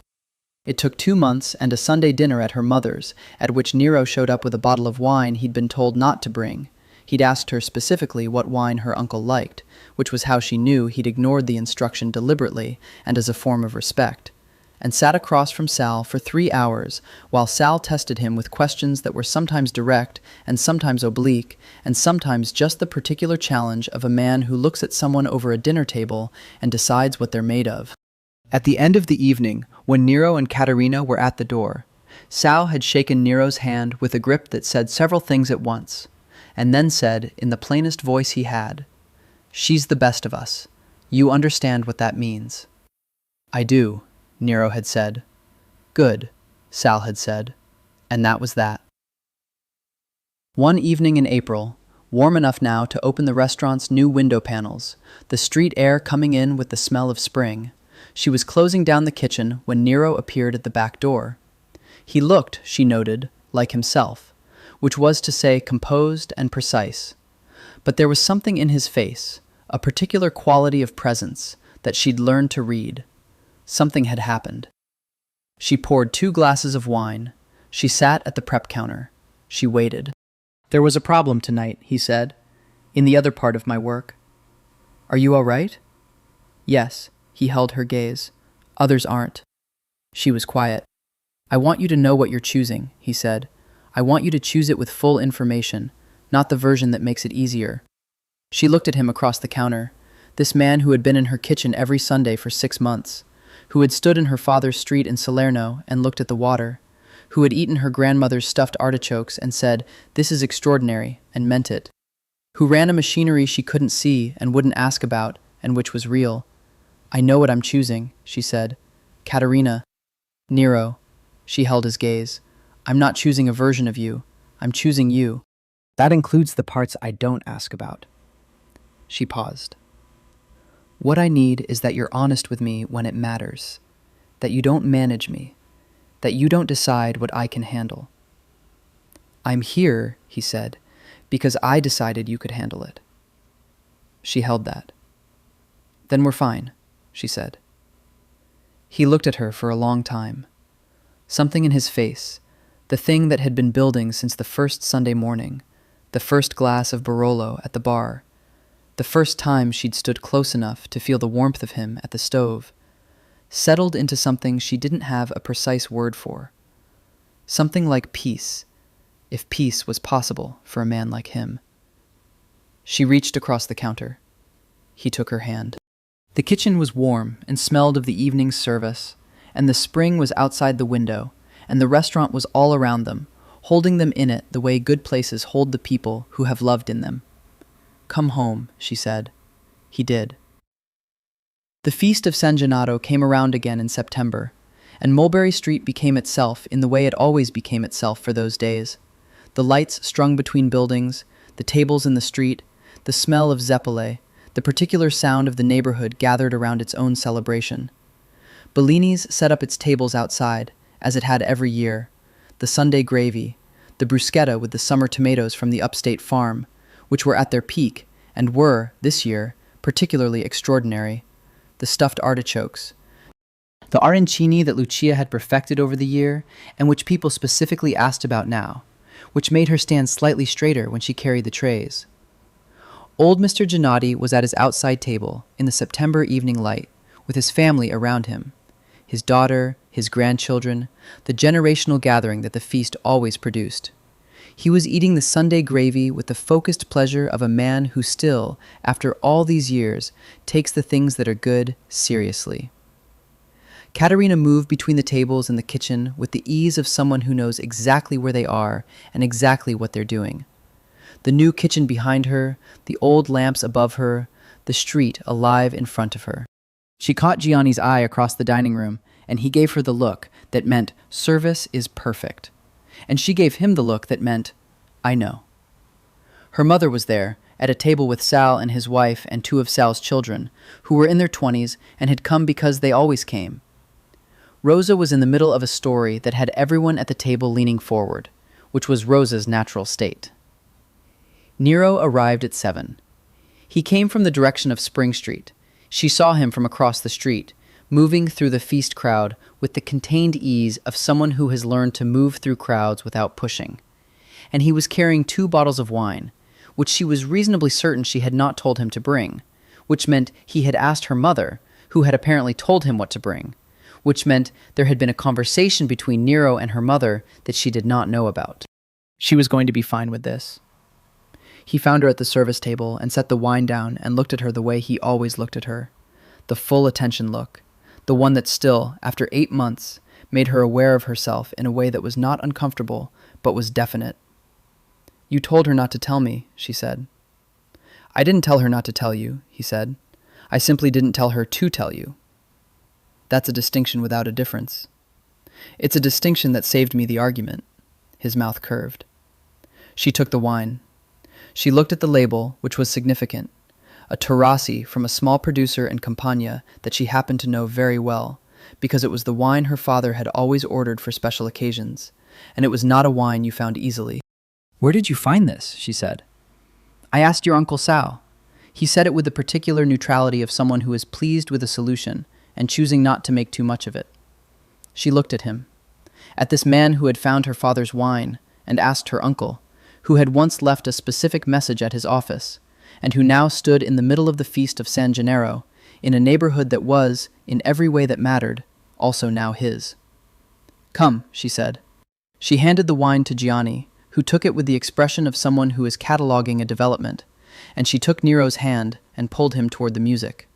It took 2 months and a Sunday dinner at her mother's, at which Nero showed up with a bottle of wine he'd been told not to bring. He'd asked her specifically what wine her uncle liked, which was how she knew he'd ignored the instruction deliberately and as a form of respect, and sat across from Sal for 3 hours while Sal tested him with questions that were sometimes direct and sometimes oblique and sometimes just the particular challenge of a man who looks at someone over a dinner table and decides what they're made of. At the end of the evening, when Nero and Caterina were at the door, Sal had shaken Nero's hand with a grip that said several things at once, and then said, in the plainest voice he had, "She's the best of us. You understand what that means." "I do," Nero had said. "Good," Sal had said, and that was that. One evening in April, warm enough now to open the restaurant's new window panels, the street air coming in with the smell of spring. She was closing down the kitchen when Nero appeared at the back door. He looked, she noted, like himself, which was to say composed and precise. But there was something in his face, a particular quality of presence, that she'd learned to read. Something had happened. She poured 2 glasses of wine. She sat at the prep counter. She waited. "There was a problem tonight," he said, "in the other part of my work." "Are you all right?" "Yes," he held her gaze. "Others aren't." She was quiet. "I want you to know what you're choosing," he said. "I want you to choose it with full information, not the version that makes it easier." She looked at him across the counter, this man who had been in her kitchen every Sunday for 6 months, who had stood in her father's street in Salerno and looked at the water, who had eaten her grandmother's stuffed artichokes and said, "This is extraordinary," and meant it, who ran a machinery she couldn't see and wouldn't ask about, and which was real. "I know what I'm choosing," she said. "Caterina." "Nero." She held his gaze. "I'm not choosing a version of you. I'm choosing you. That includes the parts I don't ask about." She paused. "What I need is that you're honest with me when it matters, that you don't manage me, that you don't decide what I can handle." "I'm here," he said, "because I decided you could handle it." She held that. "Then we're fine," she said. He looked at her for a long time. Something in his face, the thing that had been building since the first Sunday morning, the first glass of Barolo at the bar, the first time she'd stood close enough to feel the warmth of him at the stove, settled into something she didn't have a precise word for. Something like peace, if peace was possible for a man like him. She reached across the counter. He took her hand. The kitchen was warm and smelled of the evening's service, and the spring was outside the window, and the restaurant was all around them, holding them in it the way good places hold the people who have loved in them. "Come home," she said. He did. The feast of San Gennaro came around again in September, and Mulberry Street became itself in the way it always became itself for those days. The lights strung between buildings, the tables in the street, the smell of zeppole, the particular sound of the neighborhood gathered around its own celebration. Bellini's set up its tables outside, as it had every year, the Sunday gravy, the bruschetta with the summer tomatoes from the upstate farm, which were at their peak and were, this year, particularly extraordinary, the stuffed artichokes, the arancini that Lucia had perfected over the year and which people specifically asked about now, which made her stand slightly straighter when she carried the trays. Old Mr. Gennady was at his outside table in the September evening light, with his family around him, his daughter, his grandchildren, the generational gathering that the feast always produced. He was eating the Sunday gravy with the focused pleasure of a man who still, after all these years, takes the things that are good seriously. Caterina moved between the tables in the kitchen with the ease of someone who knows exactly where they are and exactly what they're doing. The new kitchen behind her, the old lamps above her, the street alive in front of her. She caught Gianni's eye across the dining room, and he gave her the look that meant service is perfect. And she gave him the look that meant, I know. Her mother was there, at a table with Sal and his wife and 2 of Sal's children, who were in their 20s and had come because they always came. Rosa was in the middle of a story that had everyone at the table leaning forward, which was Rosa's natural state. Nero arrived at 7. He came from the direction of Spring Street. She saw him from across the street, moving through the feast crowd with the contained ease of someone who has learned to move through crowds without pushing. And he was carrying 2 bottles of wine, which she was reasonably certain she had not told him to bring, which meant he had asked her mother, who had apparently told him what to bring, which meant there had been a conversation between Nero and her mother that she did not know about. She was going to be fine with this. He found her at the service table and set the wine down and looked at her the way he always looked at her, the full attention look, the one that still, after 8 months, made her aware of herself in a way that was not uncomfortable, but was definite. You told her not to tell me, she said. I didn't tell her not to tell you, he said. I simply didn't tell her to tell you. That's a distinction without a difference. It's a distinction that saved me the argument. His mouth curved. She took the wine. She looked at the label, which was significant. A Terrassi from a small producer in Campania that she happened to know very well, because it was the wine her father had always ordered for special occasions, and it was not a wine you found easily. "Where did you find this?" she said. I asked your Uncle Sal. He said it with the particular neutrality of someone who is pleased with a solution and choosing not to make too much of it. She looked at him, at this man who had found her father's wine, and asked her uncle, who had once left a specific message at his office, and who now stood in the middle of the feast of San Gennaro, in a neighborhood that was, in every way that mattered, also now his. "Come," she said. She handed the wine to Gianni, who took it with the expression of someone who is cataloging a development, and she took Nero's hand and pulled him toward the music.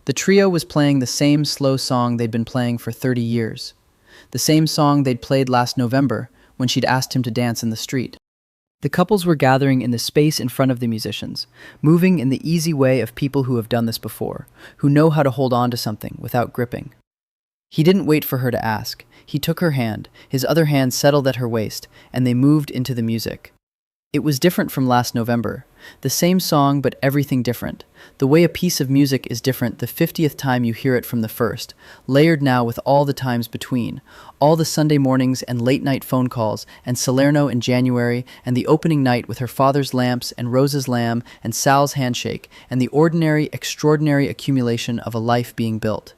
The trio was playing the same slow song they'd been playing for 30 years, the same song they'd played last November when she'd asked him to dance in the street. The couples were gathering in the space in front of the musicians, moving in the easy way of people who have done this before, who know how to hold on to something without gripping. He didn't wait for her to ask. He took her hand, his other hand settled at her waist, and they moved into the music. It was different from last November. The same song, but everything different. The way a piece of music is different the 50th time you hear it from the first, layered now with all the times between, all the Sunday mornings and late-night phone calls, and Salerno in January, and the opening night with her father's lamps and Rose's lamb and Sal's handshake, and the ordinary, extraordinary accumulation of a life being built.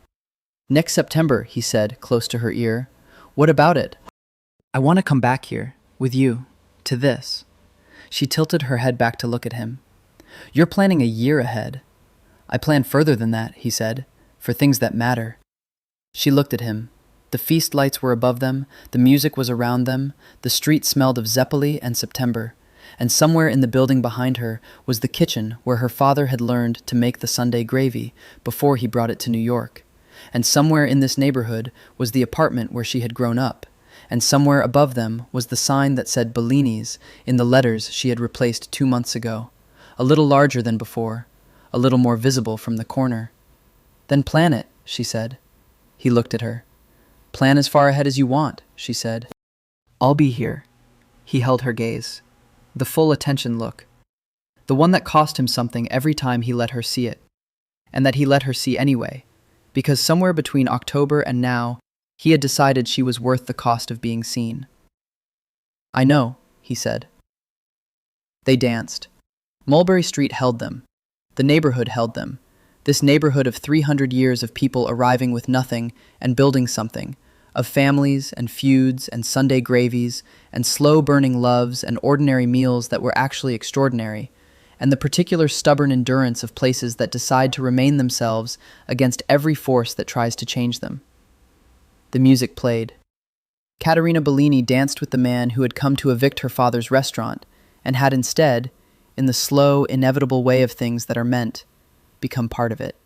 "Next September," he said, close to her ear. "What about it?" "I want to come back here, with you, to this." She tilted her head back to look at him. "You're planning a year ahead." "I plan further than that," he said, "for things that matter." She looked at him. The feast lights were above them, the music was around them, the street smelled of Zeppoli and September, and somewhere in the building behind her was the kitchen where her father had learned to make the Sunday gravy before he brought it to New York. And somewhere in this neighborhood was the apartment where she had grown up, and somewhere above them was the sign that said Bellini's in the letters she had replaced 2 months ago, a little larger than before, a little more visible from the corner. "Then plan it," she said. He looked at her. "Plan as far ahead as you want," she said. "I'll be here." He held her gaze. The full attention look. The one that cost him something every time he let her see it. And that he let her see anyway, because somewhere between October and now, he had decided she was worth the cost of being seen. "I know," he said. They danced. Mulberry Street held them. The neighborhood held them. This neighborhood of 300 years of people arriving with nothing and building something, of families and feuds and Sunday gravies and slow-burning loves and ordinary meals that were actually extraordinary, and the particular stubborn endurance of places that decide to remain themselves against every force that tries to change them. The music played. Caterina Bellini danced with the man who had come to evict her father's restaurant and had instead, in the slow, inevitable way of things that are meant, become part of it.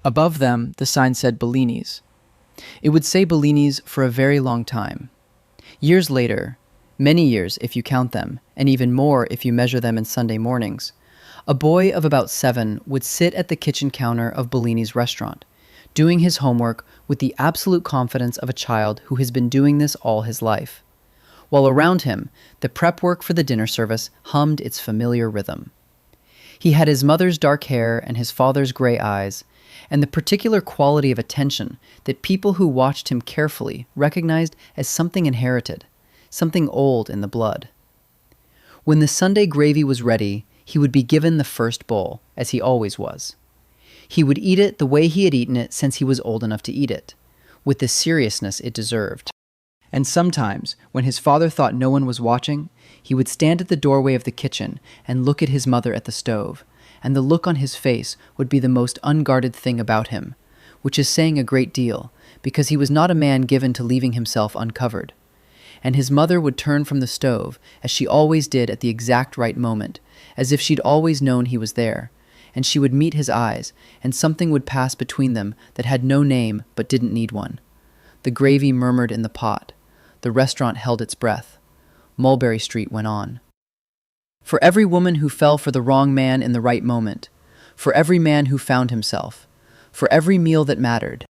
Above them, the sign said Bellini's. It would say Bellini's for a very long time. Years later, many years if you count them, and even more if you measure them in Sunday mornings, a boy of about 7 would sit at the kitchen counter of Bellini's restaurant, doing his homework with the absolute confidence of a child who has been doing this all his life, while around him, the prep work for the dinner service hummed its familiar rhythm. He had his mother's dark hair and his father's gray eyes, and the particular quality of attention that people who watched him carefully recognized as something inherited, something old in the blood. When the Sunday gravy was ready, he would be given the first bowl, as he always was. He would eat it the way he had eaten it since he was old enough to eat it, with the seriousness it deserved. And sometimes, when his father thought no one was watching, he would stand at the doorway of the kitchen and look at his mother at the stove, and the look on his face would be the most unguarded thing about him, which is saying a great deal, because he was not a man given to leaving himself uncovered. And his mother would turn from the stove, as she always did at the exact right moment, as if she'd always known he was there, and she would meet his eyes, and something would pass between them that had no name but didn't need one. The gravy murmured in the pot. The restaurant held its breath. Mulberry Street went on. For every woman who fell for the wrong man in the right moment, for every man who found himself, for every meal that mattered,